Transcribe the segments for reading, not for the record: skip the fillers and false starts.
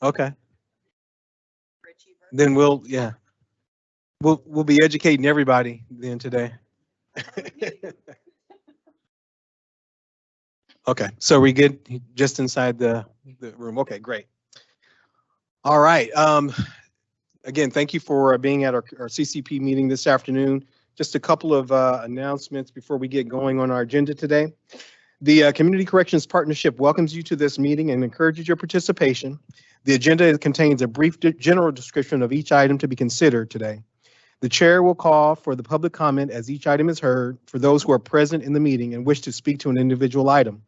Okay. Then we'll be educating everybody then today. Okay, so we good just inside the room. Okay, great. All right. Again, thank you for being at our CCP meeting this afternoon. Just a couple of announcements before we get going on our agenda today. The Community Corrections Partnership welcomes you to this meeting and encourages your participation. The agenda contains a brief general description of each item to be considered today. The chair will call for the public comment as each item is heard for those who are present in the meeting and wish to speak to an individual item.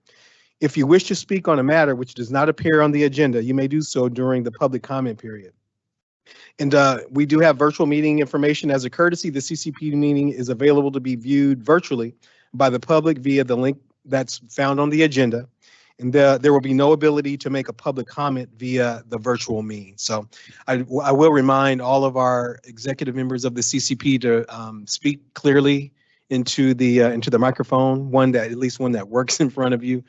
If you wish to speak on a matter which does not appear on the agenda, you may do so during the public comment period. And we do have virtual meeting information as a courtesy. The CCP meeting is available to be viewed virtually by the public via the link that's found on the agenda. And there will be no ability to make a public comment via the virtual meeting. So I will remind all of our executive members of the CCP to speak clearly into the microphone, at least one that works in front of you,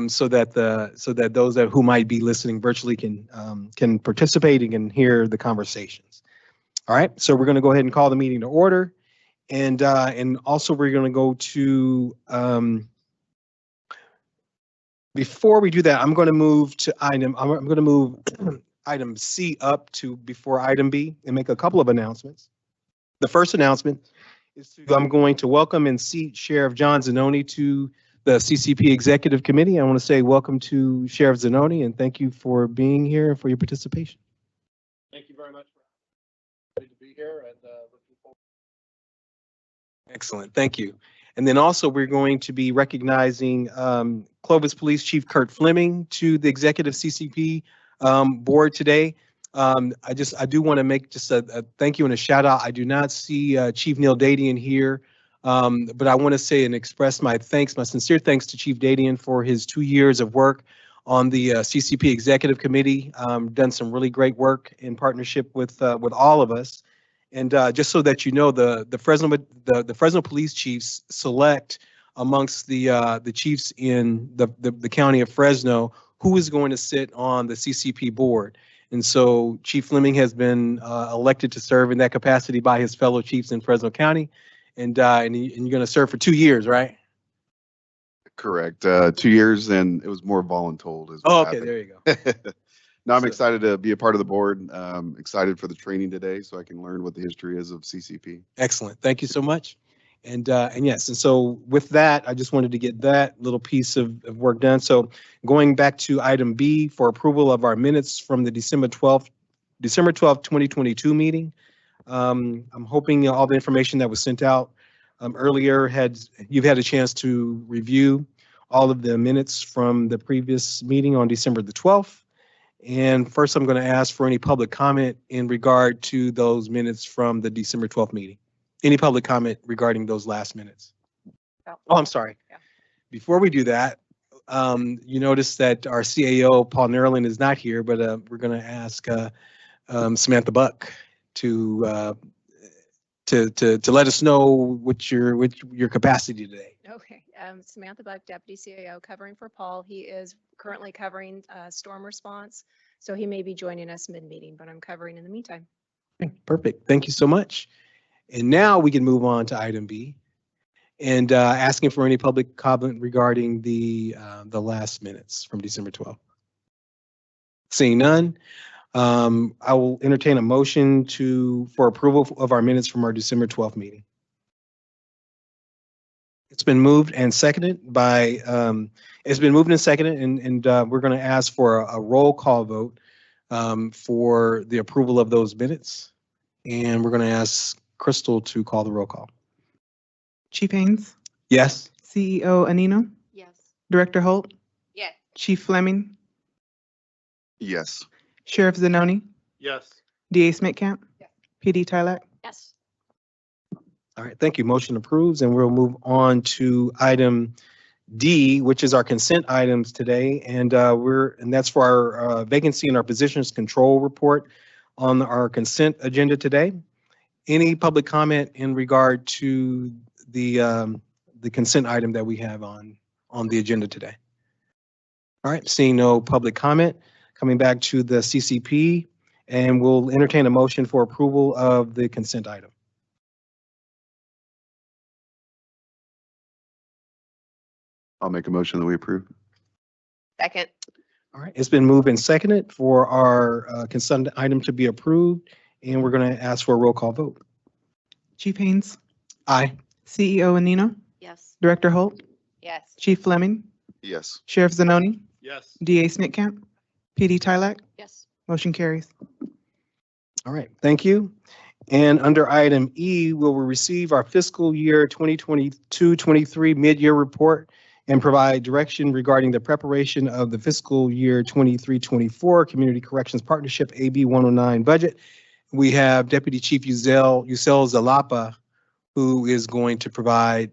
so that those who might be listening virtually can participate and can hear the conversations. All right, so we're going to go ahead and call the meeting to order, and also we're going to go to. Before we do that, I'm going to move item C up to before item B and make a couple of announcements. The first announcement is I'm going to welcome and seat Sheriff John Zanoni to the CCP Executive Committee. I want to say welcome to Sheriff Zanoni and thank you for being here and for your participation. Thank you very much. Great to be here and looking forward. Excellent, thank you. And then also we're going to be recognizing Clovis Police Chief Kurt Fleming to the Executive CCP board today. I do want to make just a thank you and a shout out. I do not see Chief Neil Dadian here, but I want to say and express my sincere thanks to Chief Dadian for his 2 years of work on the CCP Executive Committee. Done some really great work in partnership with all of us. And just so that you know, the Fresno police chiefs select amongst the chiefs in the county of Fresno who is going to sit on the CCP board. And so Chief Fleming has been elected to serve in that capacity by his fellow chiefs in Fresno County, and you're going to serve for 2 years, right? Correct. 2 years, and it was more voluntold. Oh, okay, there you go. No, I'm excited to be a part of the board. Excited for the training today so I can learn what the history is of CCP. Excellent. Thank you so much. And yes, and so with that, I just wanted to get that little piece of work done. So going back to item B for approval of our minutes from the December 12th, 2022 meeting. I'm hoping all the information that was sent out earlier you've had a chance to review all of the minutes from the previous meeting on December the 12th. And first, I'm going to ask for any public comment in regard to those minutes from the December 12th meeting. Any public comment regarding those last minutes? Oh, I'm sorry. Yeah. Before we do that, you notice that our CAO, Paul Nerlin, is not here, but we're going to ask Samantha Buck to let us know what your capacity today. Okay, Samantha Buck, Deputy CAO, covering for Paul. He is currently covering storm response, so he may be joining us mid-meeting, but I'm covering in the meantime. Okay, perfect. Thank you so much. And now we can move on to item B, and asking for any public comment regarding the last minutes from December 12th. Seeing none, I will entertain a motion for approval of our minutes from our December 12th meeting. It's been moved and seconded by, and we're going to ask for a roll call vote for the approval of those minutes. And we're going to ask Crystal to call the roll call. Chief Haynes? Yes. CEO Anino? Yes. Director Holt? Yes. Chief Fleming? Yes. Sheriff Zanoni? Yes. DA Smitkamp? Yes. PD Tylack? Yes. All right, thank you. Motion approves, and we'll move on to item D, which is our consent items today, and that's for our vacancy in our positions control report on our consent agenda today. Any public comment in regard to the consent item that we have on the agenda today? All right, seeing no public comment, coming back to the CCP, and we'll entertain a motion for approval of the consent item. I'll make a motion that we approve. Second. All right, it's been moved and seconded for our consent item to be approved, and we're going to ask for a roll call vote. Chief Haynes, Aye. CEO Anino, Yes. Director Holt, Yes. Chief Fleming, Yes. Sheriff Zanoni, Yes. DA Smitcamp, PD Tylack, Yes. motion carries. All right, thank you. And under item E, we will receive our fiscal year 2022-23 mid-year report and provide direction regarding the preparation of the fiscal year 23-24 Community Corrections Partnership AB 109 budget. We have Deputy Chief Yusel Zalapa, who is going to provide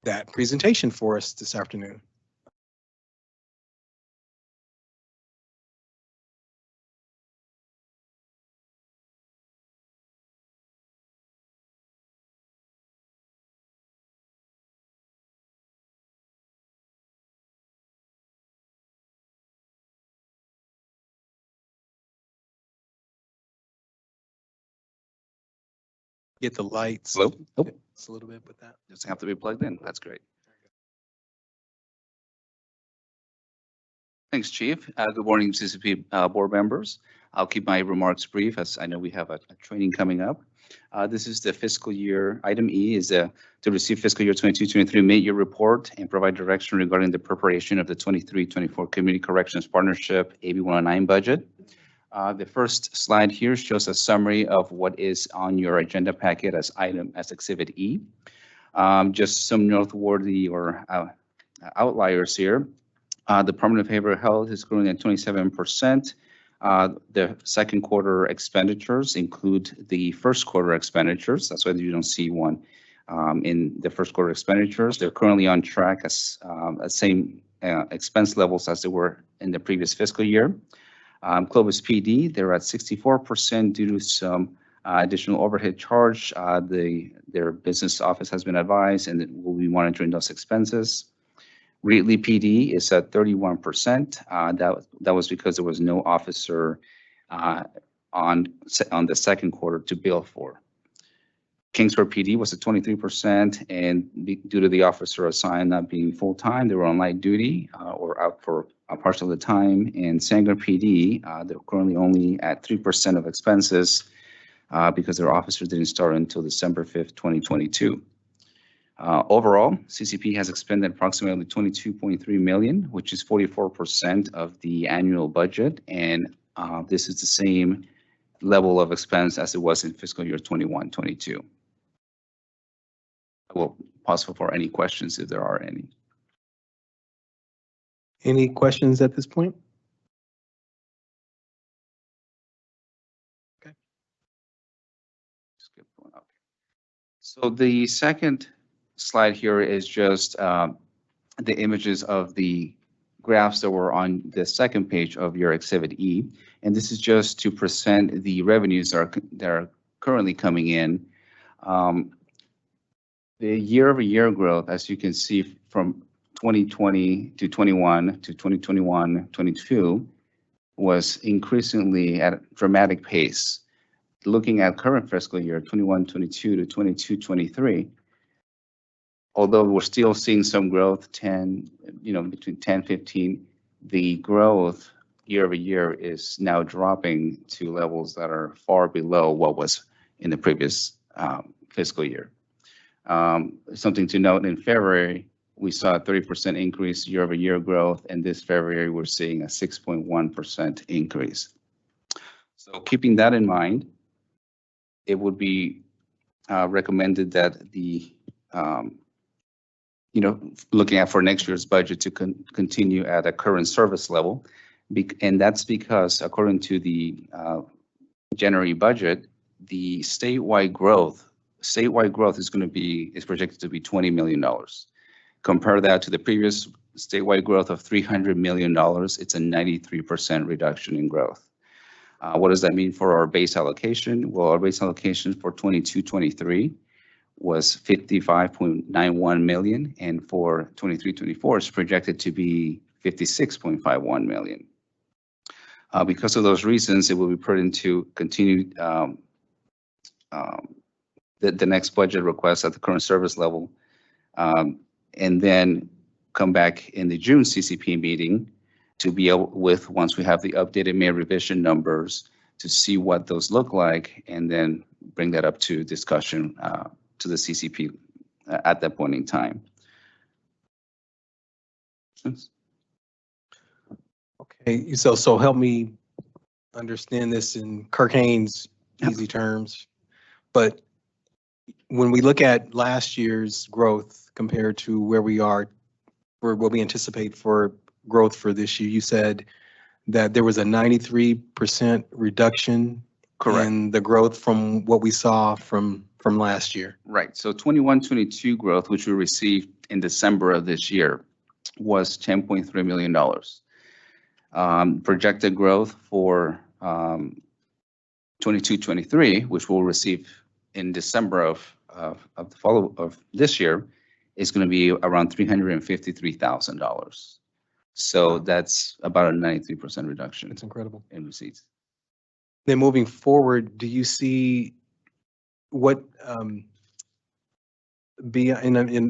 that presentation for us this afternoon. Get the lights. Hello? Oh, It's a little bit with that. does it have to be plugged in? That's great. Thanks, Chief. Good morning, CCP board members. I'll keep my remarks brief as I know we have a training coming up. This is the fiscal year. Item E is to receive fiscal year 22-23 mid-year report and provide direction regarding the preparation of the 23-24 Community Corrections Partnership AB 109 budget. The first slide here shows a summary of what is on your agenda packet as Exhibit E. Just some noteworthy or outliers here. The Department of Behavioral Health is growing at 27%. The second quarter expenditures include the first quarter expenditures. That's why you don't see one in the first quarter expenditures. They're currently on track as same expense levels as they were in the previous fiscal year. Clovis PD, they're at 64% due to some additional overhead charge. Their business office has been advised and we'll be monitoring those expenses. Wheatley PD is at 31%. That was because there was no officer on the second quarter to bill for. Kingsford PD was at 23%, and due to the officer assigned not being full-time, they were on light duty or out for a partial of the time. And Sanger PD, they're currently only at 3% of expenses because their officers didn't start until December 5th, 2022. Overall, CCP has expended approximately $22.3 million, which is 44% of the annual budget. And this is the same level of expense as it was in fiscal year 21-22. I will pause for any questions if there are any. Any questions at this point? Okay. Skip one. Okay. So the second slide here is just the images of the graphs that were on the second page of your Exhibit E. And this is just to present the revenues that are currently coming in. The year-over-year growth, as you can see from 2020 to 21 to 2021, 22, was increasingly at a dramatic pace. Looking at current fiscal year 21, 22 to 22, 23, although we're still seeing some growth, between 10, 15, the growth year over year is now dropping to levels that are far below what was in the previous fiscal year. Something to note, in February, we saw a 30% increase year over year growth, and this February we're seeing a 6.1% increase. So keeping that in mind, it would be recommended that the looking at for next year's budget to continue at a current service level. And that's because according to the January budget, the statewide growth is projected to be $20 million. Compare that to the previous statewide growth of $300 million. It's a 93% reduction in growth. What does that mean for our base allocation? Well, our base allocation for 22-23 was $55.91 million, and for 23-24 is projected to be $56.51 million. Because of those reasons, it will be prudent to continue the next budget request at the current service level, and then come back in the June CCP meeting to be able with, once we have the updated May revision numbers, to see what those look like, and then bring that up to discussion to the CCP at that point in time. Okay, so help me understand this in Kirk Haynes' easy terms. But when we look at last year's growth compared to where we are, or what we anticipate for growth for this year, you said that there was a 93% reduction in the growth from what we saw from last year. Right. So 21-22 growth, which we received in December of this year, was $10.3 million. Projected growth for 22-23, which we'll receive in December of this year, is going to be around $353,000. So that's about a 93% reduction It's incredible. in receipts. Then moving forward, do you see what and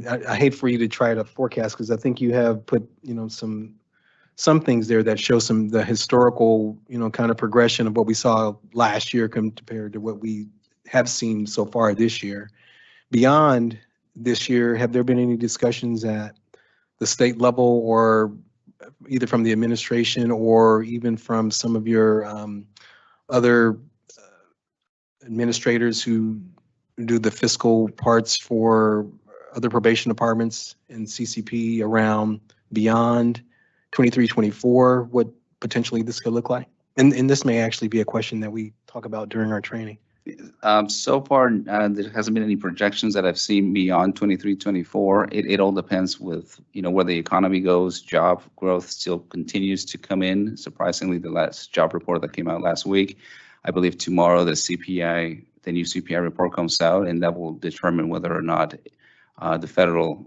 I hate for you to try to forecast, because I think you have put, some things there that show the historical, kind of progression of what we saw last year compared to what we have seen so far this year. Beyond this year, have there been any discussions at the state level, or either from the administration or even from some of your other administrators who do the fiscal parts for other probation departments and CCP around beyond 23-24, what potentially this could look like? And this may actually be a question that we talk about during our training. So far, there hasn't been any projections that I've seen beyond 23-24. It all depends with, where the economy goes. Job growth still continues to come in. Surprisingly, the last job report that came out last week, I believe tomorrow the new CPI report comes out, and that will determine whether or not the federal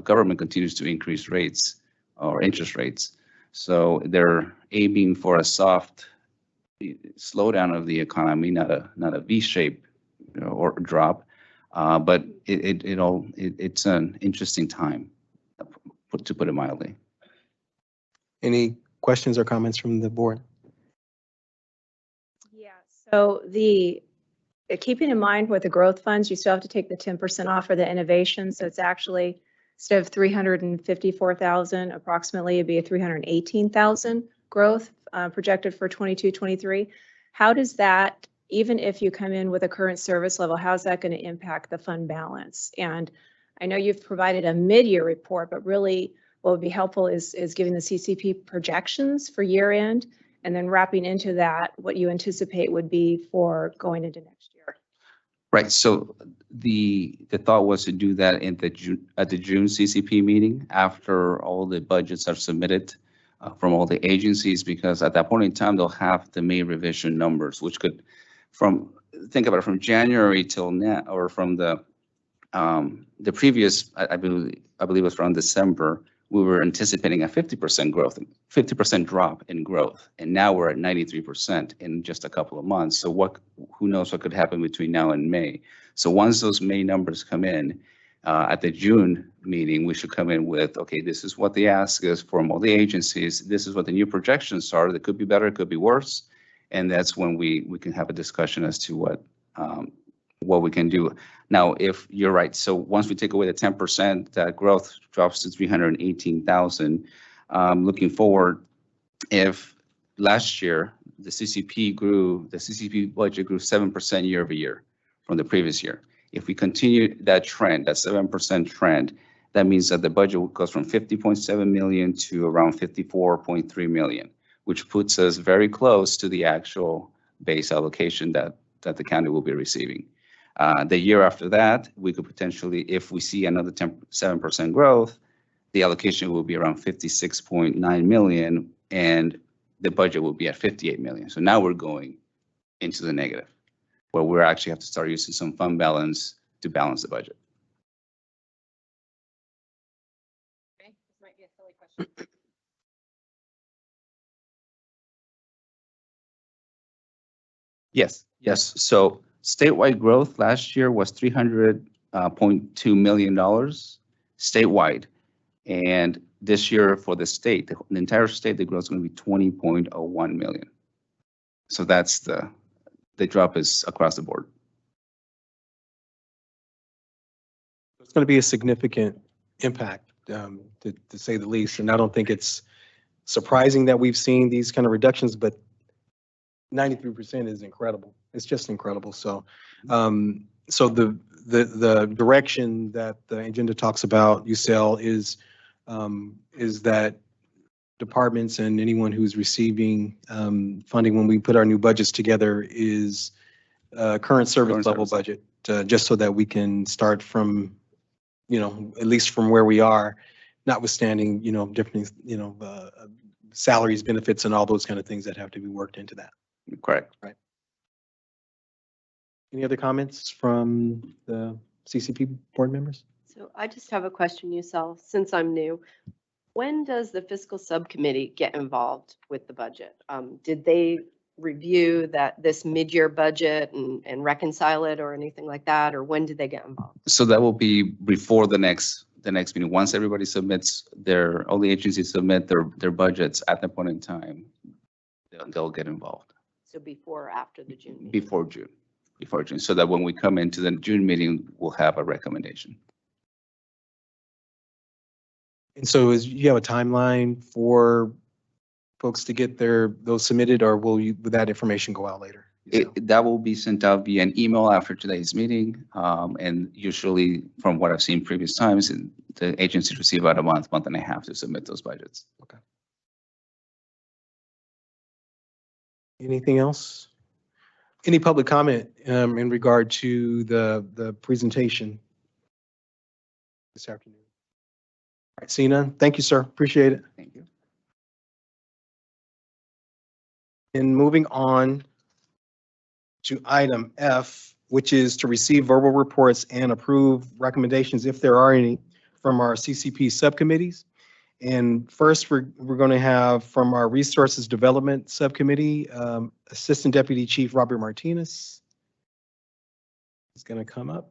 government continues to increase rates or interest rates. So they're aiming for a soft slowdown of the economy, not a V-shape, or drop. But it's an interesting time, to put it mildly. Any questions or comments from the board? Yeah, so keeping in mind with the growth funds, you still have to take the 10% off for the innovation. So it's actually, instead of 354,000, approximately it'd be a 318,000 growth projected for 22-23. How does that, even if you come in with a current service level, how's that going to impact the fund balance? And I know you've provided a mid-year report, but really what would be helpful is giving the CCP projections for year end, and then wrapping into that what you anticipate would be for going into next year. Right. So the thought was to do that at the June CCP meeting after all the budgets are submitted from all the agencies, because at that point in time they'll have the May revision numbers, which could, think about it, from January till now, or from the previous, I believe it was around December, we were anticipating a 50% drop in growth, and now we're at 93% in just a couple of months. So who knows what could happen between now and May? So once those May numbers come in, at the June meeting, we should come in with, okay, this is what the ask is from all the agencies. This is what the new projections are. That could be better, it could be worse. And that's when we can have a discussion as to what we can do. Now, if you're right, so once we take away the 10%, that growth drops to 318,000. Looking forward, if last year the CCP budget grew 7% year over year from the previous year. If we continue that trend, that 7% trend, that means that the budget goes from 50.7 million to around 54.3 million, which puts us very close to the actual base allocation that the county will be receiving. The year after that, we could potentially, if we see another 7% growth, the allocation will be around 56.9 million, and the budget will be at 58 million. So now we're going into the negative, where we actually have to start using some fund balance to balance the budget. Okay, this might be a silly question. Yes, yes. So statewide growth last year was $300.2 million statewide. And this year for the state, the entire state, the growth is going to be 20.01 million. So that's the drop is across the board. It's going to be a significant impact, to say the least. And I don't think it's surprising that we've seen these kind of reductions, but 93% is incredible. It's just incredible. So, so the direction that the agenda talks about, UCL, is that departments and anyone who's receiving funding when we put our new budgets together is current service level budget, just so that we can start from, at least from where we are, notwithstanding, different, salaries, benefits, and all those kind of things that have to be worked into that. Correct. Right. Any other comments from the CCP board members? So I just have a question, Yusel, since I'm new. When does the fiscal subcommittee get involved with the budget? Did they review this mid-year budget and reconcile it or anything like that? Or when did they get involved? So that will be before the next meeting. Once everybody submits all the agencies submit their budgets at that point in time, they'll get involved. So before or after the June meeting? Before June, so that when we come into the June meeting, we'll have a recommendation. And so you have a timeline for folks to get those submitted, or will that information go out later? That will be sent out via an email after today's meeting. And usually from what I've seen previous times, the agencies receive about a month and a half to submit those budgets. Okay. Anything else? Any public comment in regard to the presentation this afternoon? All right, seeing none. Thank you, sir. Appreciate it. Thank you. And moving on to item F, which is to receive verbal reports and approve recommendations, if there are any, from our CCP subcommittees. And first, we're going to have from our Resources Development Subcommittee, Assistant Deputy Chief Robert Martinez is going to come up.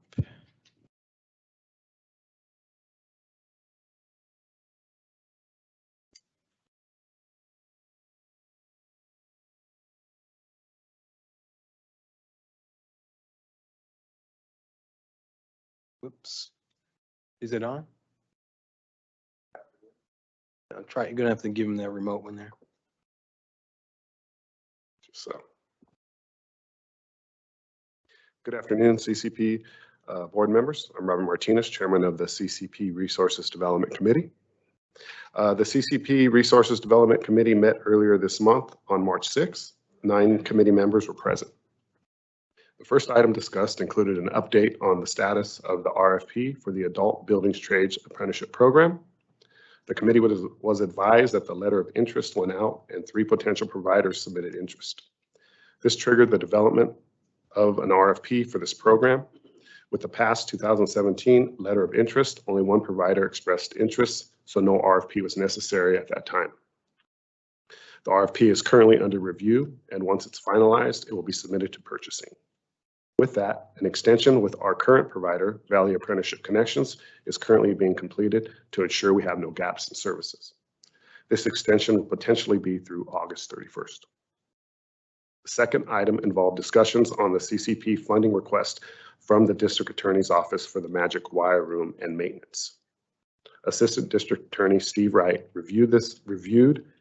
Whoops. Is it on? You're gonna have to give him that remote one there. So. Good afternoon, CCP board members. I'm Robert Martinez, Chairman of the CCP Resources Development Committee. The CCP Resources Development Committee met earlier this month on March 6th. 9 committee members were present. The first item discussed included an update on the status of the RFP for the Adult Buildings Trades Apprenticeship Program. The committee was advised that the letter of interest went out and 3 potential providers submitted interest. This triggered the development of an RFP for this program. With the past 2017 letter of interest, only 1 provider expressed interest, so no RFP was necessary at that time. The RFP is currently under review, and once it's finalized, it will be submitted to purchasing. With that, an extension with our current provider, Valley Apprenticeship Connections, is currently being completed to ensure we have no gaps in services. This extension will potentially be through August 31st. The second item involved discussions on the CCP funding request from the District Attorney's Office for the Magic Wire Room and maintenance. Assistant District Attorney Steve Wright reviewed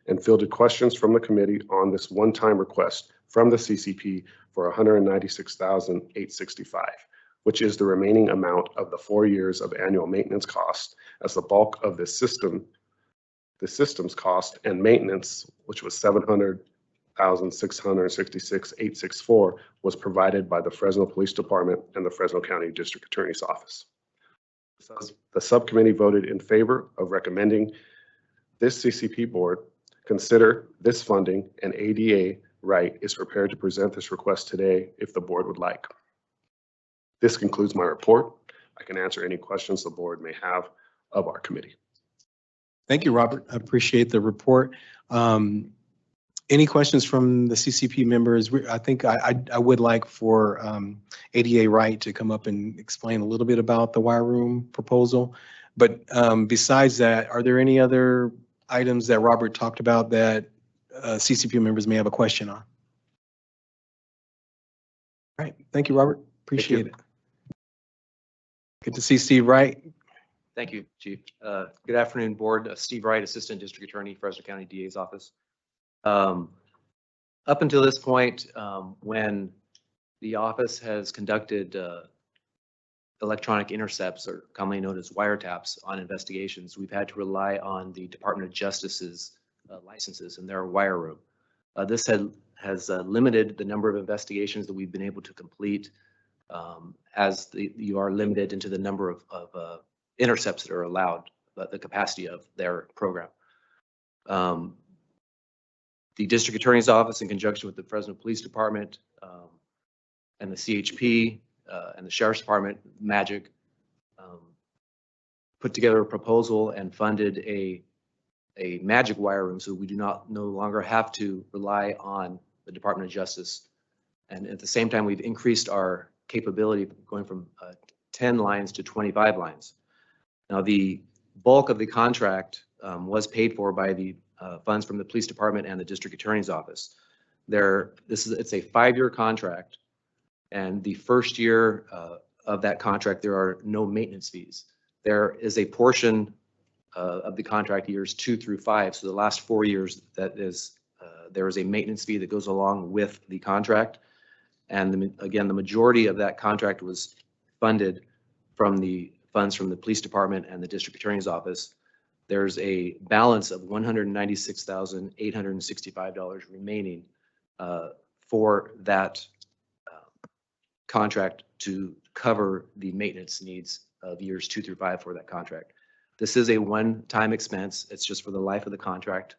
and fielded questions from the committee on this one-time request from the CCP for $196,865, which is the remaining amount of the 4 years of annual maintenance cost, as the bulk of the system's cost and maintenance, which was $700,666,864, was provided by the Fresno Police Department and the Fresno County District Attorney's Office. The subcommittee voted in favor of recommending this CCP board consider this funding, and ADA Wright is prepared to present this request today if the board would like. This concludes my report. I can answer any questions the board may have of our committee. Thank you, Robert. I appreciate the report. Any questions from the CCP members? I think I would like for ADA Wright to come up and explain a little bit about the wire room proposal. But besides that, are there any other items that Robert talked about that CCP members may have a question on? All right, thank you, Robert. Appreciate it. Good to see Steve Wright. Thank you, Chief. Good afternoon, Board. Steve Wright, Assistant District Attorney, Fresno County DA's Office. Up until this point, when the office has conducted electronic intercepts, or commonly known as wiretaps, on investigations, we've had to rely on the Department of Justice's licenses in their wire room. This has limited the number of investigations that we've been able to complete, as you are limited into the number of intercepts that are allowed, the capacity of their program. The District Attorney's Office, in conjunction with the Fresno Police Department and the CHP and the Sheriff's Department, MAGIC, put together a proposal and funded a MAGIC wire room, so we do no longer have to rely on the Department of Justice. And at the same time, we've increased our capability, going from 10 lines to 25 lines. Now, the bulk of the contract was paid for by the funds from the Police Department and the District Attorney's Office. It's a 5-year contract, and the first year of that contract, there are no maintenance fees. There is a portion of the contract years 2 through 5, so the last 4 years, there is a maintenance fee that goes along with the contract. And again, the majority of that contract was funded from the funds from the Police Department and the District Attorney's Office. There's a balance of $196,865 remaining for that contract to cover the maintenance needs of years 2 through 5 for that contract. This is a one-time expense. It's just for the life of the contract.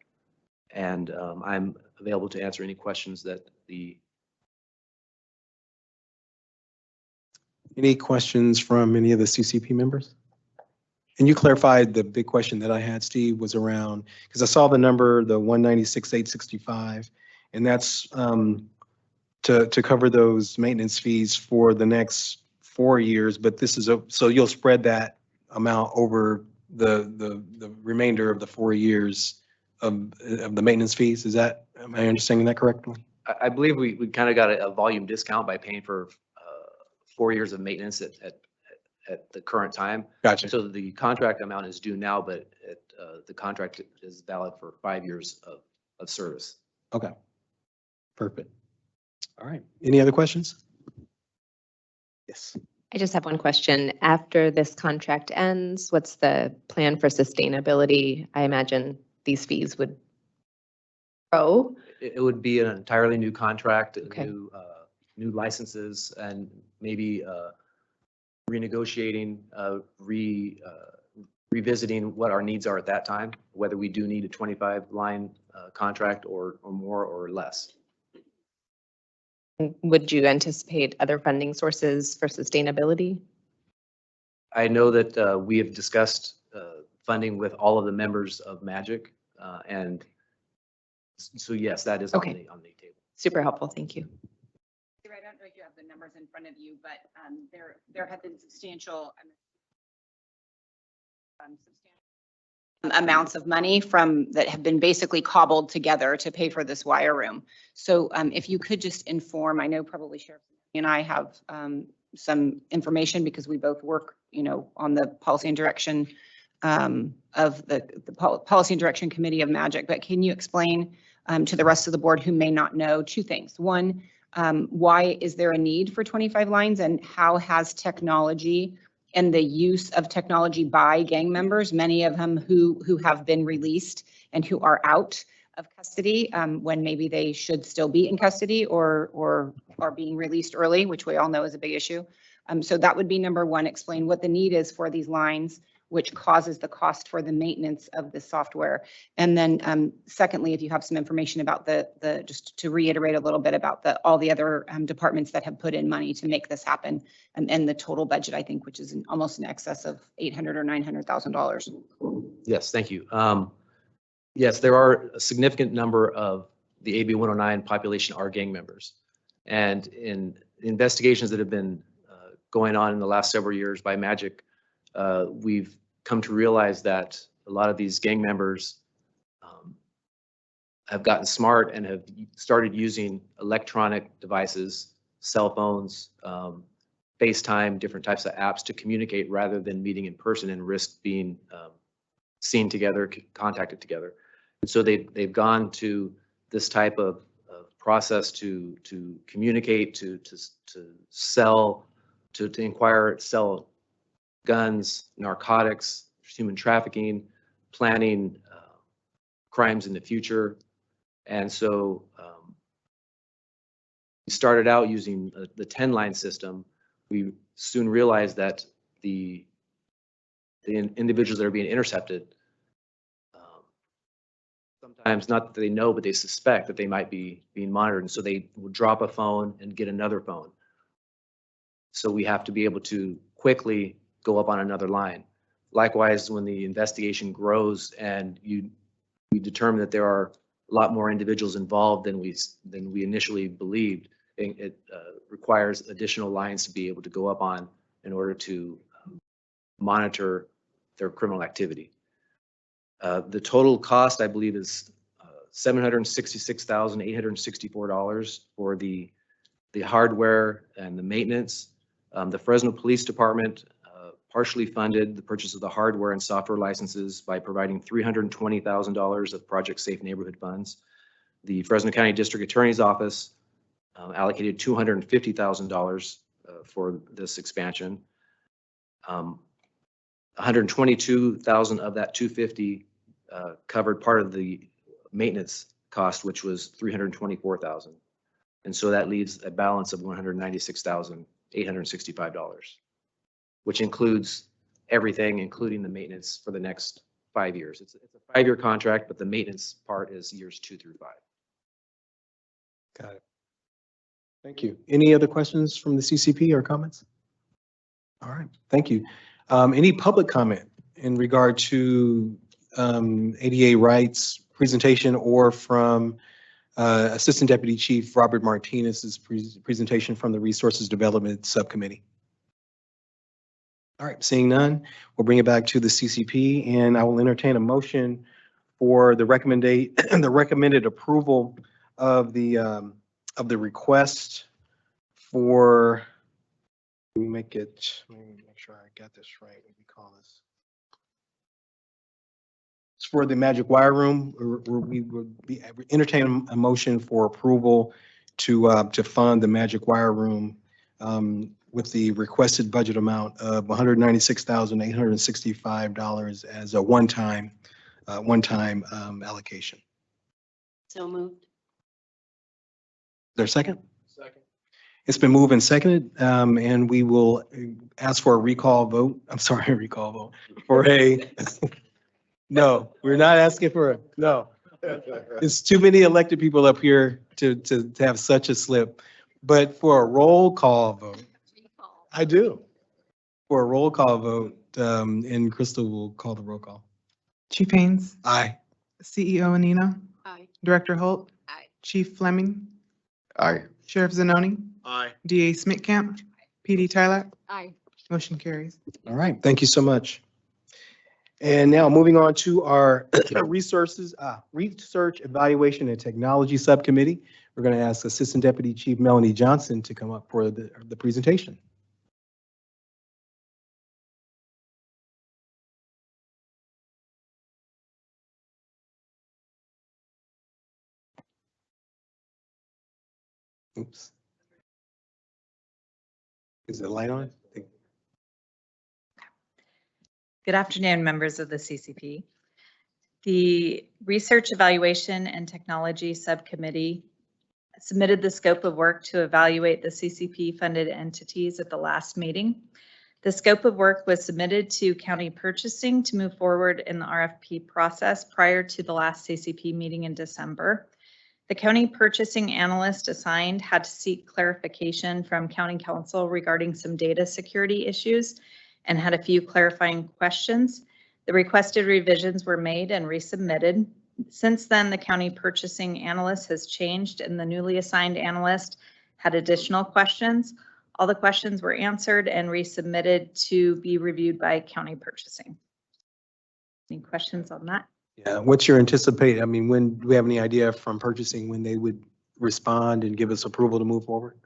And I'm available to answer any questions that Any questions from any of the CCP members? And you clarified the big question that I had, Steve, was around, because I saw the number, the 196,865, and that's to cover those maintenance fees for the next 4 years. But this is so you'll spread that amount over the remainder of the 4 years of the maintenance fees. Am I understanding that correctly? I believe we kind of got a volume discount by paying for 4 years of maintenance at the current time. Gotcha. So the contract amount is due now, but the contract is valid for 5 years of service. Okay. Perfect. All right. Any other questions? Yes. I just have one question. After this contract ends, what's the plan for sustainability? I imagine these fees would grow. It would be an entirely new contract, Okay. New licenses, and maybe renegotiating, revisiting what our needs are at that time, whether we do need a 25-line contract or more or less. Would you anticipate other funding sources for sustainability? I know that we have discussed funding with all of the members of MAGIC, and so yes, that is on the table. Super helpful. Thank you. I don't know if you have the numbers in front of you, but there have been substantial amounts of money that have been basically cobbled together to pay for this wire room. So if you could just inform, I know probably Sheriff and I have some information because we both work, on the policy and direction of the policy and direction committee of MAGIC. But can you explain to the rest of the board who may not know 2 things? One, why is there a need for 25 lines, and how has technology and the use of technology by gang members, many of them who have been released and who are out of custody when maybe they should still be in custody or are being released early, which we all know is a big issue. So that would be number one, explain what the need is for these lines, which causes the cost for the maintenance of the software. And then secondly, if you have some information about just to reiterate a little bit about all the other departments that have put in money to make this happen, and the total budget, I think, which is almost in excess of $800,000 or $900,000. Yes, thank you. Yes, there are a significant number of the AB 109 population are gang members. And in investigations that have been going on in the last several years by Magic, we've come to realize that a lot of these gang members have gotten smart and have started using electronic devices, cell phones, FaceTime, different types of apps to communicate rather than meeting in person and risk being seen together, contacted together. And so they've gone to this type of process to communicate, to sell, to inquire, sell guns, narcotics, human trafficking, planning crimes in the future. And so we started out using the 10-line system. We soon realized that the individuals that are being intercepted, sometimes not that they know, but they suspect that they might be being monitored. And so they will drop a phone and get another phone. So we have to be able to quickly go up on another line. Likewise, when the investigation grows and we determine that there are a lot more individuals involved than we initially believed, it requires additional lines to be able to go up on in order to monitor their criminal activity. The total cost, I believe, is $766,864 for the hardware and the maintenance. The Fresno Police Department partially funded the purchase of the hardware and software licenses by providing $320,000 of Project Safe Neighborhood funds. The Fresno County District Attorney's Office allocated $250,000 for this expansion. 122,000 of that 250 covered part of the maintenance cost, which was 324,000. And so that leaves a balance of $196,865, which includes everything, including the maintenance for the next 5 years. It's a 5-year contract, but the maintenance part is years 2 through 5. Got it. Thank you. Any other questions from the CCP or comments? All right, thank you. Any public comment in regard to ADA rights presentation or from Assistant Deputy Chief Robert Martinez's presentation from the Resources Development Subcommittee? All right, seeing none, we'll bring it back to the CCP, and I will entertain a motion for the recommended approval of the request for. Let me make sure I got this right. What do we call this? It's for the Magic Wire Room. We would be entertaining a motion for approval to fund the Magic Wire Room with the requested budget amount of $196,865 as a one-time allocation. So moved. Is there a second? Second. It's been moved and seconded, and we will ask for a recall vote. I'm sorry, a recall vote for a. No, we're not asking for no. It's too many elected people up here to have such a slip. But for a roll call vote, I do. For a roll call vote, and Crystal will call the roll call. Chief Haynes, Aye. CEO Anino, Aye. Director Holt, Aye. Chief Fleming, Aye. Sheriff Zanoni, Aye. DA Smitkamp, PD Tylack, Aye. motion carries. All right, thank you so much. And now moving on to our research, evaluation, and technology subcommittee. We're going to ask Assistant Deputy Chief Melanie Johnson to come up for the presentation. Oops. Is the light on? Good afternoon, members of the CCP. The Research, Evaluation, and Technology Subcommittee submitted the scope of work to evaluate the CCP-funded entities at the last meeting. The scope of work was submitted to county purchasing to move forward in the RFP process prior to the last CCP meeting in December. The county purchasing analyst assigned had to seek clarification from county council regarding some data security issues and had a few clarifying questions. The requested revisions were made and resubmitted. Since then, the county purchasing analyst has changed and the newly assigned analyst had additional questions. All the questions were answered and resubmitted to be reviewed by county purchasing. Any questions on that? Yeah, what's your anticipate, I mean, when, do we have any idea from purchasing when they would respond and give us approval to move forward?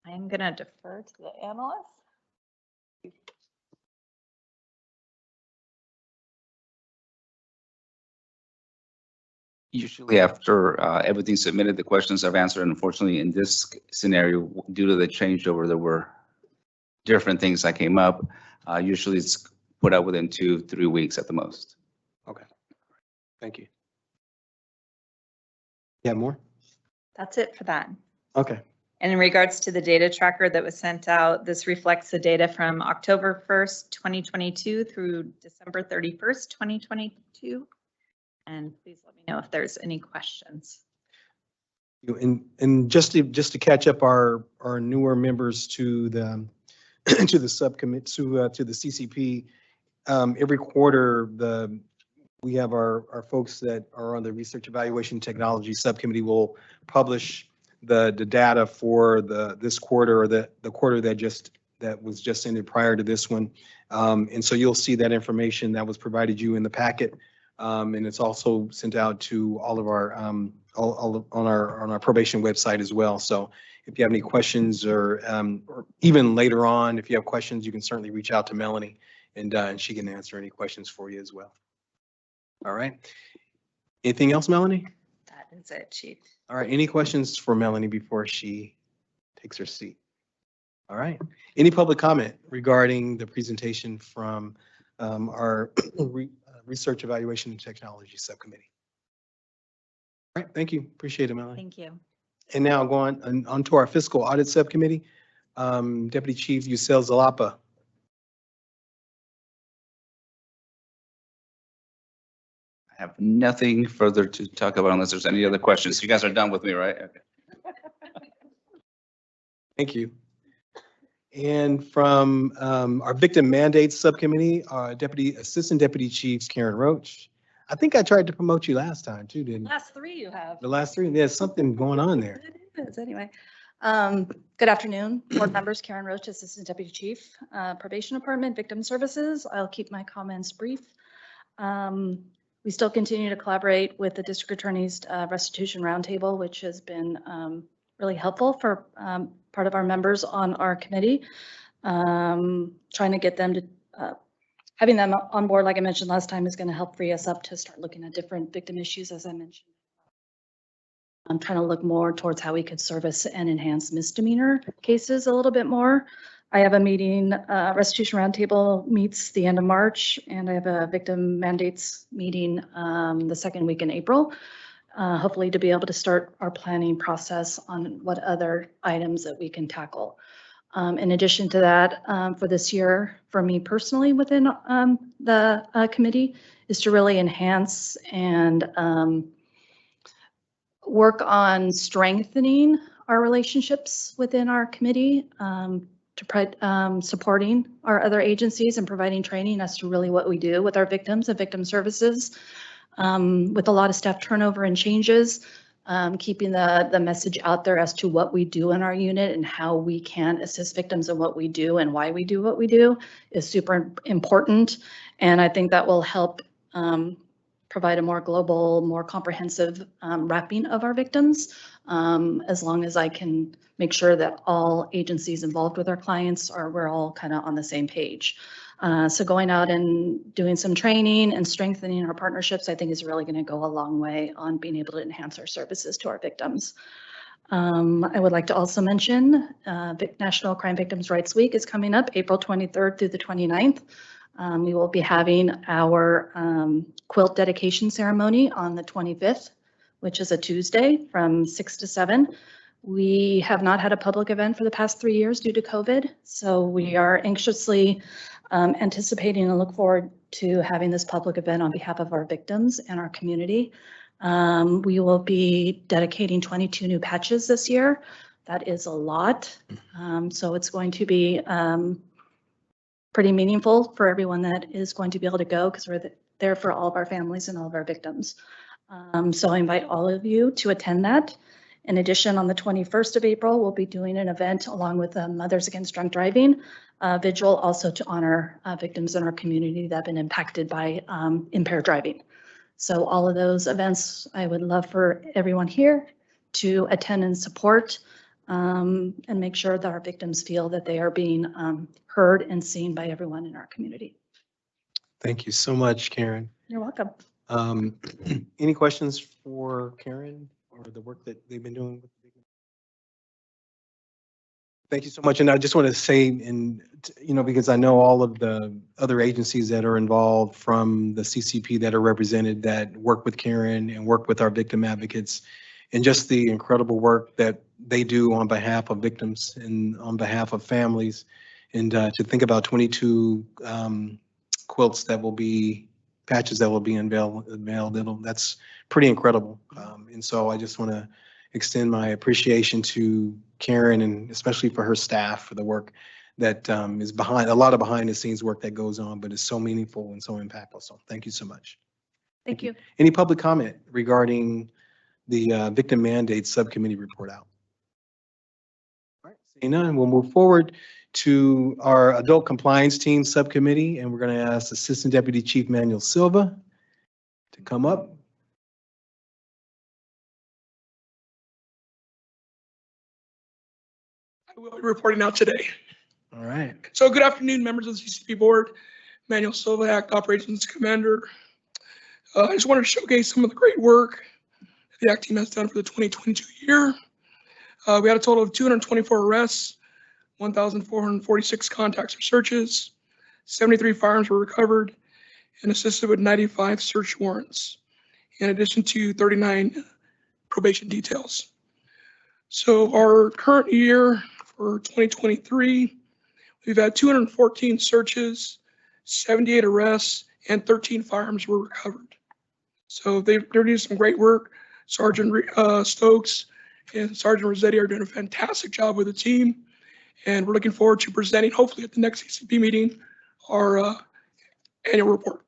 I am going to defer to the analyst. Usually after everything's submitted, the questions I've answered. Unfortunately, in this scenario, due to the changeover, there were different things that came up. Usually it's put out within 2-3 weeks at the most. Okay, thank you. Yeah, more? That's it for that. Okay, And in regards to the data tracker that was sent out, this reflects the data from October 1st, 2022 through December 31st, 2022. And please let me know if there's any questions. and just to catch up our newer members to the to the subcommit to the CCP, every quarter we have our folks that are on the research evaluation technology subcommittee will publish the data for this quarter or the quarter that was just ended prior to this one. And so you'll see that information that was provided you in the packet. And it's also sent out to all of our on our probation website as well. So if you have any questions or even later on, if you have questions, you can certainly reach out to Melanie and she can answer any questions for you as well. All right. Anything else, Melanie? That is it, Chief. All right. Any questions for Melanie before she takes her seat? All right. Any public comment regarding the presentation from our Research Evaluation and Technology Subcommittee? All right. Thank you. Appreciate it, Melanie. Thank you. And now going on to our Fiscal Audit Subcommittee, Deputy Chief Yusel Zalapa. I have nothing further to talk about unless there's any other questions. You guys are done with me, right? Okay. Thank you. And from our Victim Mandates Subcommittee, Assistant Deputy Chief Karen Roach. I think I tried to promote you last time too, didn't I? Last three you have. The last three, there's something going on there. It is, anyway. Good afternoon, board members. Karen Roach, Assistant Deputy Chief, Probation Department, Victim Services. I'll keep my comments brief. We still continue to collaborate with the District Attorney's Restitution Roundtable, which has been really helpful for part of our members on our committee. Trying to get them to, having them on board, like I mentioned last time, is going to help free us up to start looking at different victim issues, as I mentioned. I'm trying to look more towards how we could service and enhance misdemeanor cases a little bit more. I have a meeting, Restitution Roundtable meets the end of March, and I have a Victim Mandates meeting the second week in April. Hopefully to be able to start our planning process on what other items that we can tackle. In addition to that, for this year, for me personally within the committee, is to really enhance and work on strengthening our relationships within our committee, to supporting our other agencies and providing training as to really what we do with our victims and victim services. With a lot of staff turnover and changes, keeping the message out there as to what we do in our unit and how we can assist victims in what we do and why we do what we do is super important. And I think that will help provide a more global, more comprehensive wrapping of our victims, as long as I can make sure that all agencies involved with our clients we're all kind of on the same page. So going out and doing some training and strengthening our partnerships, I think is really going to go a long way on being able to enhance our services to our victims. I would like to also mention National Crime Victims' Rights Week is coming up April 23rd through the 29th. We will be having our quilt dedication ceremony on the 25th, which is a Tuesday from 6 to 7. We have not had a public event for the past 3 years due to COVID, so we are anxiously anticipating and look forward to having this public event on behalf of our victims and our community. We will be dedicating 22 new patches this year. That is a lot. So it's going to be pretty meaningful for everyone that is going to be able to go, because we're there for all of our families and all of our victims. So I invite all of you to attend that. In addition, on the 21st of April, we'll be doing an event along with Mothers Against Drunk Driving vigil, also to honor victims in our community that have been impacted by impaired driving. So all of those events, I would love for everyone here to attend and support and make sure that our victims feel that they are being heard and seen by everyone in our community. Thank you so much, Karen. You're welcome. Any questions for Karen or the work that they've been doing? Thank you so much. And I just want to say, and because I know all of the other agencies that are involved from the CCP that are represented that work with Karen and work with our victim advocates, and just the incredible work that they do on behalf of victims and on behalf of families. And to think about 22 quilts that will be, patches that will be unveiled, that's pretty incredible. And so I just want to extend my appreciation to Karen and especially for her staff for the work that is behind, a lot of behind the scenes work that goes on, but is so meaningful and so impactful. So thank you so much. Thank you. Any public comment regarding the Victim Mandate Subcommittee report out? All right, seeing none, we'll move forward to our Adult Compliance Team Subcommittee, and we're going to ask Assistant Deputy Chief Manuel Silva to come up. I will be reporting out today. All right. So good afternoon, members of the CCP board. Manuel Silva, Act Operations Commander. I just wanted to showcase some of the great work the ACT team has done for the 2022 year. We had a total of 224 arrests, 1,446 contacts or searches, 73 firearms were recovered, and assisted with 95 search warrants, in addition to 39 probation details. So our current year for 2023, we've had 214 searches, 78 arrests, and 13 firearms were recovered. So they're doing some great work. Sergeant Stokes and Sergeant Rossetti are doing a fantastic job with the team. And we're looking forward to presenting, hopefully at the next CCP meeting, our annual report.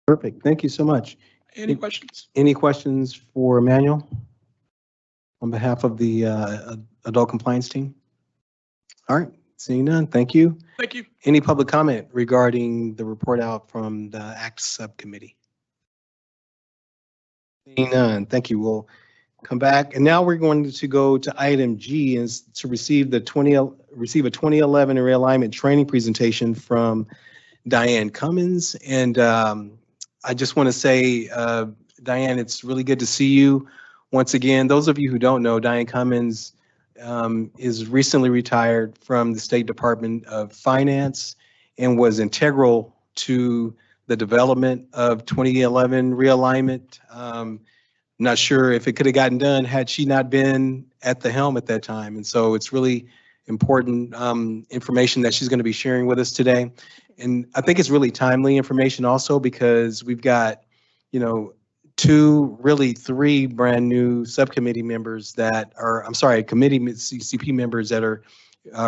Perfect. Thank you so much. Any questions? Any questions for Manuel on behalf of the Adult Compliance Team? All right, seeing none, thank you. Thank you. Any public comment regarding the report out from the ACT Subcommittee? Seeing none, thank you. We'll come back. And now we're going to go to item G, is to receive a 2011 realignment training presentation from Diane Cummins. And I just want to say, Diane, it's really good to see you once again. Those of you who don't know, Diane Cummins is recently retired from the State Department of Finance and was integral to the development of 2011 realignment. Not sure if it could have gotten done had she not been at the helm at that time. And so it's really important information that she's going to be sharing with us today. And I think it's really timely information also because we've got, three brand new subcommittee members that are, committee CCP members that are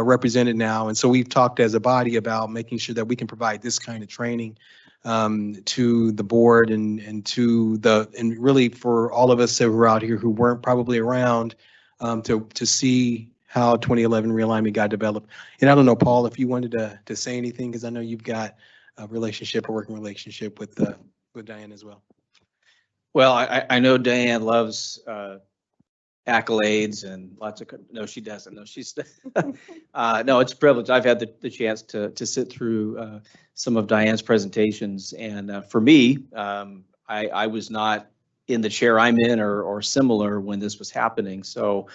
represented now. And so we've talked as a body about making sure that we can provide this kind of training to the board and really for all of us that were out here who weren't probably around to see how 2011 realignment got developed. And I don't know, Paul, if you wanted to say anything, because I know you've got a working relationship with Diane as well. Well, I know Diane loves accolades and lots of, no, she doesn't. No, she's, no, it's a privilege. I've had the chance to sit through some of Diane's presentations. And for me, I was not in the chair I'm in or similar when this was happening. So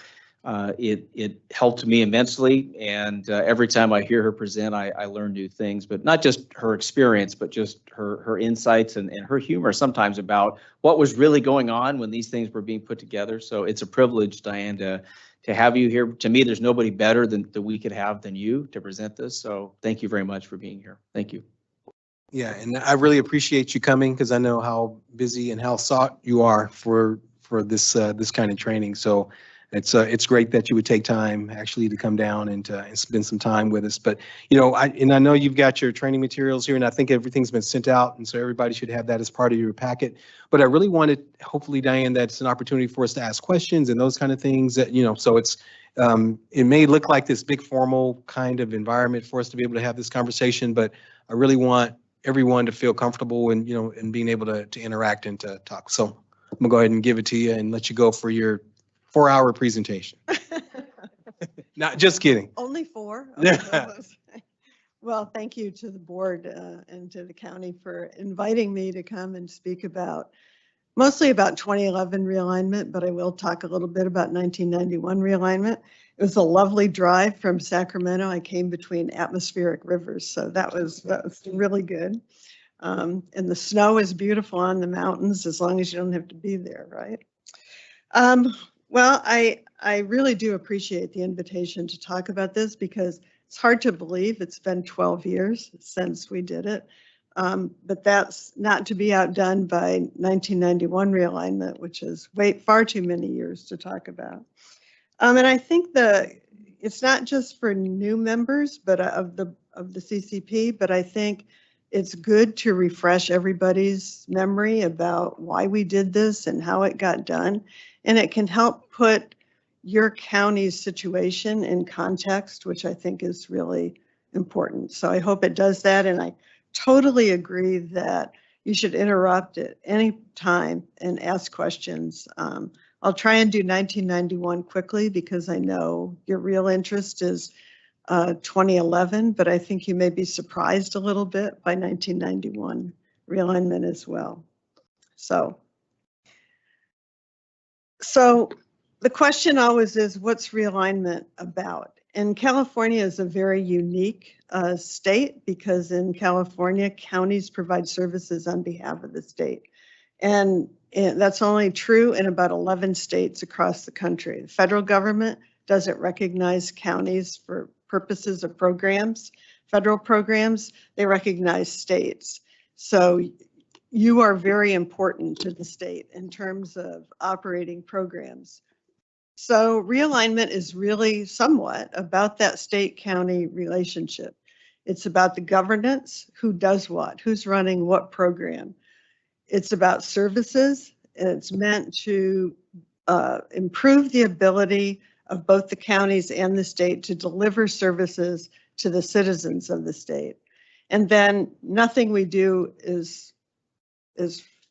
it helped me immensely. And every time I hear her present, I learn new things, but not just her experience, but just her insights and her humor sometimes about what was really going on when these things were being put together. So it's a privilege, Diane, to have you here. To me, there's nobody better that we could have than you to present this. So thank you very much for being here. Thank you. Yeah, and I really appreciate you coming because I know how busy and how sought you are for this kind of training. So it's great that you would take time actually to come down and spend some time with us. But, you know, I know you've got your training materials here, and I think everything's been sent out, and so everybody should have that as part of your packet. But I really wanted, hopefully, Diane, that's an opportunity for us to ask questions and those kind of things that, you know, so it's, it may look like this big formal kind of environment for us to be able to have this conversation, but I really want everyone to feel comfortable and, you know, and being able to interact and to talk. So I'm gonna go ahead and give it to you and let you go for your 4-hour presentation. Not just kidding. Only 4? Yeah. Well, thank you to the board and to the county for inviting me to come and speak mostly about 2011 realignment, but I will talk a little bit about 1991 realignment. It was a lovely drive from Sacramento. I came between atmospheric rivers, so that was really good. And the snow is beautiful on the mountains as long as you don't have to be there, right? Well, I really do appreciate the invitation to talk about this because it's hard to believe it's been 12 years since we did it. But that's not to be outdone by 1991 realignment, which is far too many years to talk about. And I think it's not just for new members, but of the CCP, but I think it's good to refresh everybody's memory about why we did this and how it got done. And it can help put your county's situation in context, which I think is really important. So I hope it does that. And I totally agree that you should interrupt at any time and ask questions. I'll try and do 1991 quickly because I know your real interest is 2011, but I think you may be surprised a little bit by 1991 realignment as well. So the question always is, what's realignment about? And California is a very unique state because in California, counties provide services on behalf of the state. And that's only true in about 11 states across the country. The federal government doesn't recognize counties for purposes of programs, federal programs, they recognize states. So you are very important to the state in terms of operating programs. So realignment is really somewhat about that state-county relationship. It's about the governance, who does what, who's running what program. It's about services, and it's meant to improve the ability of both the counties and the state to deliver services to the citizens of the state. And then nothing we do is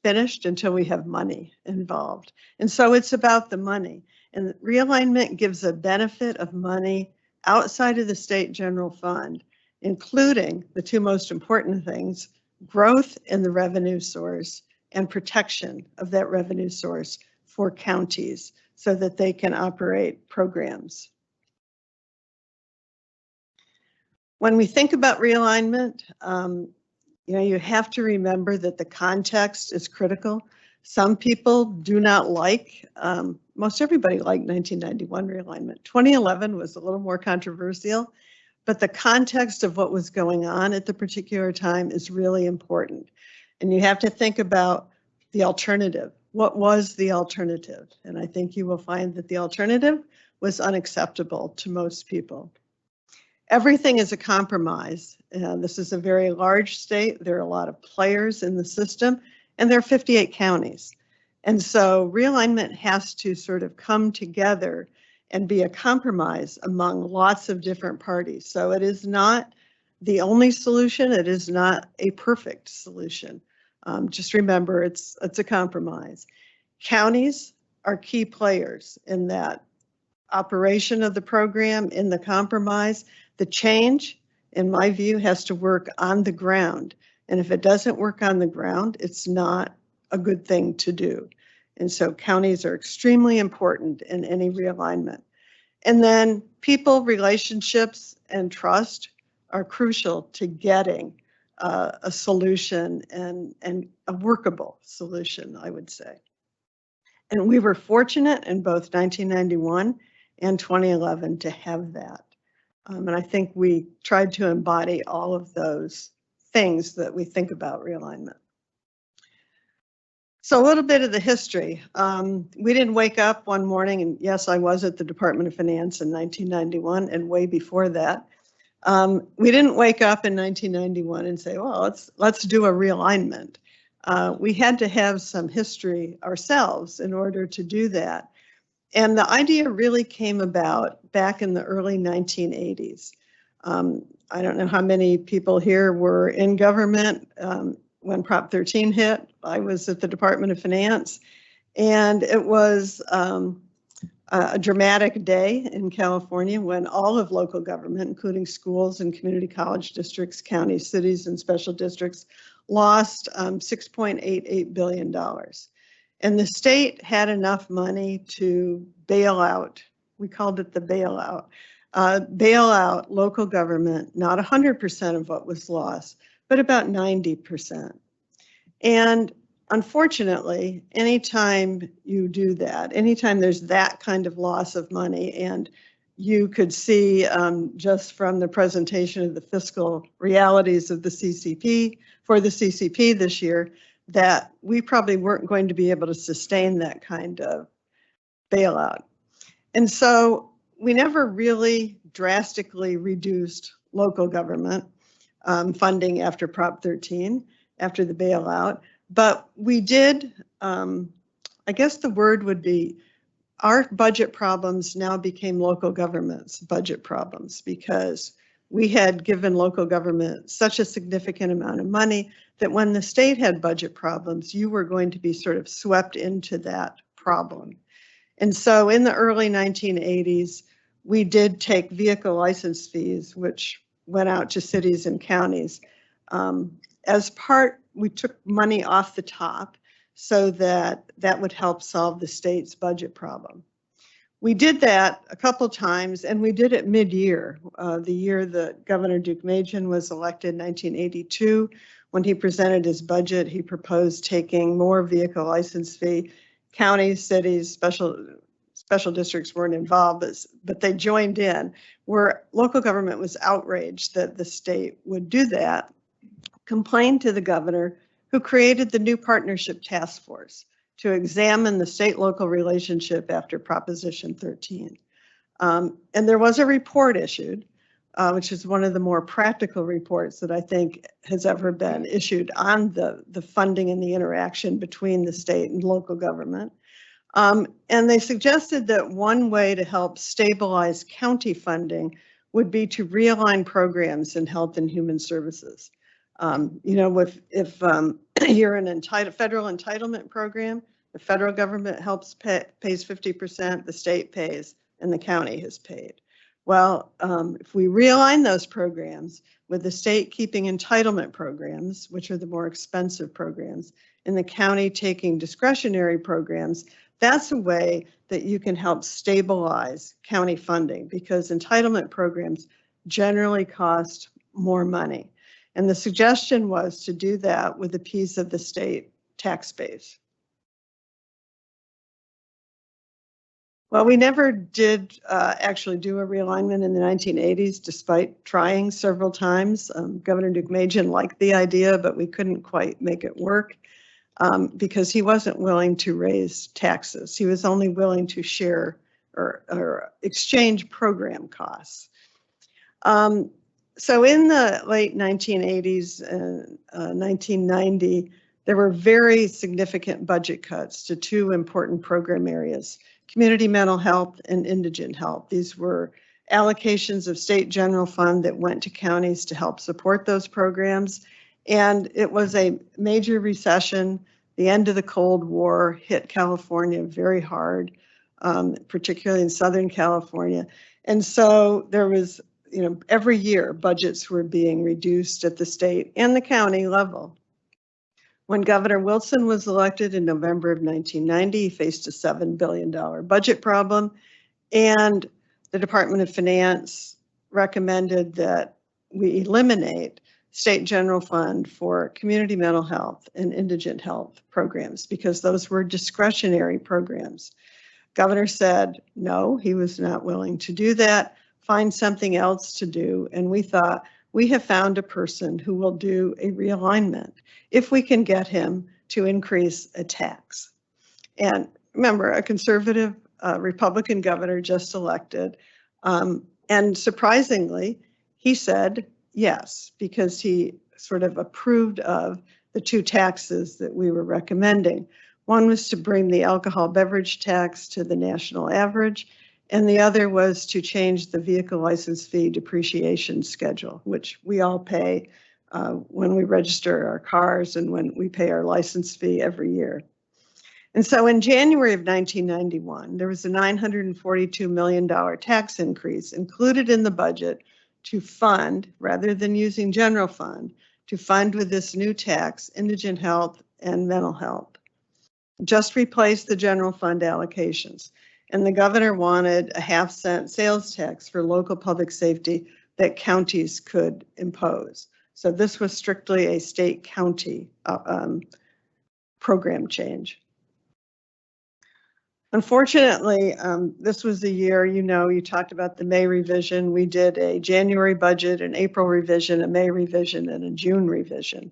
finished until we have money involved. And so it's about the money. And realignment gives a benefit of money outside of the state general fund, including the two most important things, growth in the revenue source and protection of that revenue source for counties so that they can operate programs. When we think about realignment, you have to remember that the context is critical. Some people do not like, most everybody liked 1991 realignment. 2011 was a little more controversial, but the context of what was going on at the particular time is really important. And you have to think about the alternative. What was the alternative? And I think you will find that the alternative was unacceptable to most people. Everything is a compromise. This is a very large state. There are a lot of players in the system, and there are 58 counties. And so realignment has to sort of come together and be a compromise among lots of different parties. So it is not the only solution. It is not a perfect solution. Just remember, it's a compromise. Counties are key players in that operation of the program, in the compromise. The change, in my view, has to work on the ground. And if it doesn't work on the ground, it's not a good thing to do. And so counties are extremely important in any realignment. And then people, relationships, and trust are crucial to getting a solution and a workable solution, I would say. And we were fortunate in both 1991 and 2011 to have that. And I think we tried to embody all of those things that we think about realignment. So a little bit of the history. We didn't wake up one morning, and yes, I was at the Department of Finance in 1991 and way before that. We didn't wake up in 1991 and say, well, let's do a realignment. We had to have some history ourselves in order to do that. And the idea really came about back in the early 1980s. I don't know how many people here were in government when Prop 13 hit. I was at the Department of Finance, and it was a dramatic day in California when all of local government, including schools and community college districts, counties, cities, and special districts, lost $6.88 billion. And the state had enough money to bail out, we called it the bailout, bail out local government, not 100% of what was lost, but about 90%. And unfortunately, anytime you do that, anytime there's that kind of loss of money, and you could see just from the presentation of the fiscal realities of the CCP, for the CCP this year, that we probably weren't going to be able to sustain that kind of bailout. And so we never really drastically reduced local government funding after Prop 13, after the bailout. But we did, I guess the word would be, our budget problems now became local government's budget problems, because we had given local government such a significant amount of money that when the state had budget problems, you were going to be sort of swept into that problem. And so in the early 1980s, we did take vehicle license fees, which went out to cities and counties. As part, we took money off the top so that that would help solve the state's budget problem. We did that a couple times, and we did it mid-year. The year that Governor Deukmejian was elected, 1982, when he presented his budget, he proposed taking more vehicle license fee. Counties, cities, special districts weren't involved, but they joined in, where local government was outraged that the state would do that, complained to the governor, who created the new partnership task force to examine the state-local relationship after Proposition 13. And there was a report issued, which is one of the more practical reports that I think has ever been issued on the funding and the interaction between the state and local government. And they suggested that one way to help stabilize county funding would be to realign programs in health and human services. You know, if you're in a federal entitlement program, the federal government pays 50%, the state pays, and the county has paid. Well, if we realign those programs with the state keeping entitlement programs, which are the more expensive programs, and the county taking discretionary programs, that's a way that you can help stabilize county funding, because entitlement programs generally cost more money. And the suggestion was to do that with a piece of the state tax base. Well, we never did actually do a realignment in the 1980s, despite trying several times. Governor Deukmejian liked the idea, but we couldn't quite make it work because he wasn't willing to raise taxes. He was only willing to share or exchange program costs. So in the late 1980s and 1990, there were very significant budget cuts to two important program areas: community mental health and indigent health. These were allocations of state general fund that went to counties to help support those programs. And it was a major recession. The end of the Cold War hit California very hard, particularly in Southern California. And so there was, you know, every year budgets were being reduced at the state and the county level. When Governor Wilson was elected in November of 1990, he faced a $7 billion budget problem, and the Department of Finance recommended that we eliminate state general fund for community mental health and indigent health programs, because those were discretionary programs. Governor said no, he was not willing to do that, find something else to do, and we thought, we have found a person who will do a realignment if we can get him to increase a tax. And remember, a conservative Republican governor just elected. And surprisingly, he said yes, because he sort of approved of the two taxes that we were recommending. One was to bring the alcohol beverage tax to the national average, and the other was to change the vehicle license fee depreciation schedule, which we all pay when we register our cars and when we pay our license fee every year. And so in January of 1991, there was a $942 million tax increase included in the budget to fund, rather than using general fund, to fund with this new tax, indigent health and mental health. Just replace the general fund allocations. And the governor wanted a 0.5-cent sales tax for local public safety that counties could impose. So this was strictly a state county program change. Unfortunately, this was the year, you talked about the May revision. We did a January budget, an April revision, a May revision, and a June revision.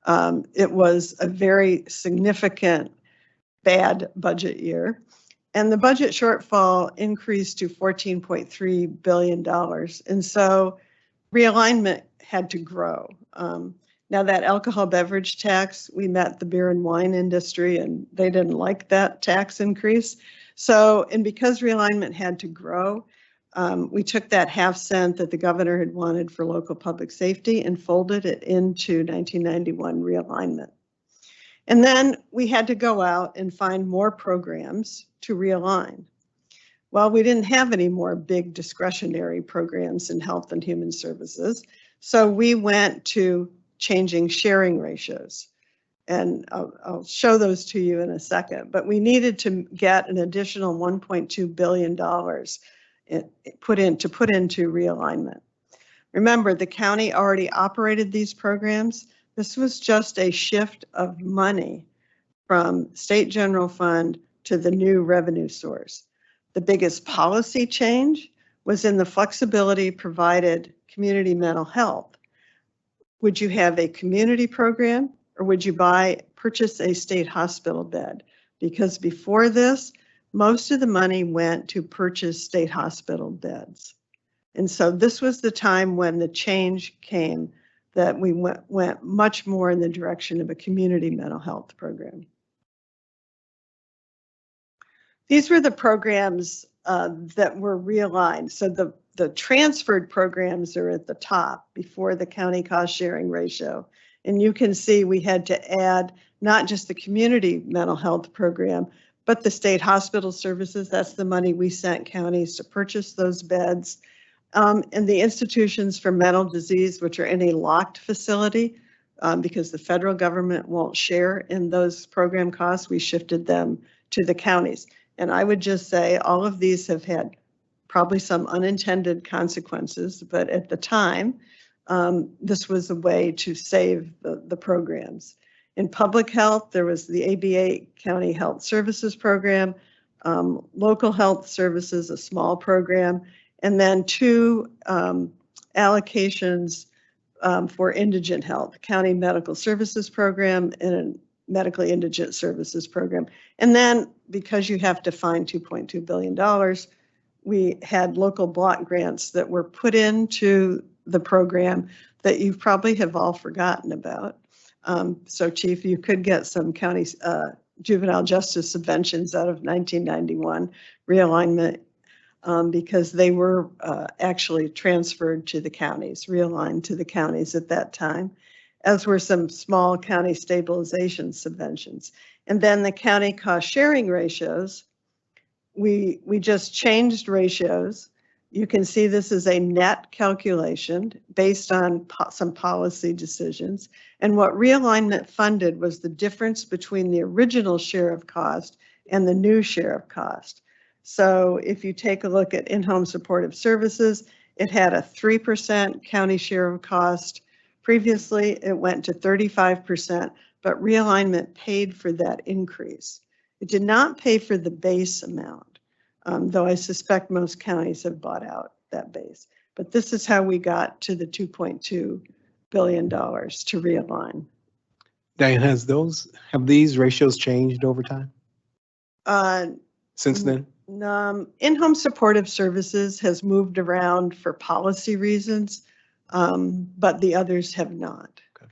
It was a very significant bad budget year. And the budget shortfall increased to $14.3 billion. And so realignment had to grow. Now that alcohol beverage tax, we met the beer and wine industry and they didn't like that tax increase. So, and because realignment had to grow, we took that 0.5 cent that the governor had wanted for local public safety and folded it into 1991 realignment. And then we had to go out and find more programs to realign. Well, we didn't have any more big discretionary programs in health and human services. So we went to changing sharing ratios. And I'll show those to you in a second. But we needed to get an additional $1.2 billion put into realignment. Remember, the county already operated these programs. This was just a shift of money from state general fund to the new revenue source. The biggest policy change was in the flexibility provided community mental health. Would you have a community program or would you purchase a state hospital bed? Because before this, most of the money went to purchase state hospital beds. And so this was the time when the change came, that we went much more in the direction of a community mental health program. These were the programs that were realigned. So the transferred programs are at the top before the county cost sharing ratio. And you can see we had to add not just the community mental health program, but the state hospital services. That's the money we sent counties to purchase those beds. And the institutions for mental disease, which are in a locked facility, because the federal government won't share in those program costs, we shifted them to the counties. And I would just say all of these have had probably some unintended consequences, but at the time, this was a way to save the programs. In public health, there was the ABA County Health Services Program, local health services, a small program, and then two allocations for indigent health, County Medical Services Program and a Medically Indigent Services Program. And then because you have to find $2.2 billion, we had local block grants that were put into the program that you probably have all forgotten about. So Chief, you could get some county juvenile justice subventions out of 1991 realignment because they were actually transferred to the counties, realigned to the counties at that time, as were some small county stabilization subventions. And then the county cost sharing ratios, we just changed ratios. You can see this is a net calculation based on some policy decisions. And what realignment funded was the difference between the original share of cost and the new share of cost. So if you take a look at in-home supportive services, it had a 3% county share of cost. Previously, it went to 35%, but realignment paid for that increase. It did not pay for the base amount, though I suspect most counties have bought out that base. But this is how we got to the $2.2 billion to realign. Diane, have these ratios changed over time since then? In-home supportive services has moved around for policy reasons, but the others have not. Okay.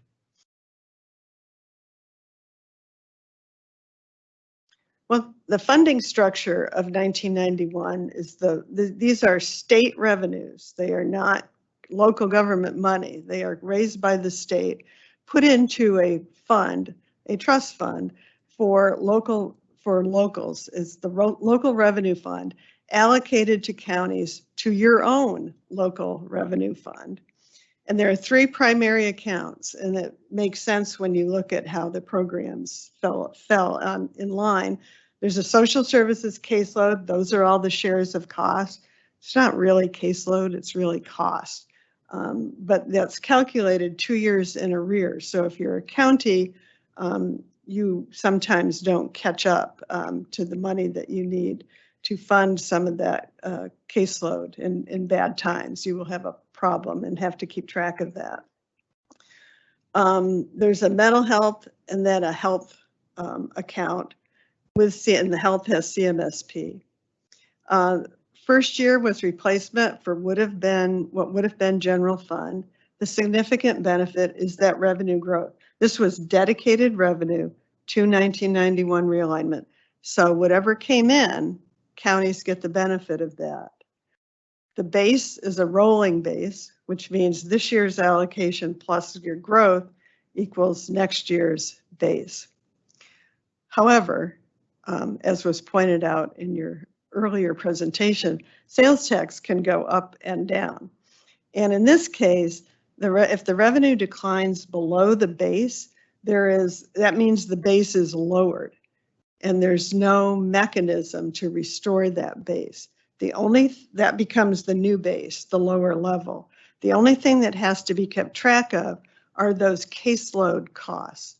Well, the funding structure of 1991 is these are state revenues. They are not local government money. They are raised by the state, put into a fund, a trust fund for locals. Is the local revenue fund allocated to counties to your own local revenue fund. And there are three primary accounts, and it makes sense when you look at how the programs fell in line. There's a social services caseload. Those are all the shares of cost. It's not really caseload, it's really cost. But that's calculated 2 years in arrears. So if you're a county, you sometimes don't catch up to the money that you need to fund some of that caseload in bad times. You will have a problem and have to keep track of that. There's a mental health and then a health account and the health has CMSP. First year was replacement for what would have been general fund. The significant benefit is that revenue growth. This was dedicated revenue to 1991 realignment. So whatever came in, counties get the benefit of that. The base is a rolling base, which means this year's allocation plus your growth equals next year's base. However, as was pointed out in your earlier presentation, sales tax can go up and down. And in this case, if the revenue declines below the base, that means the base is lowered and there's no mechanism to restore that base. That becomes the new base, the lower level. The only thing that has to be kept track of are those caseload costs,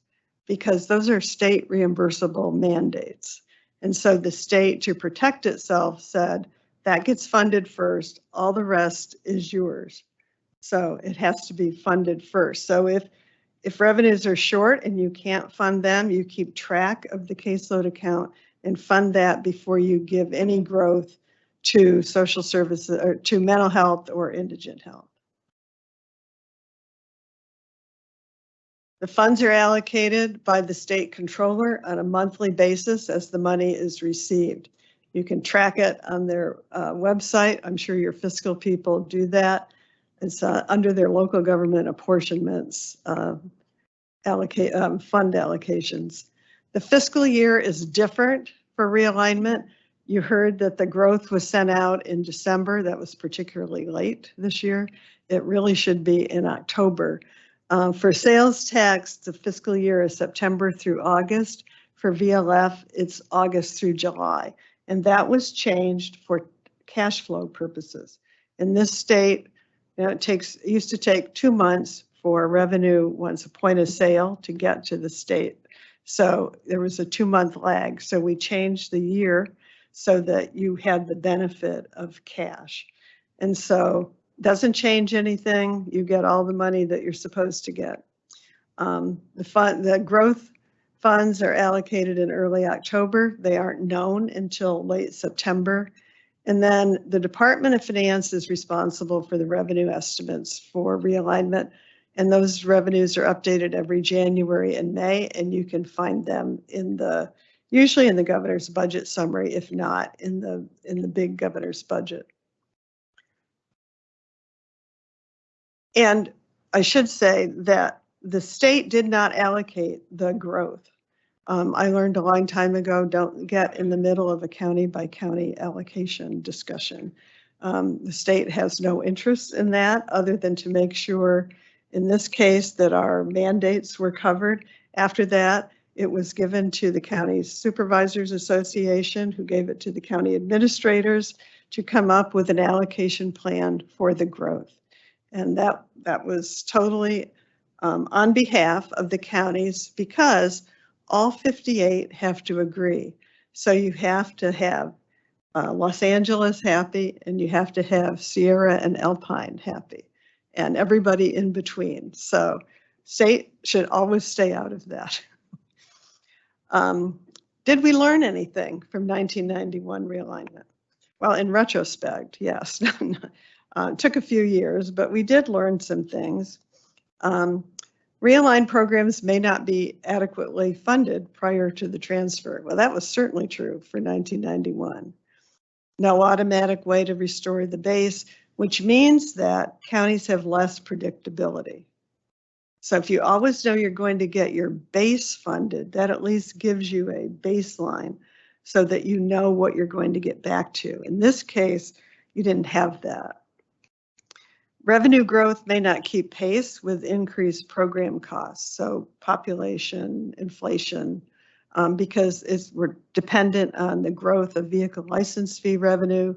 because those are state reimbursable mandates. And so the state, to protect itself, said that gets funded first, all the rest is yours. So it has to be funded first. So if revenues are short and you can't fund them, you keep track of the caseload account and fund that before you give any growth to social services or to mental health or indigent health. The funds are allocated by the state controller on a monthly basis as the money is received. You can track it on their website. I'm sure your fiscal people do that. It's under their local government apportionments, fund allocations. The fiscal year is different for realignment. You heard that the growth was sent out in December. That was particularly late this year. It really should be in October. For sales tax, the fiscal year is September through August. For VLF, it's August through July. And that was changed for cash flow purposes. In this state, it used to take 2 months for revenue once a point of sale to get to the state. So there was a 2-month lag. So we changed the year so that you had the benefit of cash. And so doesn't change anything. You get all the money that you're supposed to get. The growth funds are allocated in early October. They aren't known until late September. And then the Department of Finance is responsible for the revenue estimates for realignment. And those revenues are updated every January and May, and you can find them usually in the governor's budget summary, if not in the big governor's budget. And I should say that the state did not allocate the growth. I learned a long time ago, don't get in the middle of a county by county allocation discussion. The state has no interest in that other than to make sure, in this case, that our mandates were covered. After that, it was given to the County Supervisors Association, who gave it to the county administrators to come up with an allocation plan for the growth. And that was totally on behalf of the counties, because all 58 have to agree. So you have to have Los Angeles happy, and you have to have Sierra and Alpine happy, and everybody in between. So State should always stay out of that. Did we learn anything from 1991 realignment? Well, in retrospect, yes. It took a few years, but we did learn some things. Realigned programs may not be adequately funded prior to the transfer. Well, that was certainly true for 1991. No automatic way to restore the base, which means that counties have less predictability. So if you always know you're going to get your base funded, that at least gives you a baseline so that you know what you're going to get back to. In this case, you didn't have that. Revenue growth may not keep pace with increased program costs, so population, inflation, because we're dependent on the growth of vehicle license fee revenue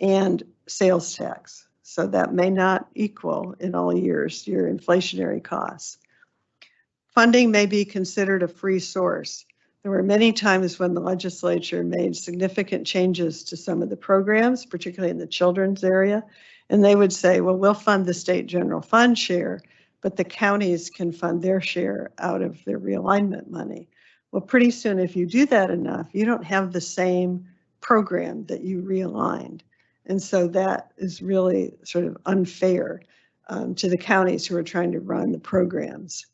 and sales tax. So that may not equal in all years your inflationary costs. Funding may be considered a free source. There were many times when the legislature made significant changes to some of the programs, particularly in the children's area, and they would say, well, we'll fund the state general fund share, but the counties can fund their share out of their realignment money. Well, pretty soon, if you do that enough, you don't have the same program that you realigned. And so that is really sort of unfair to the counties who are trying to run the programs.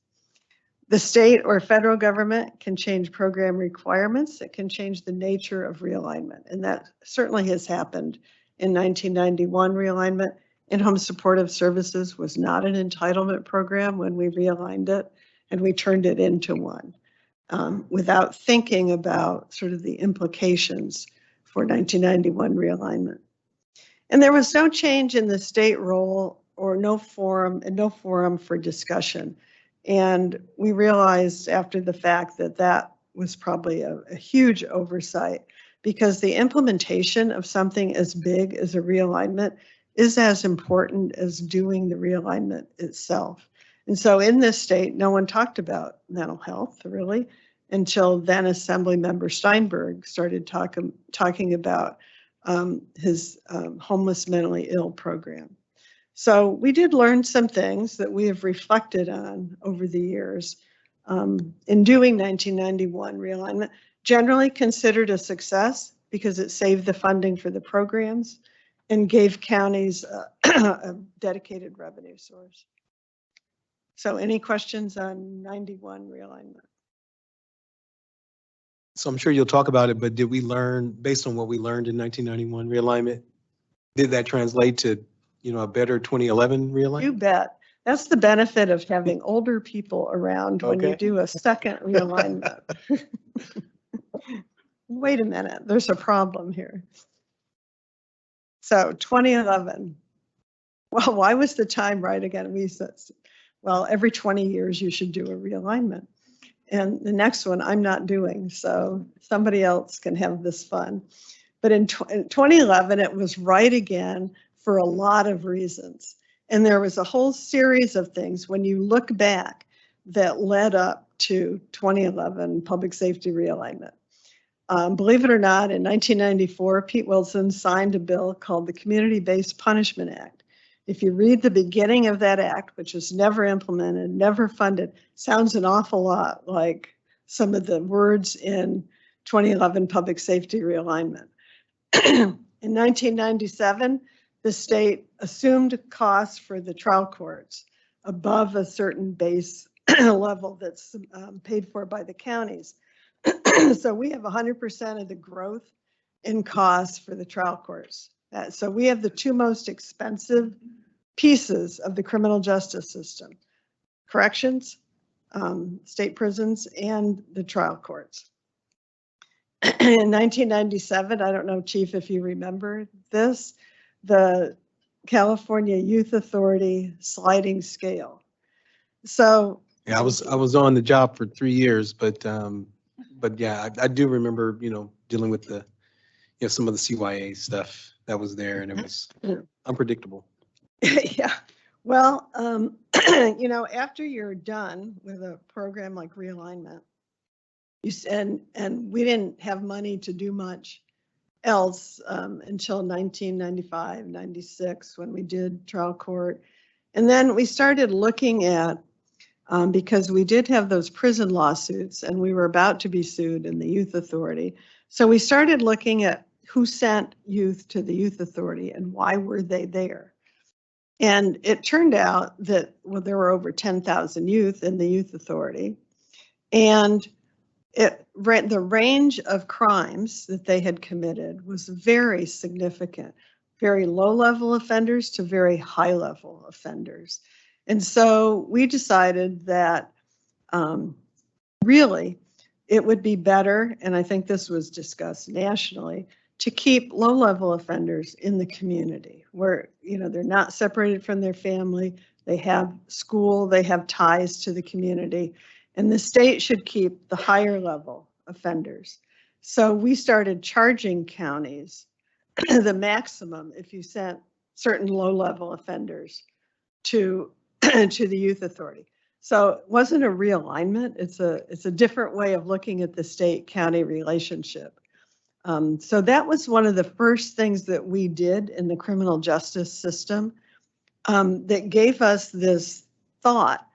The state or federal government can change program requirements. It can change the nature of realignment. And that certainly has happened in 1991 realignment. In-home supportive services was not an entitlement program when we realigned it, and we turned it into one without thinking about sort of the implications for 1991 realignment. And there was no change in the state role or no forum for discussion. And we realized after the fact that that was probably a huge oversight, because the implementation of something as big as a realignment is as important as doing the realignment itself. And so in this state, no one talked about mental health really until then Assemblymember Steinberg started talking about his homeless mentally ill program. So we did learn some things that we have reflected on over the years in doing 1991 realignment. Generally considered a success because it saved the funding for the programs and gave counties a dedicated revenue source. So any questions on 91 realignment? So I'm sure you'll talk about it, but did we learn, based on what we learned in 1991 realignment, did that translate to, you know, a better 2011 realignment? You bet. That's the benefit of having older people around when you Okay. do a second realignment. Wait a minute, there's a problem here. So 2011. Well, why was the time right again? We said, well, every 20 years you should do a realignment. And the next one I'm not doing, so somebody else can have this fun. But in 2011, it was right again for a lot of reasons. And there was a whole series of things when you look back that led up to 2011 public safety realignment. Believe it or not, in 1994, Pete Wilson signed a bill called the Community-Based Punishment Act. If you read the beginning of that act, which was never implemented, never funded, sounds an awful lot like some of the words in 2011 public safety realignment. In 1997, the state assumed costs for the trial courts above a certain base level that's paid for by the counties. So we have 100% of the growth in costs for the trial courts. So we have the two most expensive pieces of the criminal justice system: corrections, state prisons, and the trial courts. In 1997, I don't know, Chief, if you remember this, the California Youth Authority sliding scale. So Yeah, I was on the job for 3 years, but yeah, I do remember, you know, dealing with the, you know, some of the CYA stuff that was there, and it was unpredictable. Yeah, well, you know, after you're done with a program like realignment, and we didn't have money to do much else until 1995, 96, when we did trial court. And then we started looking at because we did have those prison lawsuits and we were about to be sued in the Youth Authority. So we started looking at who sent youth to the Youth Authority and why were they there. And it turned out that there were over 10,000 youth in the Youth Authority. And the range of crimes that they had committed was very significant, very low-level offenders to very high-level offenders. And so we decided that really it would be better, and I think this was discussed nationally, to keep low-level offenders in the community where, they're not separated from their family, they have school, they have ties to the community, and the state should keep the higher level offenders. So we started charging counties the maximum if you sent certain low-level offenders to the Youth Authority. So it wasn't a realignment. It's a different way of looking at the state-county relationship. So that was one of the first things that we did in the criminal justice system that gave us this thought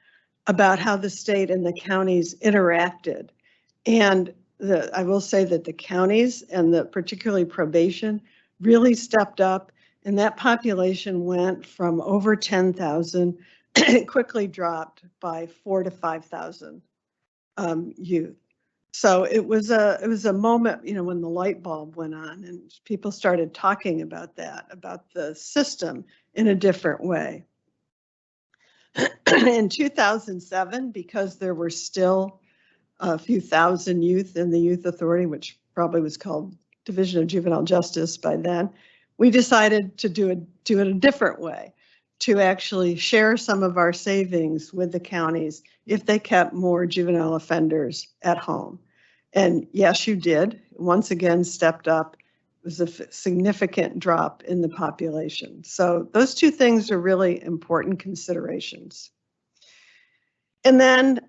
about how the state and the counties interacted. And I will say that the counties and particularly probation really stepped up, and that population went from over 10,000, it quickly dropped by 4,000 to 5,000 youth. So it was a moment, when the light bulb went on and people started talking about that, about the system in a different way. In 2007, because there were still a few thousand youth in the Youth Authority, which probably was called Division of Juvenile Justice by then, we decided to do it a different way, to actually share some of our savings with the counties if they kept more juvenile offenders at home. And yes, you did. Once again, stepped up. It was a significant drop in the population. So those two things are really important considerations. And then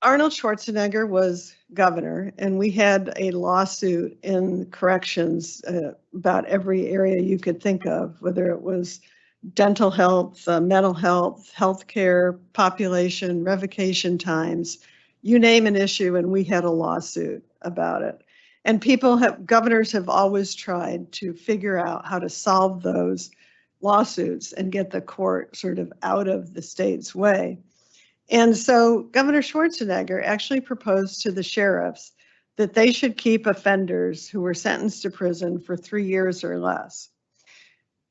Arnold Schwarzenegger was governor, and we had a lawsuit in corrections about every area you could think of, whether it was dental health, mental health, healthcare, population, revocation times, you name an issue, and we had a lawsuit about it. And governors have always tried to figure out how to solve those lawsuits and get the court sort of out of the state's way. And so Governor Schwarzenegger actually proposed to the sheriffs that they should keep offenders who were sentenced to prison for 3 years or less.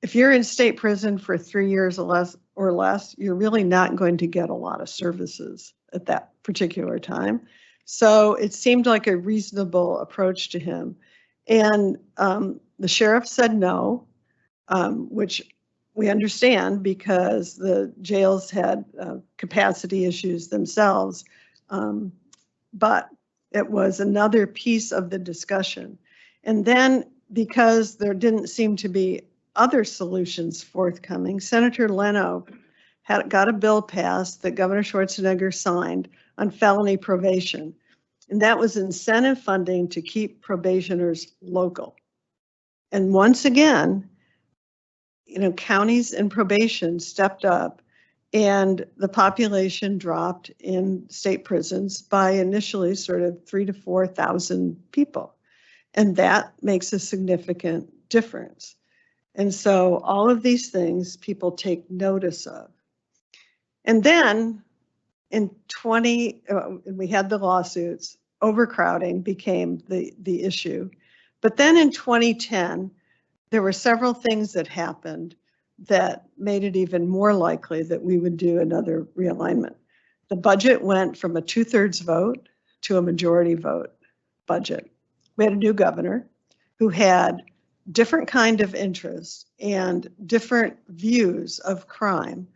If you're in state prison for 3 years or less, you're really not going to get a lot of services at that particular time. So it seemed like a reasonable approach to him. And the sheriff said no, which we understand because the jails had capacity issues themselves. But it was another piece of the discussion. And then because there didn't seem to be other solutions forthcoming, Senator Leno got a bill passed that Governor Schwarzenegger signed on felony probation. And that was incentive funding to keep probationers local. And once again, counties and probation stepped up and the population dropped in state prisons by initially sort of 3,000 to 4,000 people. And that makes a significant difference. And so all of these things people take notice of. And then in we had the lawsuits, overcrowding became the issue. But then in 2010, there were several things that happened that made it even more likely that we would do another realignment. The budget went from a 2/3 vote to a majority vote budget. We had a new governor who had different kind of interests and different views of crime.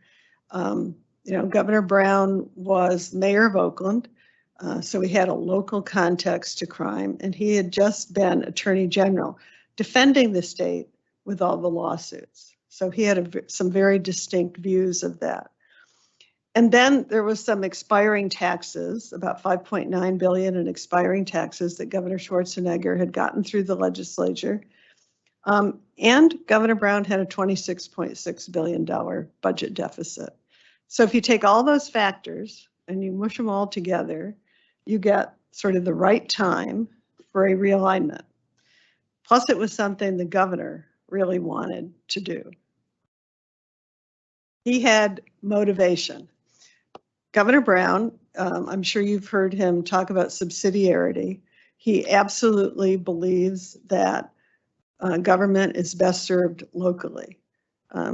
Governor Brown was mayor of Oakland, so he had a local context to crime, and he had just been attorney general defending the state with all the lawsuits. So he had some very distinct views of that. And then there was some expiring taxes, about $5.9 billion in expiring taxes that Governor Schwarzenegger had gotten through the legislature. And Governor Brown had a $26.6 billion budget deficit. So if you take all those factors, and you mush them all together, you get sort of the right time for a realignment. Plus, it was something the governor really wanted to do. He had motivation. Governor Brown, I'm sure you've heard him talk about subsidiarity. He absolutely believes that government is best served locally.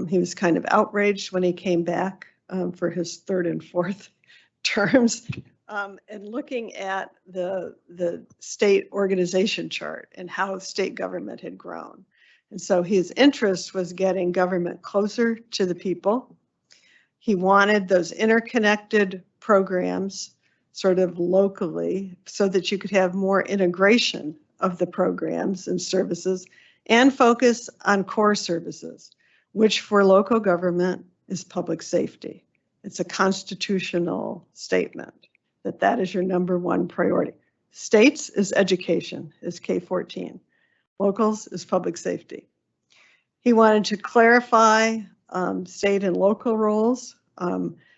He was kind of outraged when he came back for his third and fourth terms, and looking at the state organization chart and how state government had grown. And so his interest was getting government closer to the people. He wanted those interconnected programs sort of locally so that you could have more integration of the programs and services and focus on core services, which for local government is public safety. It's a constitutional statement that that is your number one priority. States is education, is K-14. Locals is public safety. He wanted to clarify state and local roles.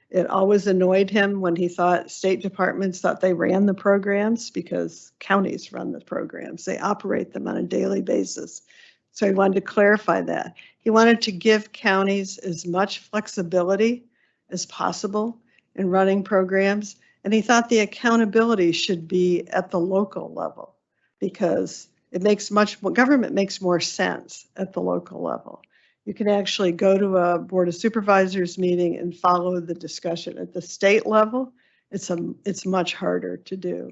It always annoyed him when he thought state departments thought they ran the programs because counties run the programs. They operate them on a daily basis. So he wanted to clarify that. He wanted to give counties as much flexibility as possible in running programs. And he thought the accountability should be at the local level because it makes government makes more sense at the local level. You can actually go to a Board of Supervisors meeting and follow the discussion. At the state level, it's much harder to do.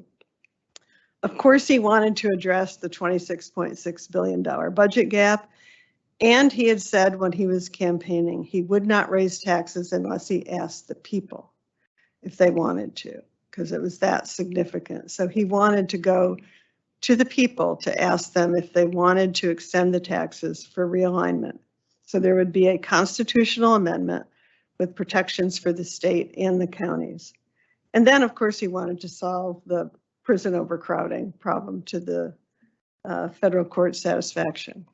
Of course, he wanted to address the $26.6 billion budget gap. And he had said when he was campaigning, he would not raise taxes unless he asked the people if they wanted to, because it was that significant. So he wanted to go to the people to ask them if they wanted to extend the taxes for realignment. So there would be a constitutional amendment with protections for the state and the counties. And then, of course, he wanted to solve the prison overcrowding problem to the federal court satisfaction.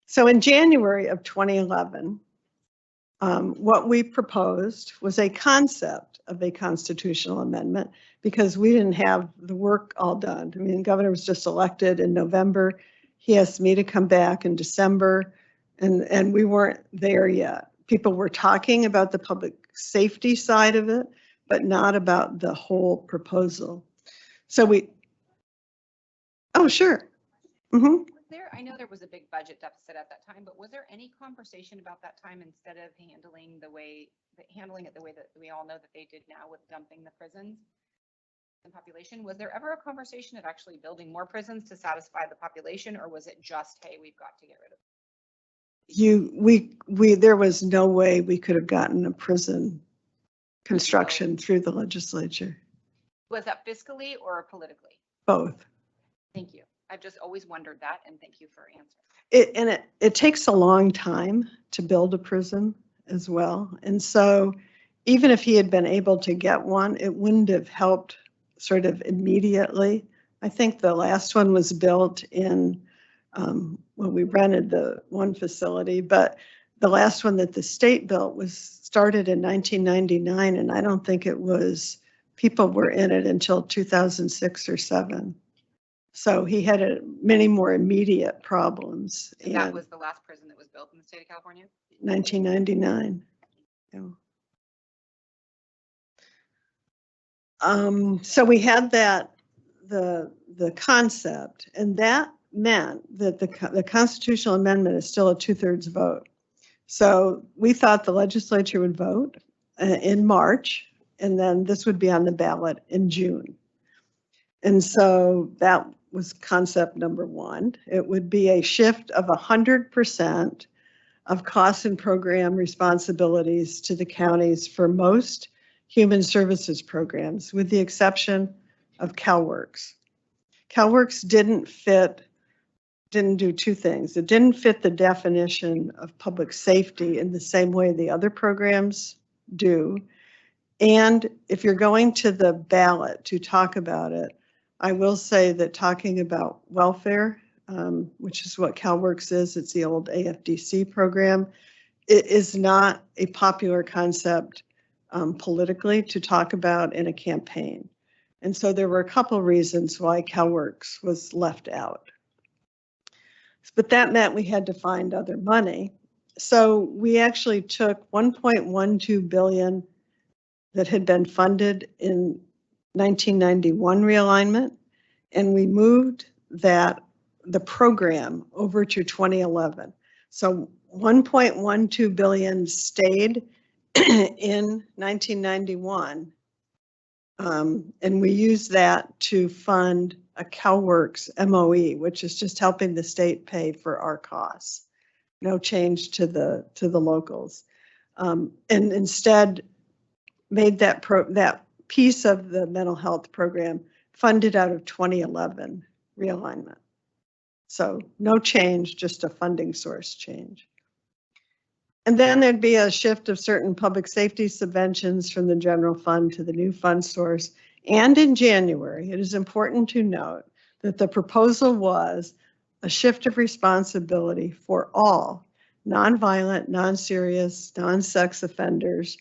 So in January of 2011, what we proposed was a concept of a constitutional amendment because we didn't have the work all done. I mean, the governor was just elected in November. He asked me to come back in December, and we weren't there yet. People were talking about the public safety side of it, but not about the whole proposal. So oh, sure. Mm-hmm. I know there was a big budget deficit at that time, but was there any conversation about that time instead of handling it the way that we all know that they did now with dumping the prisons and population? Was there ever a conversation of actually building more prisons to satisfy the population, or was it just, hey, we've got to get rid of There was no way we could have gotten a prison construction through the legislature. Was that fiscally or politically? Both. Thank you. I've just always wondered that, and thank you for answering. It takes a long time to build a prison as well. And so even if he had been able to get one, it wouldn't have helped sort of immediately. I think the last one was built in, well, we rented the one facility, but the last one that the state built was started in 1999, and I don't think people were in it until 2006 or 7. So he had many more immediate problems. And that was the last prison that was built in the state of California? 1999. Yeah. So we had the concept, and that meant that the constitutional amendment is still a 2/3 vote. So we thought the legislature would vote in March, and then this would be on the ballot in June. And so that was concept number one. It would be a shift of 100% of costs and program responsibilities to the counties for most human services programs, with the exception of CalWORKs. CalWORKs didn't do two things. It didn't fit the definition of public safety in the same way the other programs do. And if you're going to the ballot to talk about it, I will say that talking about welfare, which is what CalWORKs is, it's the old AFDC program, it is not a popular concept politically to talk about in a campaign. And so there were a couple reasons why CalWorks was left out. But that meant we had to find other money. So we actually took 1.12 billion that had been funded in 1991 realignment, and we moved the program over to 2011. So 1.12 billion stayed in 1991, and we used that to fund a CalWorks MOE, which is just helping the state pay for our costs. No change to the locals, and instead made that piece of the mental health program funded out of 2011 realignment. So no change, just a funding source change. And then there'd be a shift of certain public safety subventions from the general fund to the new fund source. And in January, it is important to note that the proposal was a shift of responsibility for all nonviolent, non-serious, non-sex offenders,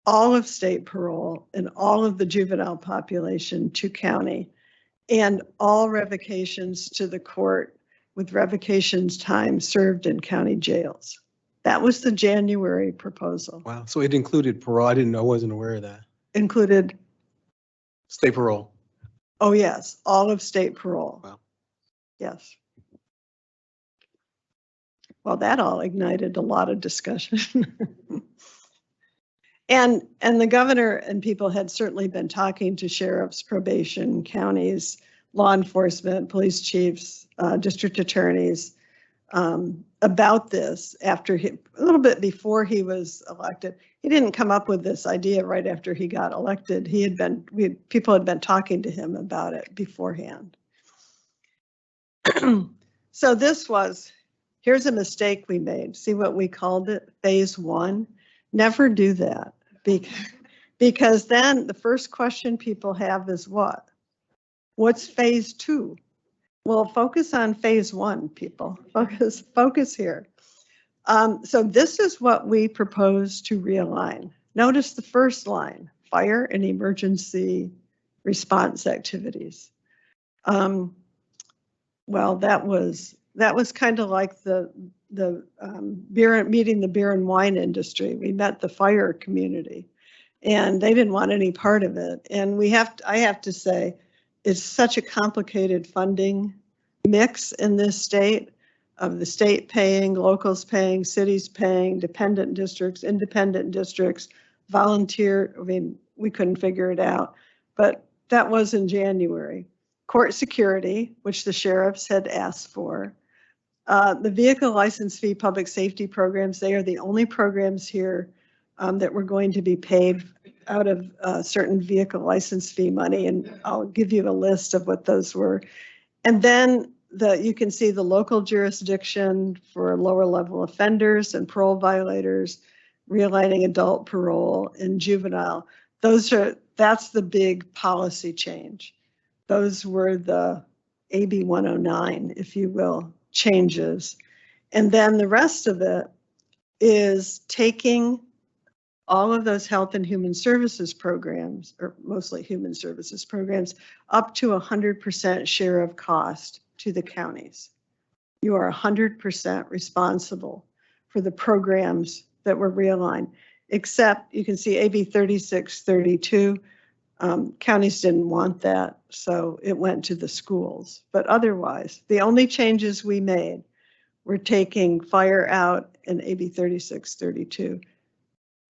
all of state parole, and all of the juvenile population to county, and all revocations to the court with revocations time served in county jails. That was the January proposal. Wow. So it included parole. I wasn't aware of that. Included, State parole. oh yes, all of state parole. Wow. Yes. Well, that all ignited a lot of discussion. And the governor and people had certainly been talking to sheriffs, probation, counties, law enforcement, police chiefs, district attorneys about this a little bit before he was elected. He didn't come up with this idea right after he got elected. People had been talking to him about it beforehand. So here's a mistake we made. See what we called it? Phase 1. Never do that. Because then the first question people have is what? What's phase 2? Well, focus on phase 1, people. Focus here. So this is what we propose to realign. Notice the first line, fire and emergency response activities. Well, that was kind of like meeting the beer and wine industry. We met the fire community, and they didn't want any part of it. And I have to say, it's such a complicated funding mix in this state, of the state paying, locals paying, cities paying, dependent districts, independent districts, volunteer. I mean, we couldn't figure it out, but that was in January. Court security, which the sheriffs had asked for. The vehicle license fee public safety programs, they are the only programs here that were going to be paid out of certain vehicle license fee money, and I'll give you a list of what those were. And then you can see the local jurisdiction for lower level offenders and parole violators, realigning adult parole and juvenile. That's the big policy change. Those were the AB 109, if you will, changes. And then the rest of it is taking all of those health and human services programs, or mostly human services programs, up to 100% share of cost to the counties. You are 100% responsible for the programs that were realigned, except you can see AB 3632. Counties didn't want that, so it went to the schools. But otherwise, the only changes we made were taking fire out in AB 3632,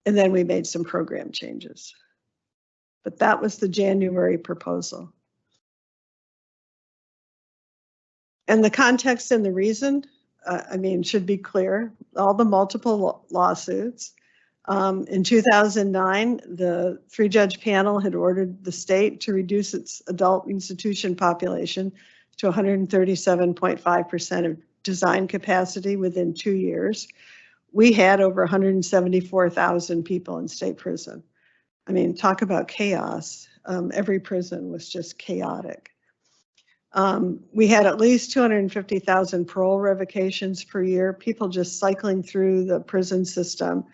and then we made some program changes. But that was the January proposal. And the context and the reason, should be clear. All the multiple lawsuits. In 2009, the 3-judge panel had ordered the state to reduce its adult institution population to 137.5% of design capacity within 2 years. We had over 174,000 people in state prison. I mean, talk about chaos. Every prison was just chaotic. We had at least 250,000 parole revocations per year, people just cycling through the prison system,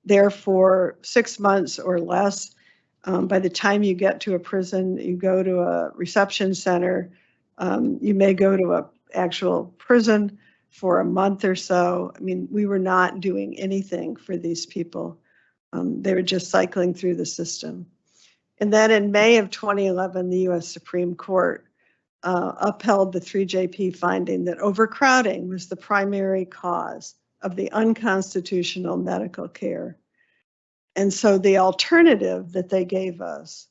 there for 6 months or less. By the time you get to a prison, you go to a reception center. You may go to an actual prison for a month or so. I mean, we were not doing anything for these people. They were just cycling through the system. And then in May of 2011, the US Supreme Court upheld the 3JP finding that overcrowding was the primary cause of the unconstitutional medical care. And so the alternative that they gave us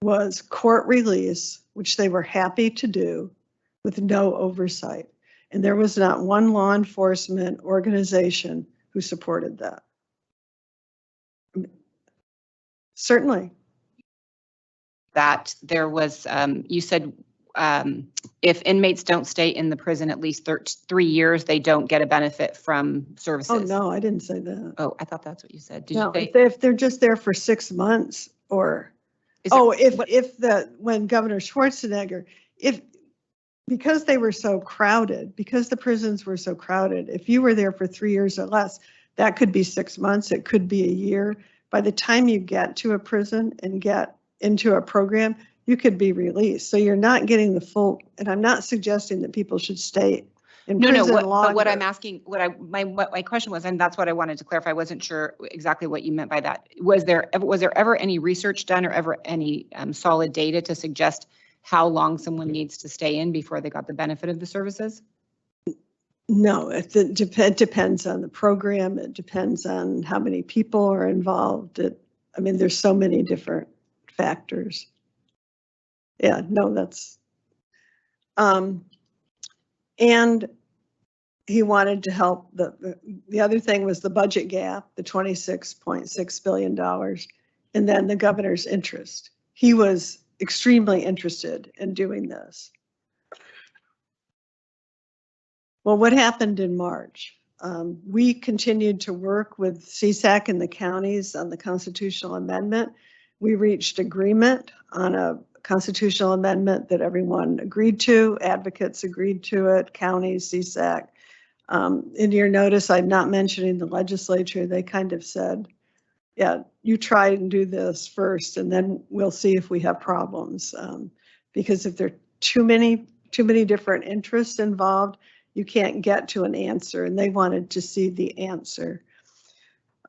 was court release, which they were happy to do with no oversight. And there was not one law enforcement organization who supported that. Certainly. That there was, you said if inmates don't stay in the prison at least 3 years, they don't get a benefit from services. Oh, no, I didn't say that. Oh, I thought that's what you said. Did No, you say? if they're just there for 6 months or, when Governor Schwarzenegger, because they were so crowded, because the prisons were so crowded, if you were there for 3 years or less, that could be 6 months, it could be a year. By the time you get to a prison and get into a program, you could be released. So you're not getting the full, and I'm not suggesting that people should stay in prison longer. But what I'm asking, what my question was, and that's what I wanted to clarify, I wasn't sure exactly what you meant by that. Was there ever any research done or ever any solid data to suggest how long someone needs to stay in before they got the benefit of the services? No, it depends on the program. It depends on how many people are involved. I mean, there's so many different factors. Yeah, no, that's, and he wanted to help. The other thing was the budget gap, the $26.6 billion, and then the governor's interest. He was extremely interested in doing this. Well, what happened in March? We continued to work with CSAC and the counties on the constitutional amendment. We reached agreement on a constitutional amendment that everyone agreed to. Advocates agreed to it, counties, CSAC. In your notice, I'm not mentioning the legislature. They kind of said, yeah, you try and do this first, and then we'll see if we have problems. Because if there are too many different interests involved, you can't get to an answer, and they wanted to see the answer.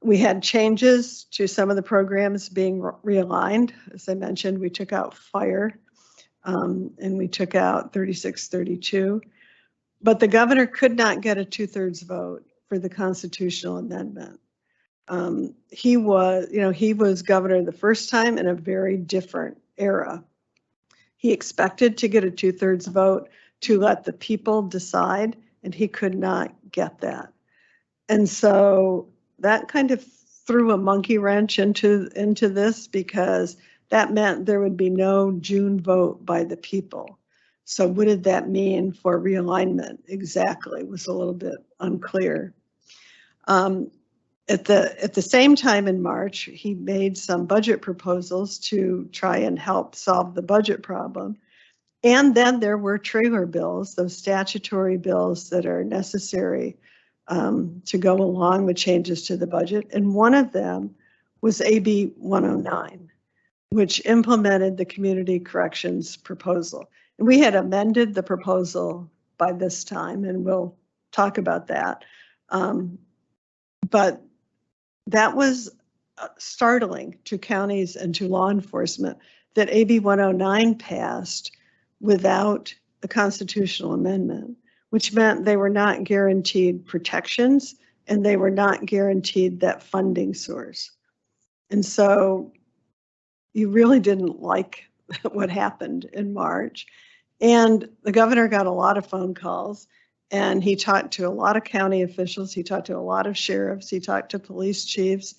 We had changes to some of the programs being realigned. As I mentioned, we took out fire and we took out 3632, but the governor could not get a 2/3 vote for the constitutional amendment. He was governor the first time in a very different era. He expected to get a 2/3 vote to let the people decide, and he could not get that. And so that kind of threw a monkey wrench into this, because that meant there would be no June vote by the people. So what did that mean for realignment exactly? It was a little bit unclear. At the same time in March, he made some budget proposals to try and help solve the budget problem. And then there were trailer bills, those statutory bills that are necessary to go along with changes to the budget. And one of them was AB 109, which implemented the community corrections proposal. And we had amended the proposal by this time, and we'll talk about that. But that was startling to counties and to law enforcement that AB 109 passed without a constitutional amendment, which meant they were not guaranteed protections and they were not guaranteed that funding source. And so you really didn't like what happened in March. And the governor got a lot of phone calls, and he talked to a lot of county officials. He talked to a lot of sheriffs. He talked to police chiefs.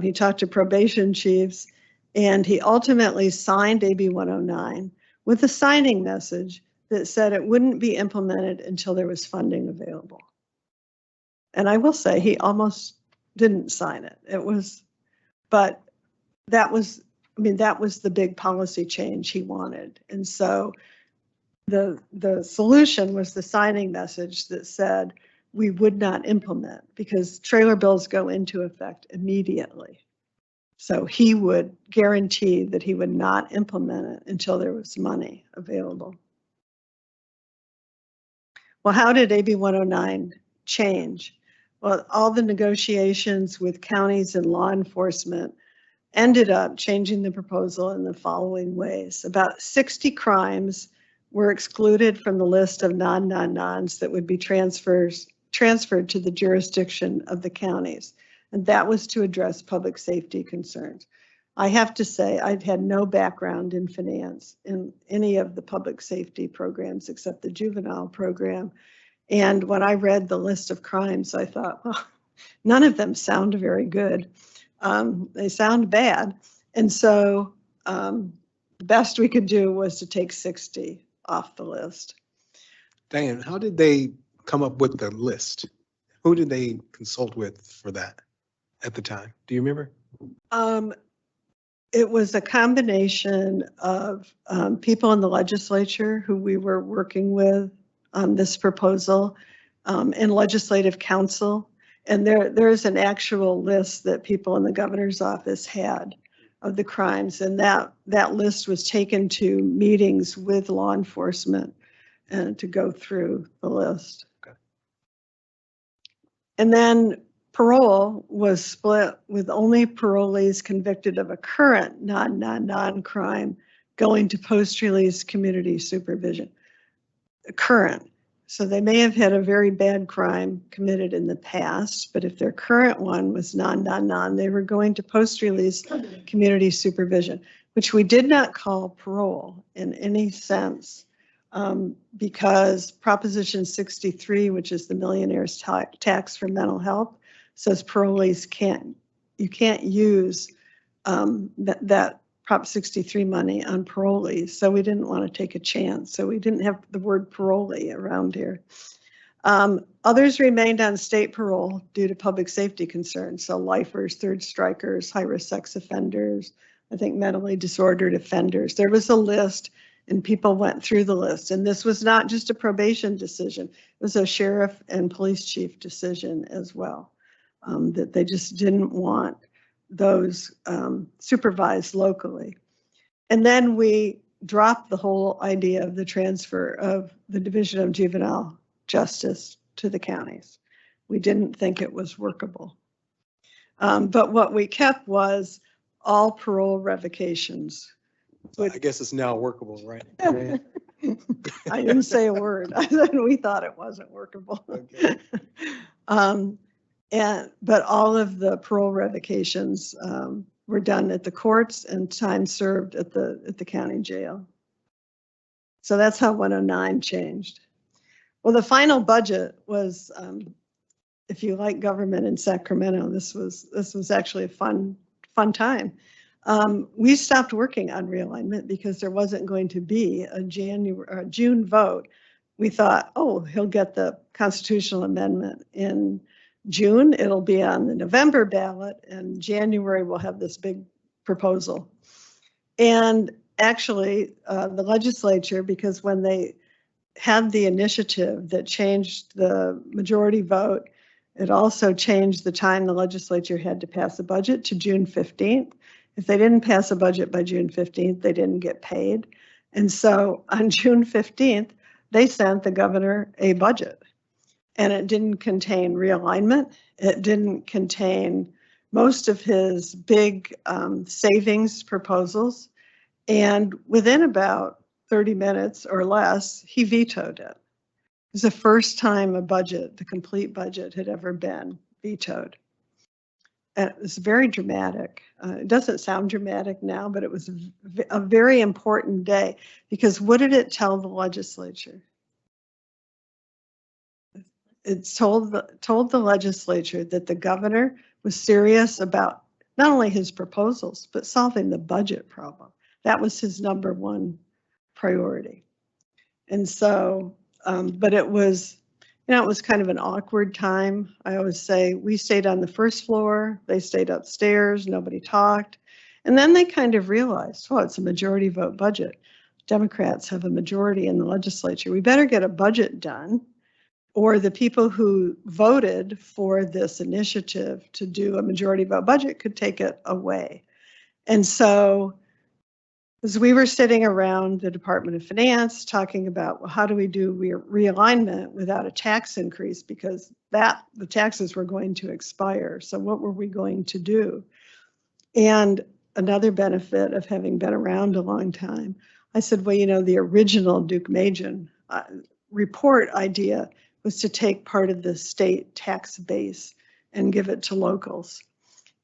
He talked to probation chiefs, and he ultimately signed AB 109 with a signing message that said it wouldn't be implemented until there was funding available. And I will say he almost didn't sign it. But that was the big policy change he wanted. And so the solution was the signing message that said we would not implement because trailer bills go into effect immediately. So he would guarantee that he would not implement it until there was money available. Well, how did AB 109 change? Well, all the negotiations with counties and law enforcement ended up changing the proposal in the following ways. About 60 crimes were excluded from the list of non-nons that would be transferred to the jurisdiction of the counties. And that was to address public safety concerns. I have to say, I'd had no background in finance in any of the public safety programs except the juvenile program. And when I read the list of crimes, I thought, well, none of them sound very good. They sound bad. And so the best we could do was to take 60 off the list. Diane, how did they come up with the list? Who did they consult with for that at the time? Do you remember? It was a combination of people in the legislature who we were working with on this proposal and legislative council. And there is an actual list that people in the governor's office had of the crimes. And that list was taken to meetings with law enforcement and to go through the list. Okay. And then parole was split with only parolees convicted of a current non-crime going to post-release community supervision. Current. So they may have had a very bad crime committed in the past, but if their current one was non, they were going to post-release community supervision, which we did not call parole in any sense because Proposition 63, which is the millionaire's tax for mental health, says parolees you can't use that Prop 63 money on parolees. So we didn't want to take a chance. So we didn't have the word parolee around here. Others remained on state parole due to public safety concerns. So lifers, third strikers, high-risk sex offenders, I think mentally disordered offenders. There was a list and people went through the list. And this was not just a probation decision. It was a sheriff and police chief decision as well, that they just didn't want those supervised locally. And then we dropped the whole idea of the transfer of the Division of Juvenile Justice to the counties. We didn't think it was workable. But what we kept was all parole revocations. I guess it's now workable, right? I didn't say a word. I said we thought it wasn't workable. Okay. But all of the parole revocations were done at the courts and time served at the county jail. So that's how 109 changed. Well, the final budget was, if you like government in Sacramento, this was actually a fun time. We stopped working on realignment because there wasn't going to be a June vote. We thought, oh, he'll get the constitutional amendment in June, it'll be on the November ballot, and January we'll have this big proposal. And actually, the legislature, because when they had the initiative that changed the majority vote, it also changed the time the legislature had to pass a budget to June 15th. If they didn't pass a budget by June 15th, they didn't get paid. And so on June 15th, they sent the governor a budget. And it didn't contain realignment. It didn't contain most of his big savings proposals. And within about 30 minutes or less, he vetoed it. It was the first time a budget, the complete budget, had ever been vetoed. And it was very dramatic. It doesn't sound dramatic now, but it was a very important day because what did it tell the legislature? It told the legislature that the governor was serious about not only his proposals, but solving the budget problem. That was his number one priority. And so, but it was, it was kind of an awkward time. I always say we stayed on the first floor, they stayed upstairs, nobody talked. And then they kind of realized, oh, it's a majority vote budget. Democrats have a majority in the legislature. We better get a budget done or the people who voted for this initiative to do a majority vote budget could take it away. And so as we were sitting around the Department of Finance talking about, well, how do we do realignment without a tax increase, because the taxes were going to expire. So what were we going to do? And another benefit of having been around a long time, I said, well, you know, the original Duke-Majan report idea was to take part of the state tax base and give it to locals.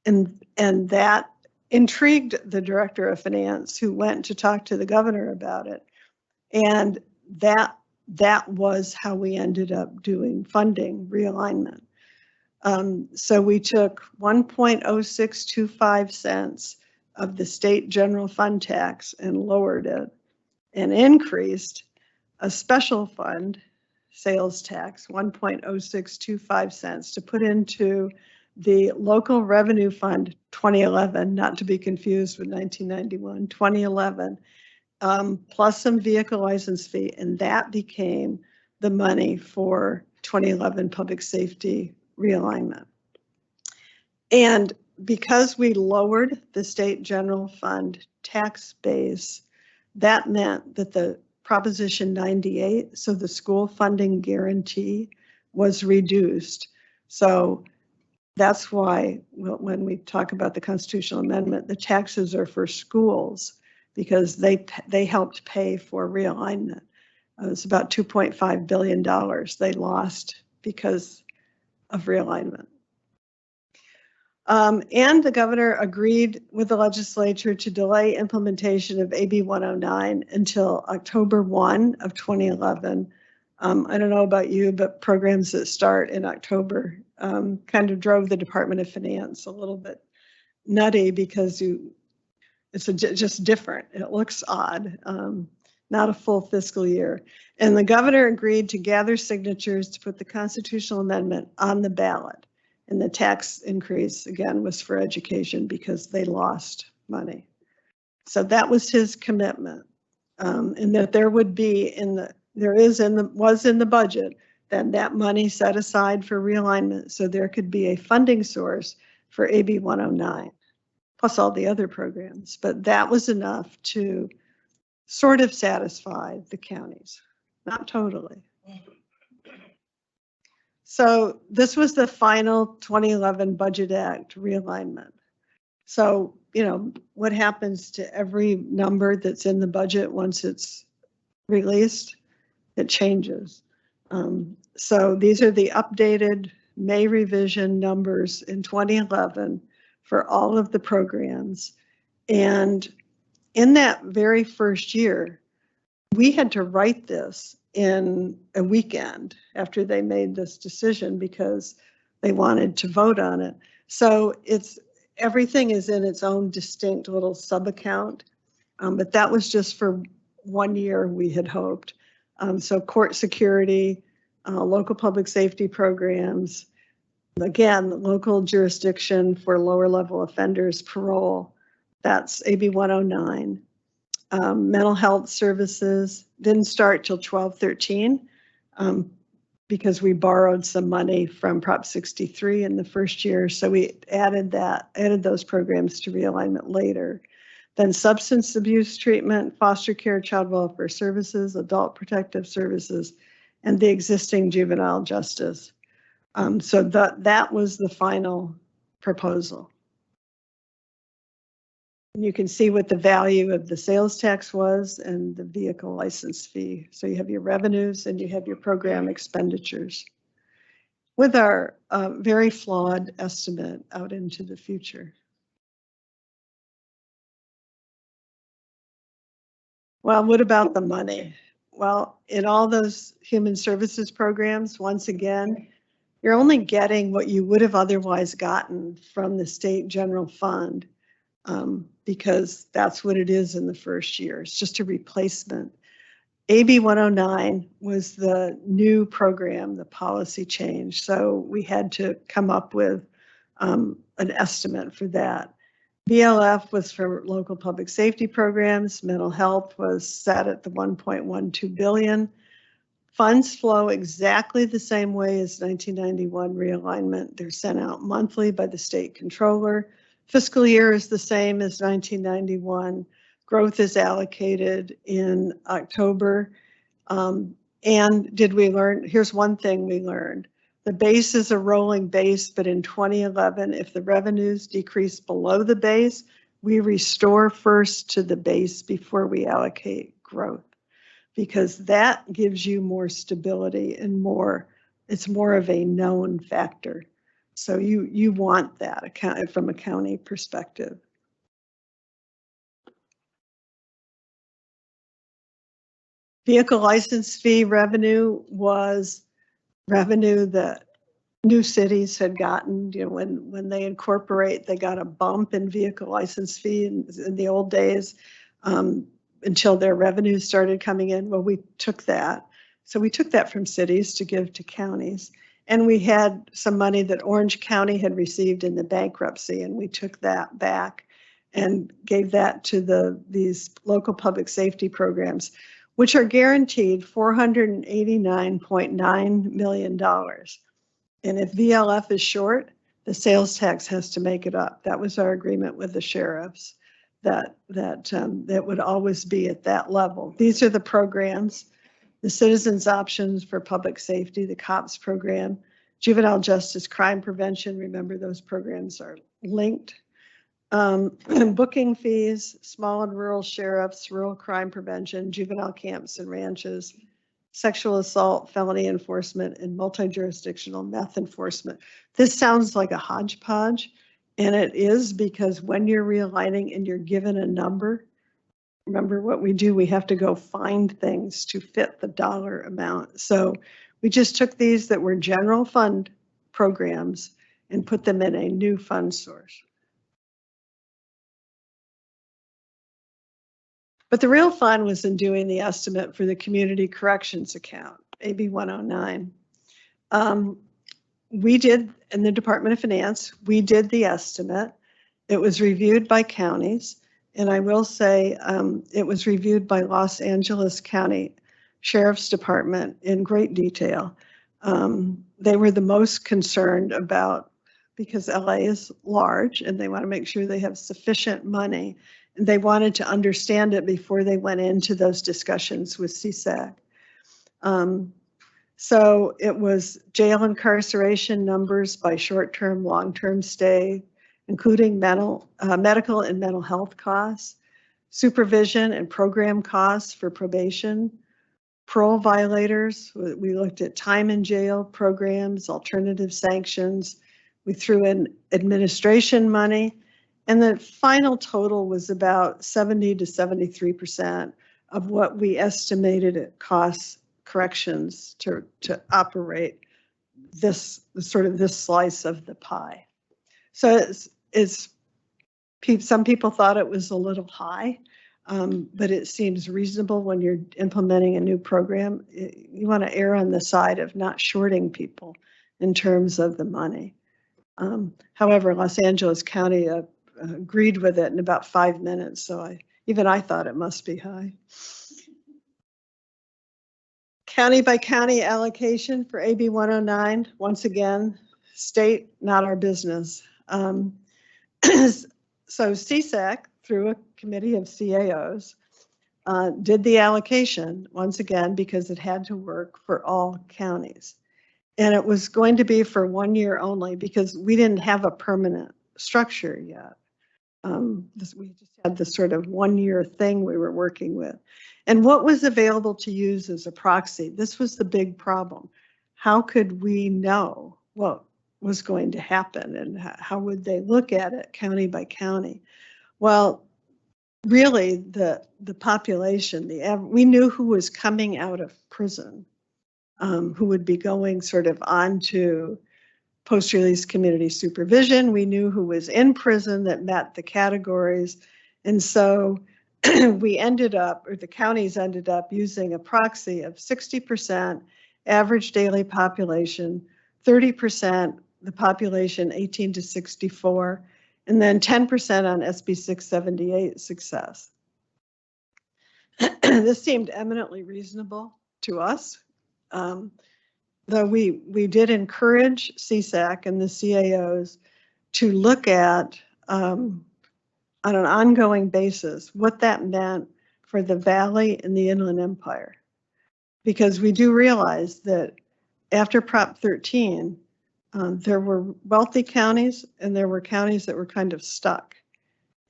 And that intrigued the director of finance, who went to talk to the governor about it. And that was how we ended up doing funding realignment. So we took 1.0625 cents of the state general fund tax and lowered it, and increased a special fund sales tax, 1.0625 cents, to put into the local revenue fund 2011, not to be confused with 1991, 2011, plus some vehicle license fee, and that became the money for 2011 public safety realignment. And because we lowered the state general fund tax base, that meant that the Proposition 98, so the school funding guarantee, was reduced. So that's why when we talk about the constitutional amendment, the taxes are for schools, because they helped pay for realignment. It's about $2.5 billion they lost because of realignment. And the governor agreed with the legislature to delay implementation of AB 109 until October 1 of 2011. I don't know about you, but programs that start in October kind of drove the Department of Finance a little bit nutty, because it's just different. It looks odd, not a full fiscal year. And the governor agreed to gather signatures to put the constitutional amendment on the ballot. And the tax increase, again, was for education because they lost money. So that was his commitment, and that there would be was in the budget, then that money set aside for realignment, so there could be a funding source for AB 109, plus all the other programs. But that was enough to sort of satisfy the counties, not totally. So this was the final 2011 Budget Act realignment. So, you know, what happens to every number that's in the budget once it's released? It changes. So these are the updated May revision numbers in 2011 for all of the programs. And in that very first year, we had to write this in a weekend after they made this decision, because they wanted to vote on it. So everything is in its own distinct little sub-account, but that was just for 1 year, we had hoped. So court security, local public safety programs, again, local jurisdiction for lower level offenders, parole, that's AB 109. Mental health services didn't start till 12/13 because we borrowed some money from Prop 63 in the first year. So we added those programs to realignment later. Then substance abuse treatment, foster care, child welfare services, adult protective services, and the existing juvenile justice. So that was the final proposal. You can see what the value of the sales tax was and the vehicle license fee. So you have your revenues and you have your program expenditures, with our very flawed estimate out into the future. Well, what about the money? Well, in all those human services programs, once again, you're only getting what you would have otherwise gotten from the state general fund, because that's what it is in the first year. It's just a replacement. AB 109 was the new program, the policy change. So we had to come up with an estimate for that. BLF was for local public safety programs. Mental health was set at the 1.12 billion. Funds flow exactly the same way as 1991 realignment. They're sent out monthly by the state controller. Fiscal year is the same as 1991. Growth is allocated in October. And did we learn? Here's one thing we learned. The base is a rolling base, but in 2011, if the revenues decrease below the base, we restore first to the base before we allocate growth, because that gives you more stability and it's more of a known factor. So you want that from a county perspective. Vehicle license fee revenue was revenue that new cities had gotten. You know, when they incorporate, they got a bump in vehicle license fee in the old days until their revenues started coming in. Well, we took that. So we took that from cities to give to counties. And we had some money that Orange County had received in the bankruptcy, and we took that back and gave that to these local public safety programs, which are guaranteed $489.9 million. And if VLF is short, the sales tax has to make it up. That was our agreement with the sheriffs, that would always be at that level. These are the programs: the Citizens Options for Public Safety, the COPS program, Juvenile Justice Crime Prevention. Remember, those programs are linked. Booking fees, small and rural sheriffs, rural crime prevention, juvenile camps and ranches, sexual assault, felony enforcement, and multi-jurisdictional meth enforcement. This sounds like a hodgepodge, and it is, because when you're realigning and you're given a number, remember what we do, we have to go find things to fit the dollar amount. So we just took these that were general fund programs and put them in a new fund source. But the real fun was in doing the estimate for the community corrections account, AB 109. We did, in the Department of Finance, we did the estimate. It was reviewed by counties. And I will say it was reviewed by Los Angeles County Sheriff's Department in great detail. They were the most concerned about, because LA is large and they want to make sure they have sufficient money. And they wanted to understand it before they went into those discussions with CSAC. So it was jail incarceration numbers by short-term, long-term stay, including medical and mental health costs, supervision and program costs for probation, parole violators. We looked at time in jail programs, alternative sanctions. We threw in administration money. And the final total was about 70 to 73% of what we estimated it costs corrections to operate this slice of the pie. So some people thought it was a little high, but it seems reasonable when you're implementing a new program. You want to err on the side of not shorting people in terms of the money. However, Los Angeles County agreed with it in about 5 minutes, so even I thought it must be high. County by county allocation for AB 109, once again, state, not our business. So CSAC, through a committee of CAOs, did the allocation, once again, because it had to work for all counties. And it was going to be for 1 year only, because we didn't have a permanent structure yet. We just had this sort of 1 year thing we were working with. And what was available to use as a proxy? This was the big problem. How could we know what was going to happen, and how would they look at it county by county? Well, really the population, we knew who was coming out of prison, who would be going sort of on to post-release community supervision. We knew who was in prison that met the categories. And so we ended up, or the counties ended up using a proxy of 60% average daily population, 30% the population 18 to 64, and then 10% on SB 678 success. This seemed eminently reasonable to us. Though we did encourage CSAC and the CAOs to look at, on an ongoing basis, what that meant for the Valley and the Inland Empire. Because we do realize that after Prop 13, there were wealthy counties and there were counties that were kind of stuck.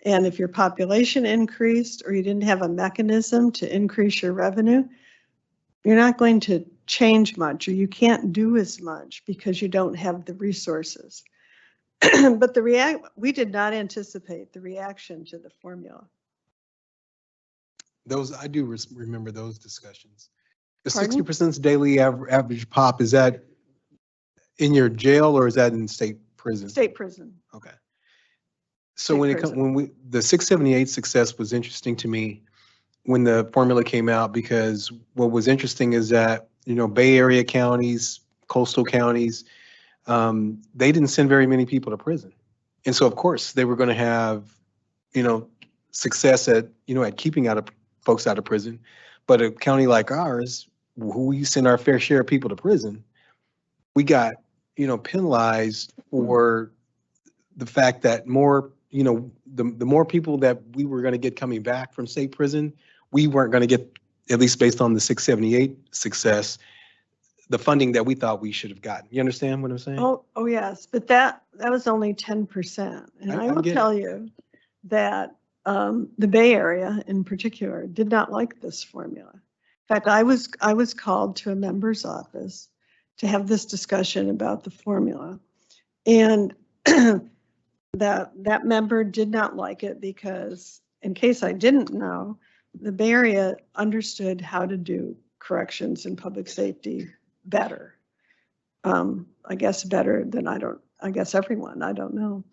And if your population increased or you didn't have a mechanism to increase your revenue, you're not going to change much, or you can't do as much because you don't have the resources. But we did not anticipate the reaction to the formula. I do remember those discussions. The Pardon? 60% daily average pop, is that in your jail or is that in state prison? State prison. Okay. So the 678 success was interesting to me when the formula came out, because what was interesting is that, Bay Area counties, coastal counties, they didn't send very many people to prison. And so of course they were going to have, success at keeping folks out of prison. But a county like ours, who we send our fair share of people to prison, we got, penalized for the fact that more, the more people that we were going to get coming back from state prison, we weren't going to get, at least based on the 678 success, the funding that we thought we should have gotten. You understand what I'm saying? Oh yes, but that was only 10%. And I will tell you that the Bay Area in particular did not like this formula. In fact, I was called to a member's office to have this discussion about the formula. And that member did not like it because, in case I didn't know, the Bay Area understood how to do corrections and public safety better. I guess better than I guess everyone, I don't know.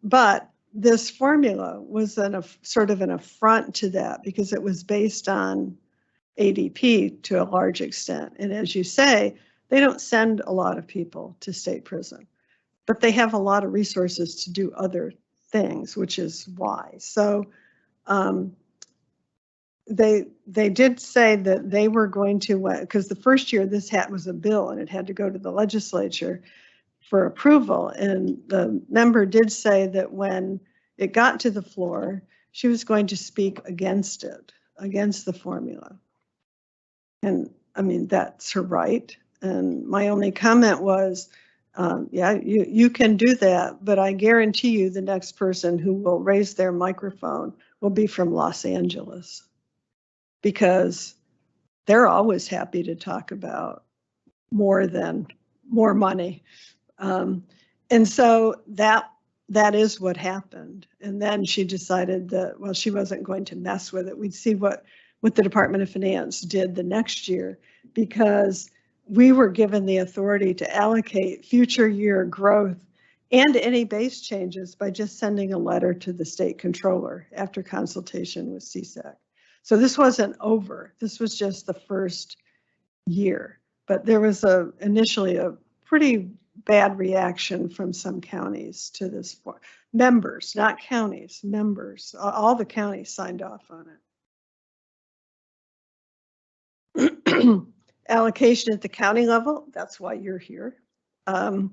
But this formula was sort of an affront to that because it was based on ADP to a large extent. And as you say, they don't send a lot of people to state prison, but they have a lot of resources to do other things, which is why. So they did say that they were going to, because the first year this was a bill and it had to go to the legislature for approval. And the member did say that when it got to the floor, she was going to speak against it, against the formula. And I mean, that's her right. And my only comment was, yeah, you can do that, but I guarantee you the next person who will raise their microphone will be from Los Angeles, because they're always happy to talk about more money. And so that is what happened. And then she decided that, well, she wasn't going to mess with it. We'd see what the Department of Finance did the next year, because we were given the authority to allocate future year growth and any base changes by just sending a letter to the state controller after consultation with CSAC. So this wasn't over. This was just the first year. But there was initially a pretty bad reaction from some counties to this. Members, not counties, members. All the counties signed off on it. Allocation at the county level, that's why you're here. SB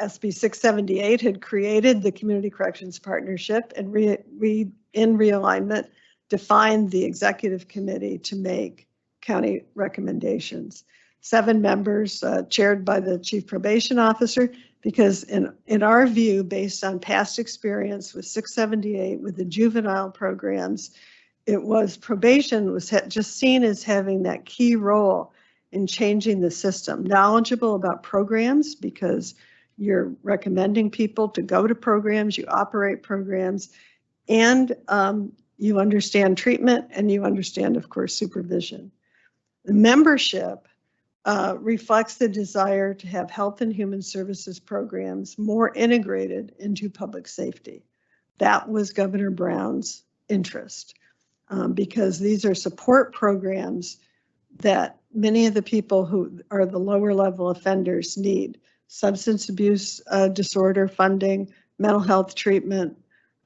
678 had created the Community Corrections Partnership and in realignment defined the executive committee to make county recommendations. 7 members chaired by the chief probation officer, because in our view, based on past experience with 678, with the juvenile programs, probation was just seen as having that key role in changing the system. Knowledgeable about programs, because you're recommending people to go to programs, you operate programs, and you understand treatment, and you understand, of course, supervision. The membership reflects the desire to have health and human services programs more integrated into public safety. That was Governor Brown's interest, because these are support programs that many of the people who are the lower level offenders need. Substance abuse disorder funding, mental health treatment,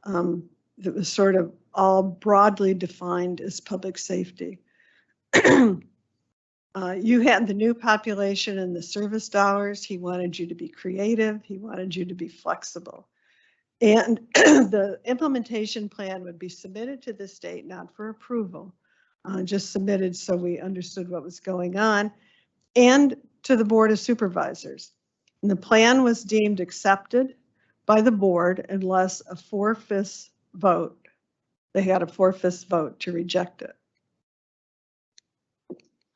that was sort of all broadly defined as public safety. You had the new population and the service dollars. He wanted you to be creative. He wanted you to be flexible. And the implementation plan would be submitted to the state, not for approval, just submitted so we understood what was going on, and to the Board of Supervisors. And the plan was deemed accepted by the board unless a 4/5 vote, they had a 4/5 vote to reject it.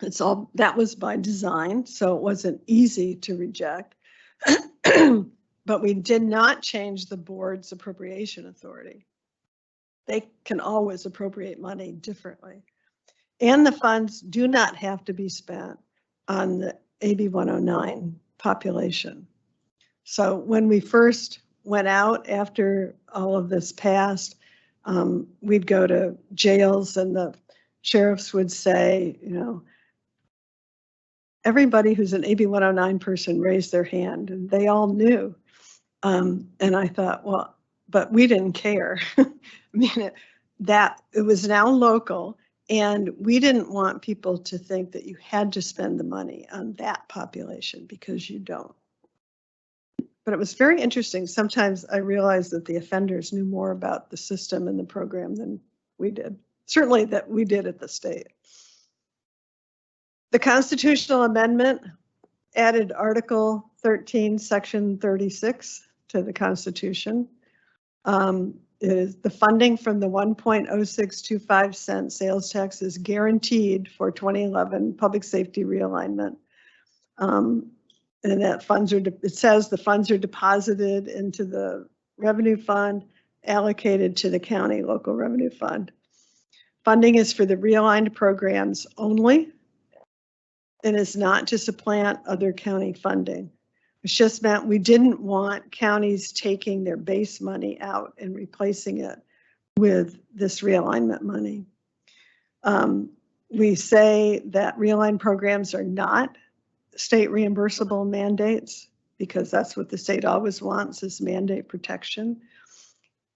It's all, that was by design, so it wasn't easy to reject. But we did not change the board's appropriation authority. They can always appropriate money differently. And the funds do not have to be spent on the AB 109 population. So when we first went out after all of this passed, we'd go to jails and the sheriffs would say, you know, everybody who's an AB 109 person raised their hand, and they all knew. And I thought, well, but we didn't care. I mean, it was now local, and we didn't want people to think that you had to spend the money on that population, because you don't. But it was very interesting. Sometimes I realized that the offenders knew more about the system and the program than we did. Certainly that we did at the state. The constitutional amendment added Article 13, Section 36 to the Constitution. Is the funding from the 1.0625 cent sales tax is guaranteed for 2011 public safety realignment. And that funds are, it says the funds are deposited into the revenue fund, allocated to the county local revenue fund. Funding is for the realigned programs only, and is not to supplant other county funding. It's just meant we didn't want counties taking their base money out and replacing it with this realignment money. We say that realigned programs are not state reimbursable mandates, because that's what the state always wants, is mandate protection.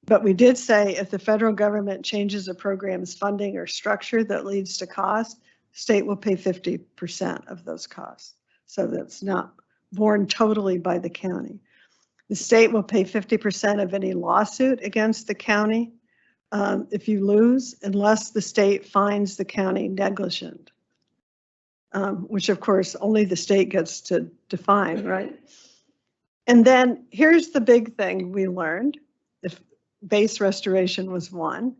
But we did say if the federal government changes a program's funding or structure that leads to cost, state will pay 50% of those costs. So that's not borne totally by the county. The state will pay 50% of any lawsuit against the county if you lose, unless the state finds the county negligent, which of course only the state gets to define, right? And then here's the big thing we learned. If base restoration was one,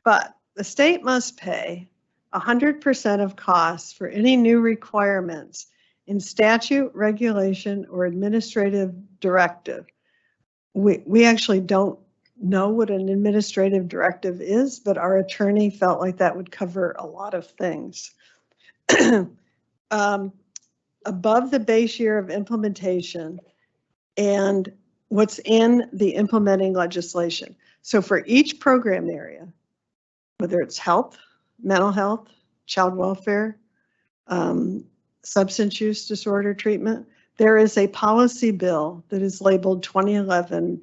but the state must pay 100% of costs for any new requirements in statute, regulation, or administrative directive. We actually don't know what an administrative directive is, but our attorney felt like that would cover a lot of things. Above the base year of implementation and what's in the implementing legislation. So for each program area, whether it's health, mental health, child welfare, substance use disorder treatment, there is a policy bill that is labeled 2011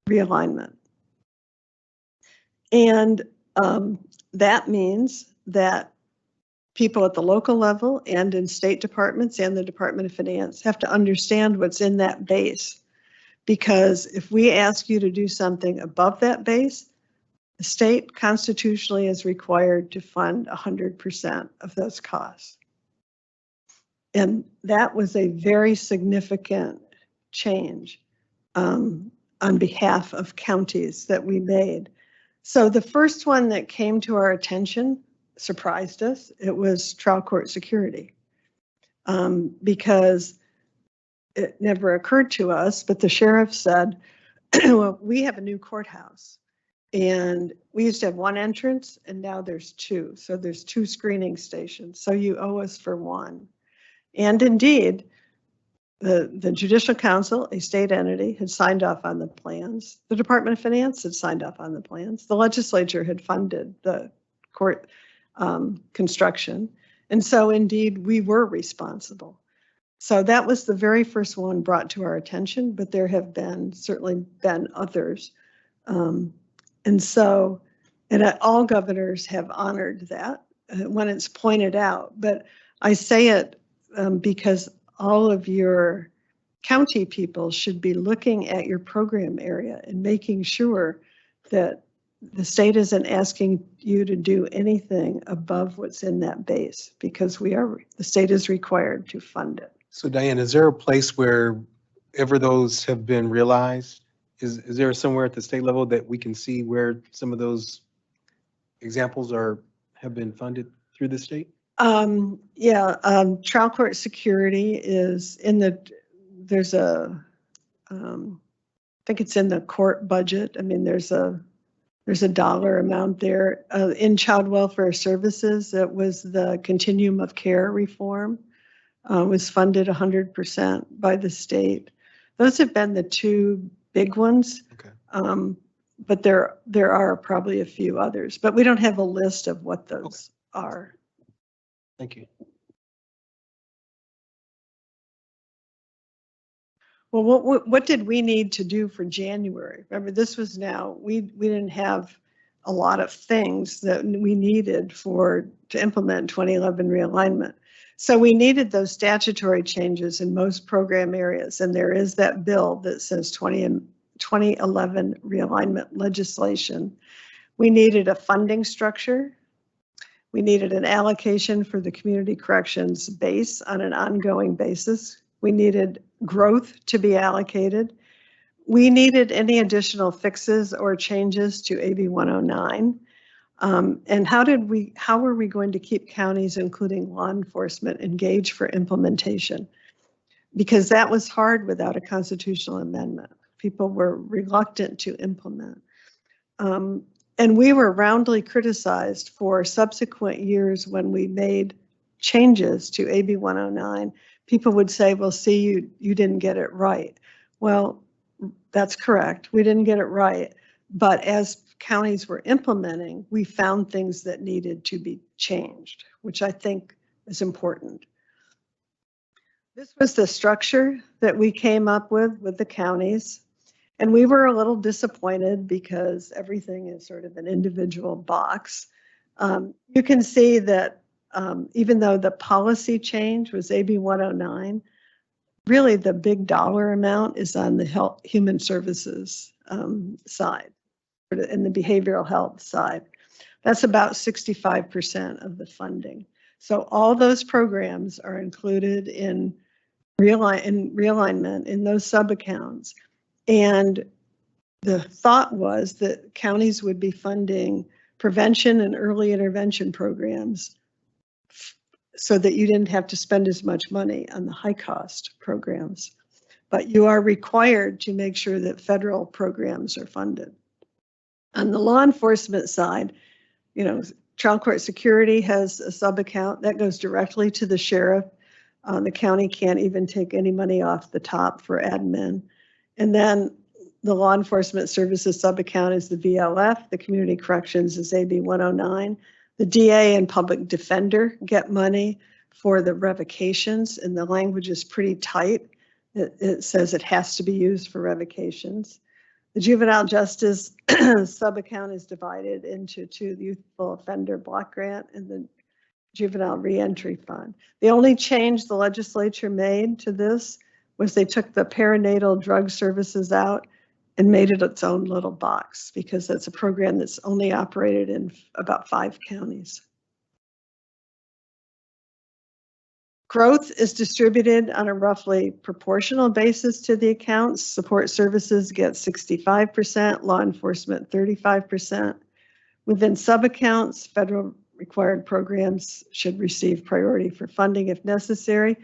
realignment. And that means that people at the local level and in state departments and the Department of Finance have to understand what's in that base. Because if we ask you to do something above that base, the state constitutionally is required to fund 100% of those costs. And that was a very significant change on behalf of counties that we made. So the first one that came to our attention surprised us. It was trial court security, because it never occurred to us, but the sheriff said, well, we have a new courthouse. And we used to have one entrance, and now there's two. So there's two screening stations. So you owe us for one. And indeed, the Judicial Council, a state entity, had signed off on the plans. The Department of Finance had signed off on the plans. The legislature had funded the court construction. And so indeed, we were responsible. So that was the very first one brought to our attention, but there have been certainly been others. And all governors have honored that when it's pointed out. But I say it because all of your county people should be looking at your program area and making sure that the state isn't asking you to do anything above what's in that base, because the state is required to fund it. So Diane, is there a place where ever those have been realized? Is there somewhere at the state level that we can see where some of those examples have been funded through the state? Trial court security is there's a, I think it's in the court budget. I mean, there's a dollar amount there. In child welfare services, it was the continuum of care reform, was funded 100% by the state. Those have been the two big ones. Okay. But there are probably a few others, but we don't have a list of what those are. Thank you. Well, what did we need to do for January? Remember, this was we didn't have a lot of things that we needed to implement 2011 realignment. So we needed those statutory changes in most program areas, and there is that bill that says 2011 realignment legislation. We needed a funding structure. We needed an allocation for the community corrections base on an ongoing basis. We needed growth to be allocated. We needed any additional fixes or changes to AB 109. And how were we going to keep counties, including law enforcement, engaged for implementation? Because that was hard without a constitutional amendment. People were reluctant to implement. And we were roundly criticized for subsequent years when we made changes to AB 109. People would say, well, see, you didn't get it right. Well, that's correct. We didn't get it right. But as counties were implementing, we found things that needed to be changed, which I think is important. This was the structure that we came up with the counties. And we were a little disappointed because everything is sort of an individual box. You can see that even though the policy change was AB 109, really the big dollar amount is on the human services side, and the behavioral health side. That's about 65% of the funding. So all those programs are included in realignment in those sub-accounts. And the thought was that counties would be funding prevention and early intervention programs so that you didn't have to spend as much money on the high cost programs. But you are required to make sure that federal programs are funded. On the law enforcement side, trial court security has a sub-account that goes directly to the sheriff. The county can't even take any money off the top for admin. And then the law enforcement services sub-account is the VLF, the community corrections is AB 109. The DA and public defender get money for the revocations, and the language is pretty tight. It says it has to be used for revocations. The juvenile justice sub-account is divided into two, the youthful offender block grant and the juvenile reentry fund. The only change the legislature made to this was they took the perinatal drug services out and made it its own little box, because that's a program that's only operated in about 5 counties. Growth is distributed on a roughly proportional basis to the accounts. Support services get 65%, law enforcement 35%. Within sub-accounts, federal required programs should receive priority for funding if necessary.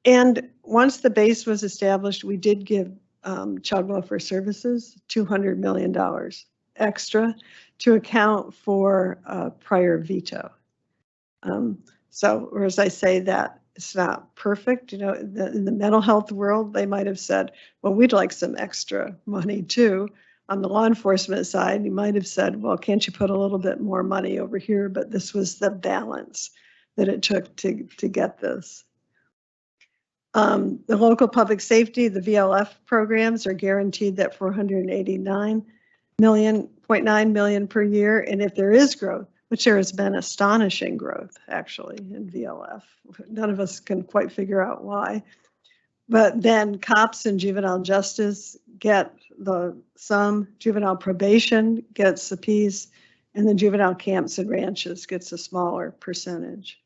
And once the base was established, we did give child welfare services $200 million extra to account for prior veto. So, or as I say, that it's not perfect. In the mental health world, they might have said, well, we'd like some extra money too. On the law enforcement side, you might have said, well, can't you put a little bit more money over here? But this was the balance that it took to get this. The local public safety, the VLF programs are guaranteed that $489.9 million per year. And if there is growth, which there has been astonishing growth actually in VLF. None of us can quite figure out why. But then cops and juvenile justice get some, juvenile probation gets a piece, and the juvenile camps and ranches gets a smaller percentage.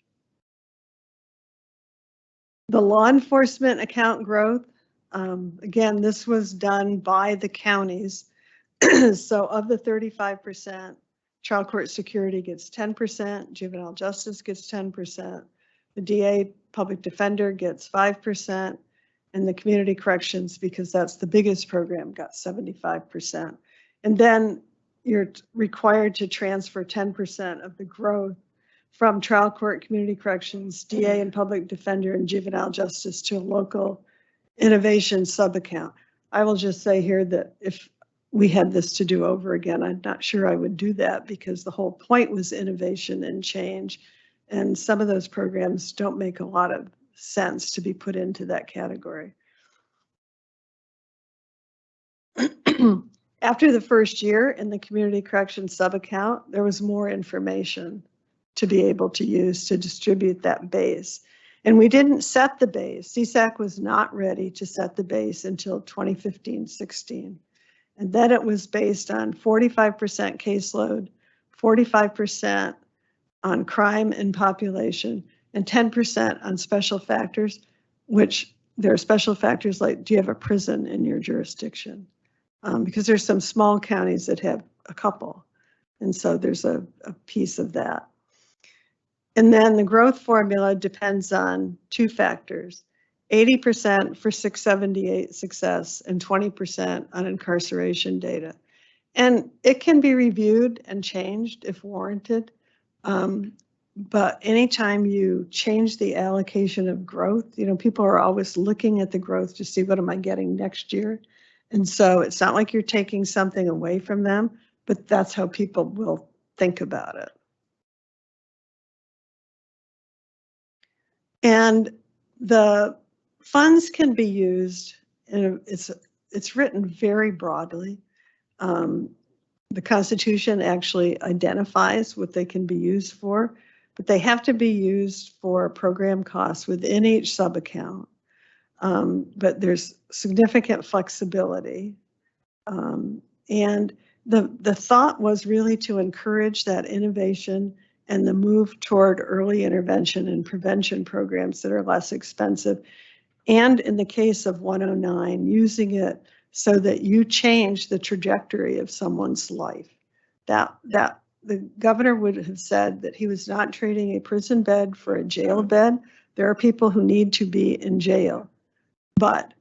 The law enforcement account growth, again, this was done by the counties. So of the 35%, child court security gets 10%, juvenile justice gets 10%, the DA, public defender gets 5%, and the community corrections, because that's the biggest program, got 75%. And then you're required to transfer 10% of the growth from trial court, community corrections, DA and public defender, and juvenile justice to a local innovation sub-account. I will just say here that if we had this to do over again, I'm not sure I would do that, because the whole point was innovation and change. And some of those programs don't make a lot of sense to be put into that category. After the first year in the community corrections sub-account, there was more information to be able to use to distribute that base. And we didn't set the base. CSAC was not ready to set the base until 2015-16. And then it was based on 45% caseload, 45% on crime and population, and 10% on special factors, which there are special factors like, do you have a prison in your jurisdiction? Because there's some small counties that have a couple. And so there's a piece of that. And then the growth formula depends on two factors, 80% for 678 success and 20% on incarceration data. And it can be reviewed and changed if warranted. But anytime you change the allocation of growth, you know, people are always looking at the growth to see what am I getting next year. And so it's not like you're taking something away from them, but that's how people will think about it. And the funds can be used, and it's written very broadly. The Constitution actually identifies what they can be used for, but they have to be used for program costs within each sub-account. But there's significant flexibility. And the thought was really to encourage that innovation and the move toward early intervention and prevention programs that are less expensive. And in the case of 109, using it so that you change the trajectory of someone's life. That the governor would have said that he was not trading a prison bed for a jail bed. There are people who need to be in jail, but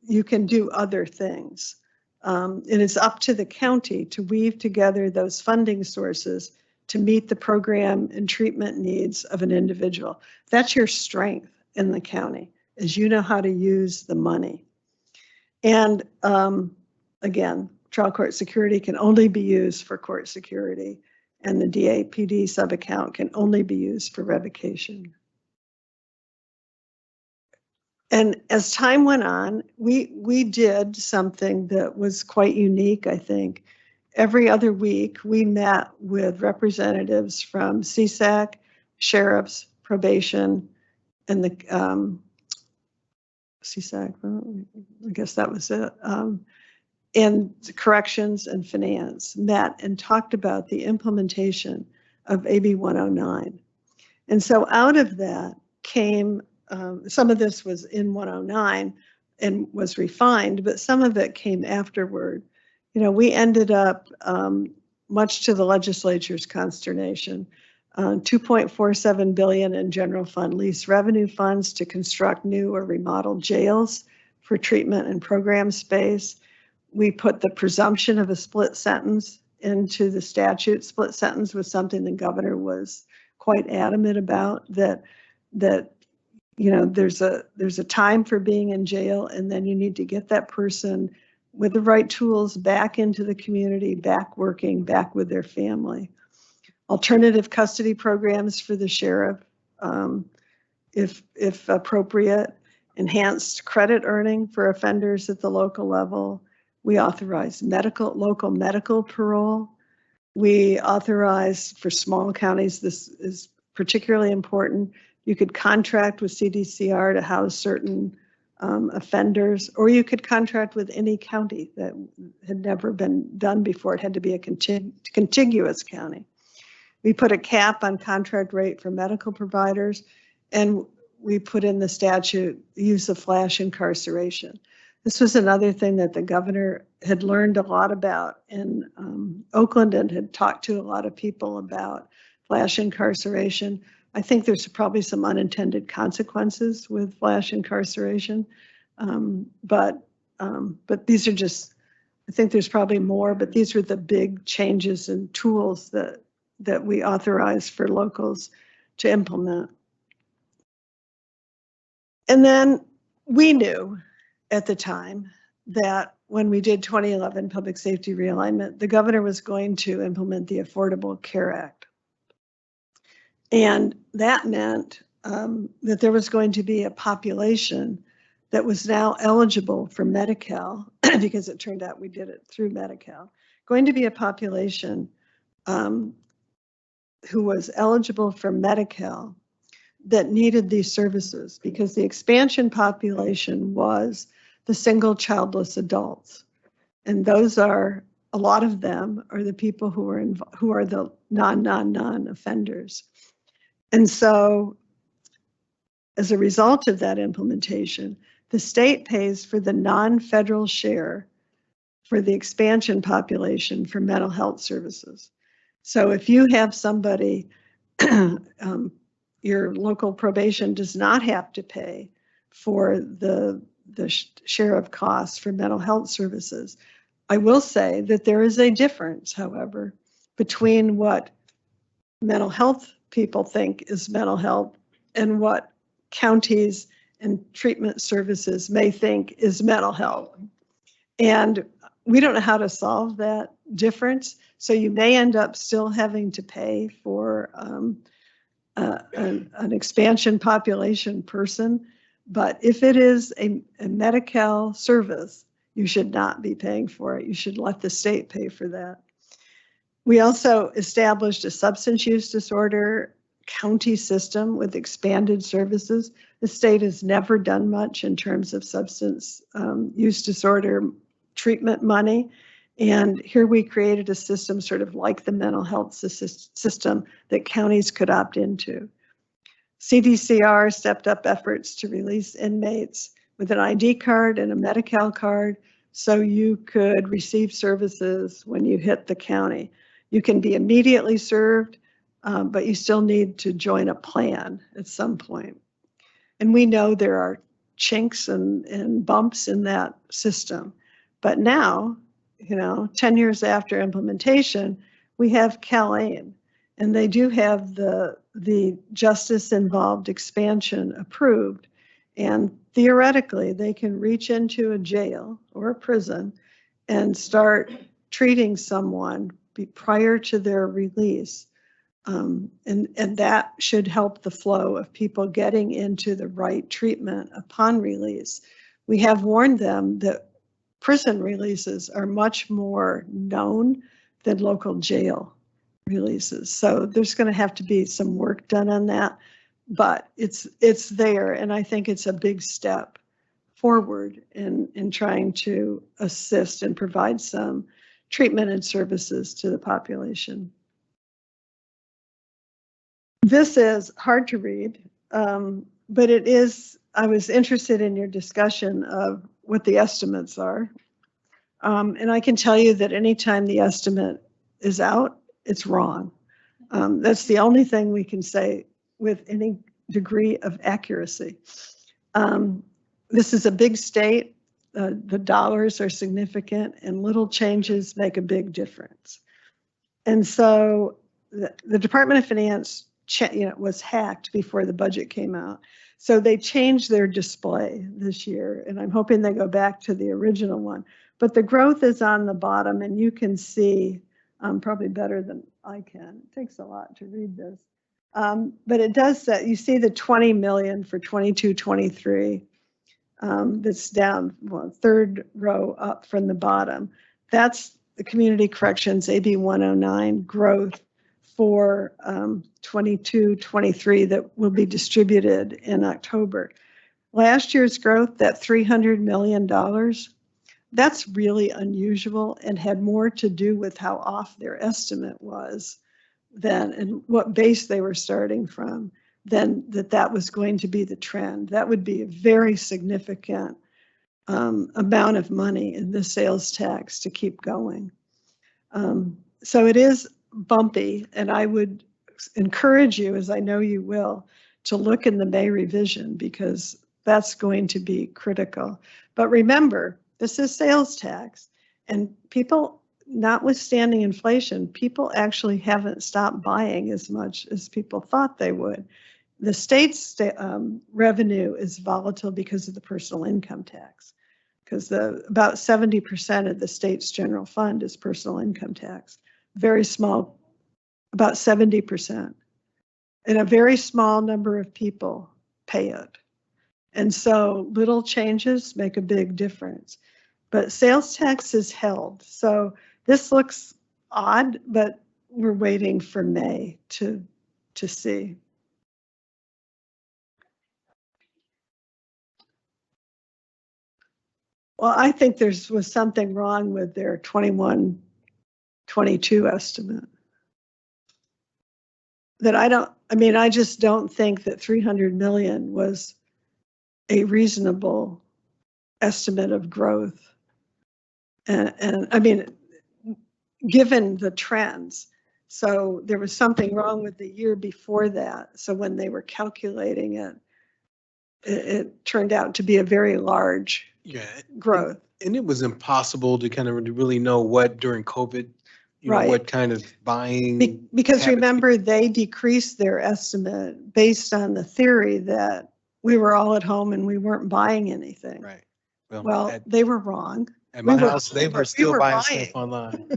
you can do other things. And it's up to the county to weave together those funding sources to meet the program and treatment needs of an individual. That's your strength in the county, is you know how to use the money. And again, trial court security can only be used for court security, and the DAPD sub-account can only be used for revocation. And as time went on, we did something that was quite unique, I think. Every other week, we met with representatives from CSAC, sheriffs, probation, and the CSAC, I guess that was it, and corrections and finance met and talked about the implementation of AB 109. And so out of that came, some of this was in 109 and was refined, but some of it came afterward. You know, we ended up, much to the legislature's consternation, $2.47 billion in general fund lease revenue funds to construct new or remodeled jails for treatment and program space. We put the presumption of a split sentence into the statute. Split sentence was something the governor was quite adamant about, that you know, there's a time for being in jail, and then you need to get that person with the right tools back into the community, back working, back with their family. Alternative custody programs for the sheriff, if appropriate. Enhanced credit earning for offenders at the local level. We authorize local medical parole. We authorized for small counties, this is particularly important. You could contract with CDCR to house certain offenders, or you could contract with any county that had never been done before. It had to be a contiguous county. We put a cap on contract rate for medical providers, and we put in the statute use of flash incarceration. This was another thing that the governor had learned a lot about in Oakland and had talked to a lot of people about flash incarceration. I think there's probably some unintended consequences with flash incarceration, but these are just, I think there's probably more, but these are the big changes and tools that we authorize for locals to implement. And then we knew at the time that when we did 2011 public safety realignment, the governor was going to implement the Affordable Care Act. And that meant that there was going to be a population that was now eligible for Medi-Cal, because it turned out we did it through Medi-Cal, going to be a population who was eligible for Medi-Cal that needed these services, because the expansion population was the single childless adults. And those are, a lot of them are the people who are the non offenders. And so as a result of that implementation, the state pays for the non-federal share for the expansion population for mental health services. So if you have somebody, your local probation does not have to pay for the share of costs for mental health services. I will say that there is a difference, however, between what mental health people think is mental health and what counties and treatment services may think is mental health. And we don't know how to solve that difference. So you may end up still having to pay for an expansion population person. But if it is a Medi-Cal service, you should not be paying for it. You should let the state pay for that. We also established a substance use disorder county system with expanded services. The state has never done much in terms of substance use disorder treatment money. And here we created a system sort of like the mental health system that counties could opt into. CDCR stepped up efforts to release inmates with an ID card and a Medi-Cal card so you could receive services when you hit the county. You can be immediately served, but you still need to join a plan at some point. And we know there are chinks and bumps in that system. But now, 10 years after implementation, we have CalAIM, and they do have the justice-involved expansion approved. And theoretically, they can reach into a jail or a prison and start treating someone prior to their release. And that should help the flow of people getting into the right treatment upon release. We have warned them that prison releases are much more known than local jail releases. So there's going to have to be some work done on that, but it's there. And I think it's a big step forward in trying to assist and provide some treatment and services to the population. This is hard to read, but it is, I was interested in your discussion of what the estimates are. And I can tell you that anytime the estimate is out, it's wrong. That's the only thing we can say with any degree of accuracy. This is a big state. The dollars are significant, and little changes make a big difference. And so the Department of Finance was hacked before the budget came out. So they changed their display this year, and I'm hoping they go back to the original one. But the growth is on the bottom, and you can see probably better than I can. It takes a lot to read this. But it does say, you see the 20 million for 22-23. That's down, third row up from the bottom. That's the Community Corrections AB 109 growth for 22-23 that will be distributed in October. Last year's growth, that $300 million, that's really unusual and had more to do with how off their estimate was than, and what base they were starting from, than that was going to be the trend. That would be a very significant amount of money in the sales tax to keep going. So it is bumpy, and I would encourage you, as I know you will, to look in the May revision, because that's going to be critical. But remember, this is sales tax, and people, notwithstanding inflation, people actually haven't stopped buying as much as people thought they would. The state's revenue is volatile because of the personal income tax, because about 70% of the state's general fund is personal income tax. Very small, about 70%. And a very small number of people pay it. And so little changes make a big difference. But sales tax is held. So this looks odd, but we're waiting for May to see. Well, I think was something wrong with their 21-22 estimate. That I just don't think that 300 million was a reasonable estimate of growth. And I mean, given the trends. So there was something wrong with the year before that. So when they were calculating it, it turned out to be a very large growth. And it was impossible to kind of really know what during COVID, Right. what kind of buying. Because habits remember, they decreased their estimate based on the theory that we were all at home and we weren't buying anything. Right. Well, they were wrong. At my house, they we were still buying buying. stuff online.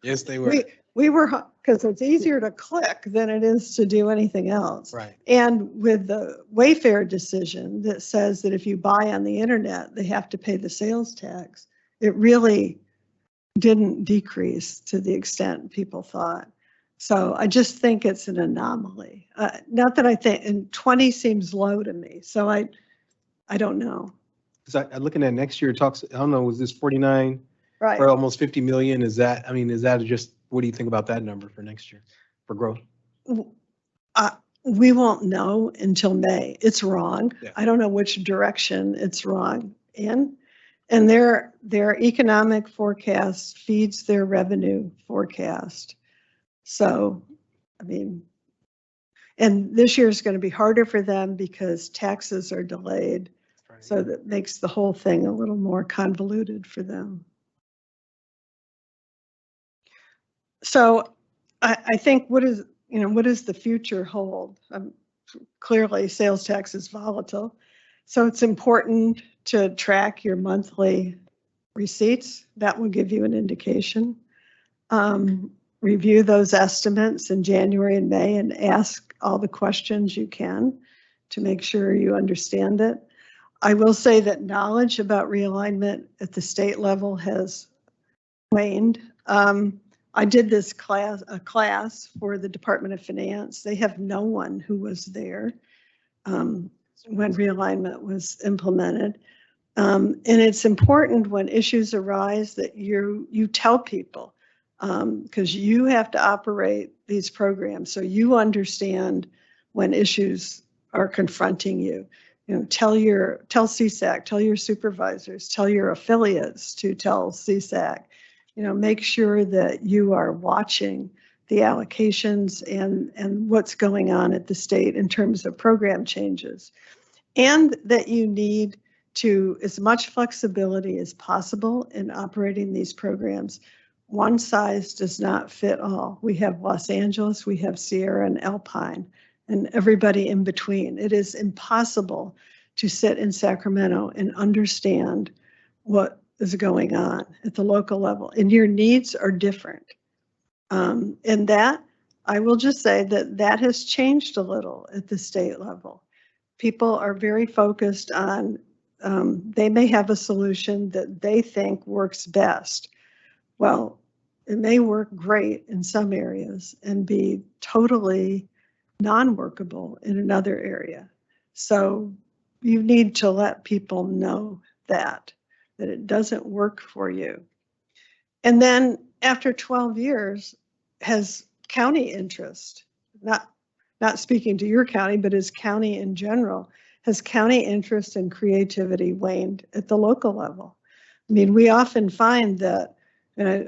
Yes, they were. We were, because it's easier to click than it is to do anything else. Right. And with the Wayfair decision that says that if you buy on the internet, they have to pay the sales tax, it really didn't decrease to the extent people thought. So I just think it's an anomaly. Not that I think, and 20 seems low to me. So I don't know. Because I'm looking at next year, it talks, I don't know, was this 49 Right. or almost 50 million? Is that just, what do you think about that number for next year for growth? We won't know until May. It's wrong. Yeah. I don't know which direction it's wrong in. And their economic forecast feeds their revenue forecast. So, I mean, and this year is going to be harder for them because taxes are delayed. So that makes the whole thing a little more convoluted for them. So I think what does the future hold? Clearly, sales tax is volatile. So it's important to track your monthly receipts. That will give you an indication. Review those estimates in January and May and ask all the questions you can to make sure you understand it. I will say that knowledge about realignment at the state level has waned. I did this a class for the Department of Finance. They have no one who was there when realignment was implemented. And it's important when issues arise that you tell people, because you have to operate these programs. So you understand when issues are confronting you. Tell CSAC, tell your supervisors, tell your affiliates to tell CSAC. Make sure that you are watching the allocations and what's going on at the state in terms of program changes. And that you need as much flexibility as possible in operating these programs. One size does not fit all. We have Los Angeles, we have Sierra and Alpine, and everybody in between. It is impossible to sit in Sacramento and understand what is going on at the local level, and your needs are different. And that, I will just say that has changed a little at the state level. People are very focused on, they may have a solution that they think works best, Well, it may work great in some areas and be totally non-workable in another area. So you need to let people know that it doesn't work for you. And then after 12 years, has county interest, not speaking to your county, but as county in general, has county interest and creativity waned at the local level? I mean, we often find that a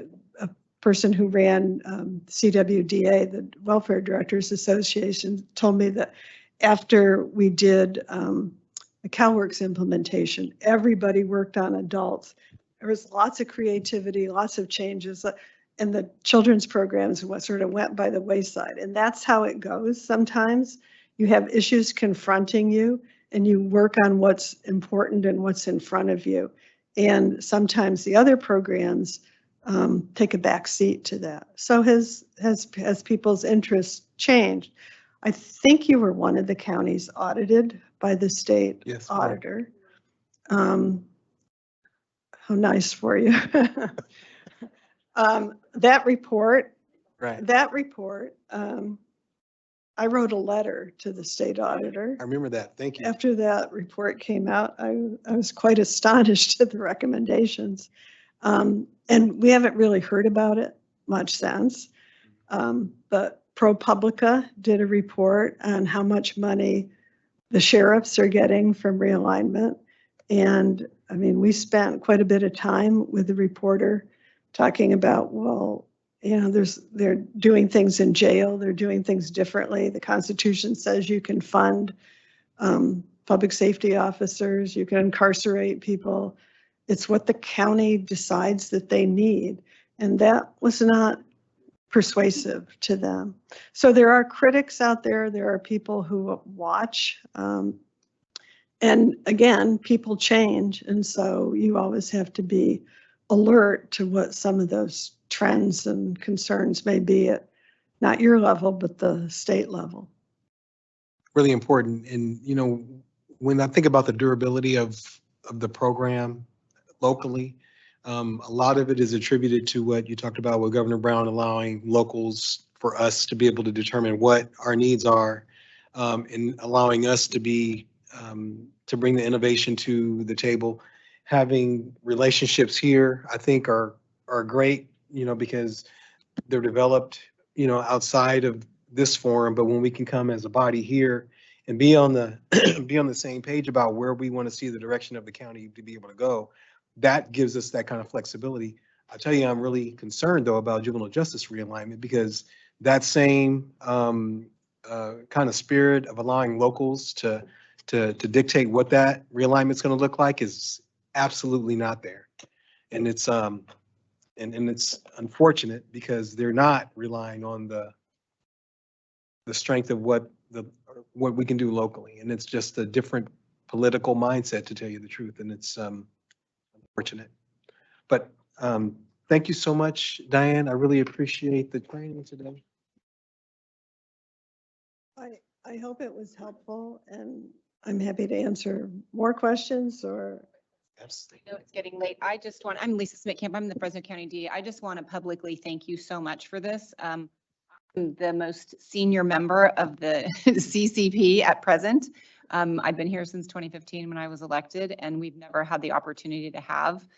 person who ran CWDA, the Welfare Directors Association, told me that after we did the CalWorks implementation, everybody worked on adults. There was lots of creativity, lots of changes, and the children's programs sort of went by the wayside. And that's how it goes. Sometimes you have issues confronting you and you work on what's important and what's in front of you. And sometimes the other programs take a back seat to that. So has people's interests changed? I think you were one of the counties audited by the state auditor. How nice for you. That report, I wrote a letter to the state auditor. I remember that. Thank you. After that report came out, I was quite astonished at the recommendations. And we haven't really heard about it much since. But ProPublica did a report on how much money the sheriffs are getting from realignment. And I mean, we spent quite a bit of time with the reporter talking about, well, you know, they're doing things in jail, they're doing things differently. The Constitution says you can fund public safety officers, you can incarcerate people. It's what the county decides that they need. And that was not persuasive to them. So there are critics out there, there are people who watch. And again, people change. And so you always have to be alert to what some of those trends and concerns may be at not your level, but the state level. Really important. And, you know, when I think about the durability of the program locally, a lot of it is attributed to what you talked about with Governor Brown allowing locals for us to be able to determine what our needs are, and allowing us to be to bring the innovation to the table. Having relationships here, I think, are great, you know, because they're developed, you know, outside of this forum. But when we can come as a body here and be on the be on the same page about where we want to see the direction of the county to be able to go, that gives us that kind of flexibility. I tell you, I'm really concerned though about juvenile justice realignment, because that same kind of spirit of allowing locals to dictate what that realignment is going to look like is absolutely not there. And it's and it's unfortunate because they're not relying on the strength of what we can do locally. And it's just a different political mindset, to tell you the truth. And it's unfortunate. But thank you so much, Diane. I really appreciate the training today. I hope it was helpful, and I'm happy to answer more questions or. I know it's getting late. I'm Lisa Smitkamp. I'm the Fresno County DA. I just want to publicly thank you so much for this. I'm the most senior member of the CCP at present. I've been here since 2015 when I was elected, and we've never had the opportunity to have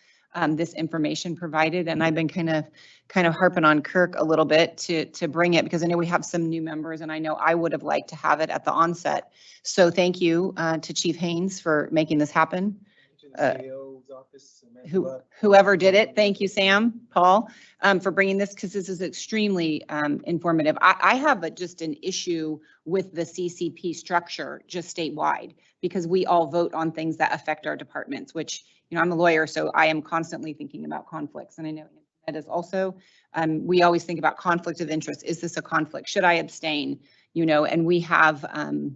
this information provided. And I've been kind of harping on Kirk a little bit to bring it, because I know we have some new members, and I know I would have liked to have it at the onset. So thank you to Chief Haynes for making this happen. Whoever did it, thank you, Sam, Paul, for bringing this, because this is extremely informative. I have just an issue with the CCP structure just statewide, because we all vote on things that affect our departments, which, you know, I'm a lawyer, so I am constantly thinking about conflicts. And I know that is also, we always think about conflict of interest. Is this a conflict? Should I abstain? You know, and we have,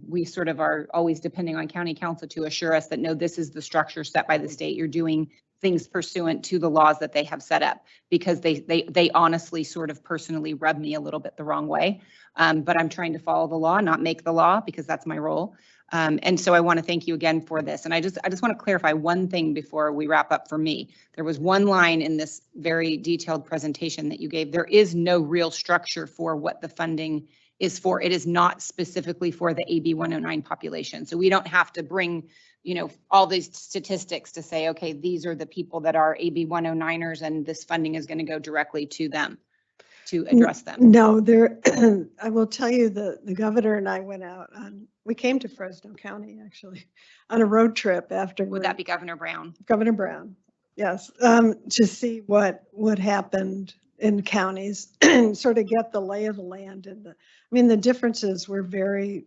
we sort of are always depending on county council to assure us that, no, this is the structure set by the state. You're doing things pursuant to the laws that they have set up, because they honestly sort of personally rub me a little bit the wrong way. But I'm trying to follow the law, not make the law, because that's my role. And so I want to thank you again for this. And I just want to clarify one thing before we wrap up for me. There was one line in this very detailed presentation that you gave. There is no real structure for what the funding is for. It is not specifically for the AB 109 population. So we don't have to bring, all these statistics to say, okay, these are the people that are AB 109ers and this funding is going to go directly to them to address them. No, I will tell you the governor and I went out we came to Fresno County actually on a road trip after. Would that be Governor Brown? Governor Brown, yes, to see what happened in counties and sort of get the lay of the land. And the differences were very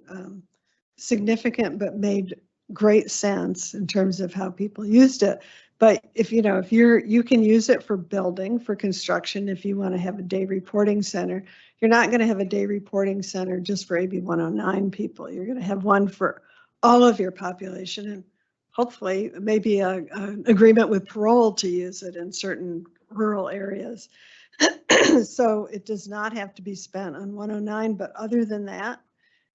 significant, but made great sense in terms of how people used it. But if you can use it for building, for construction, if you want to have a day reporting center, you're not going to have a day reporting center just for AB 109 people. You're going to have one for all of your population, and hopefully maybe an agreement with parole to use it in certain rural areas. So it does not have to be spent on 109, but other than that,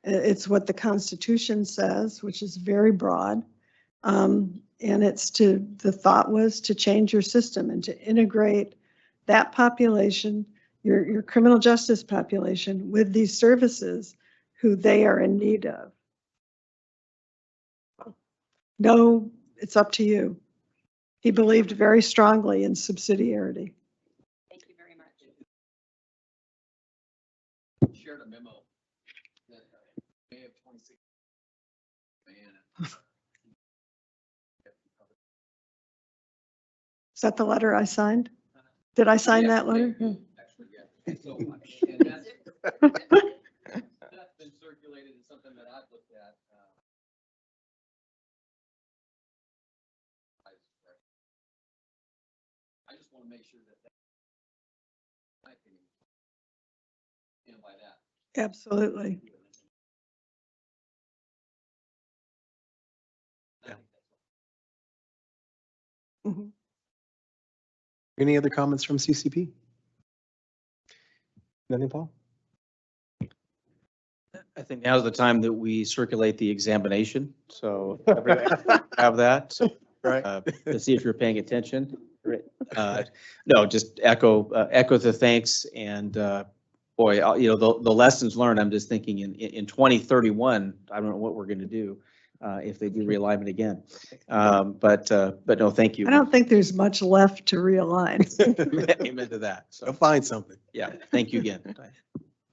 it's what the Constitution says, which is very broad. And the thought was to change your system and to integrate that population, your criminal justice population, with these services who they are in need of. No, it's up to you. He believed very strongly in subsidiarity. Thank you very much. Shared a memo that May of 26. Is that the letter I signed? Did I sign that letter? Actually, yeah. So much. And that's been circulated and something that I've looked at. I just want to make sure that my opinion, stand by that. Absolutely. Mhm. Any other comments from CCP? Nothing, Paul? I think now's the time that we circulate the examination, so everybody have that. So, Right. To see if you're paying attention. No, just echo the thanks and boy, the lessons learned. I'm just thinking in 2031, I don't know what we're going to do if they do realignment again. But no, thank you. I don't think there's much left to realign. Amen to that. Go So find something. yeah, thank you again.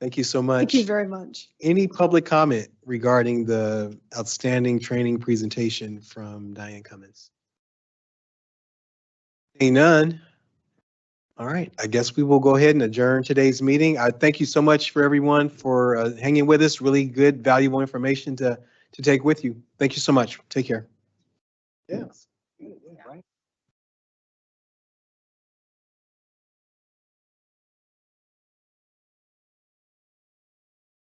Thank you so much. Thank you very much. Any public comment regarding the outstanding training presentation from Diane Cummins? Seeing none. All right, I guess we will go ahead and adjourn today's meeting. I thank you so much for everyone for hanging with us. Really good, valuable information to take with you. Thank you so much. Take care. Yes. Right.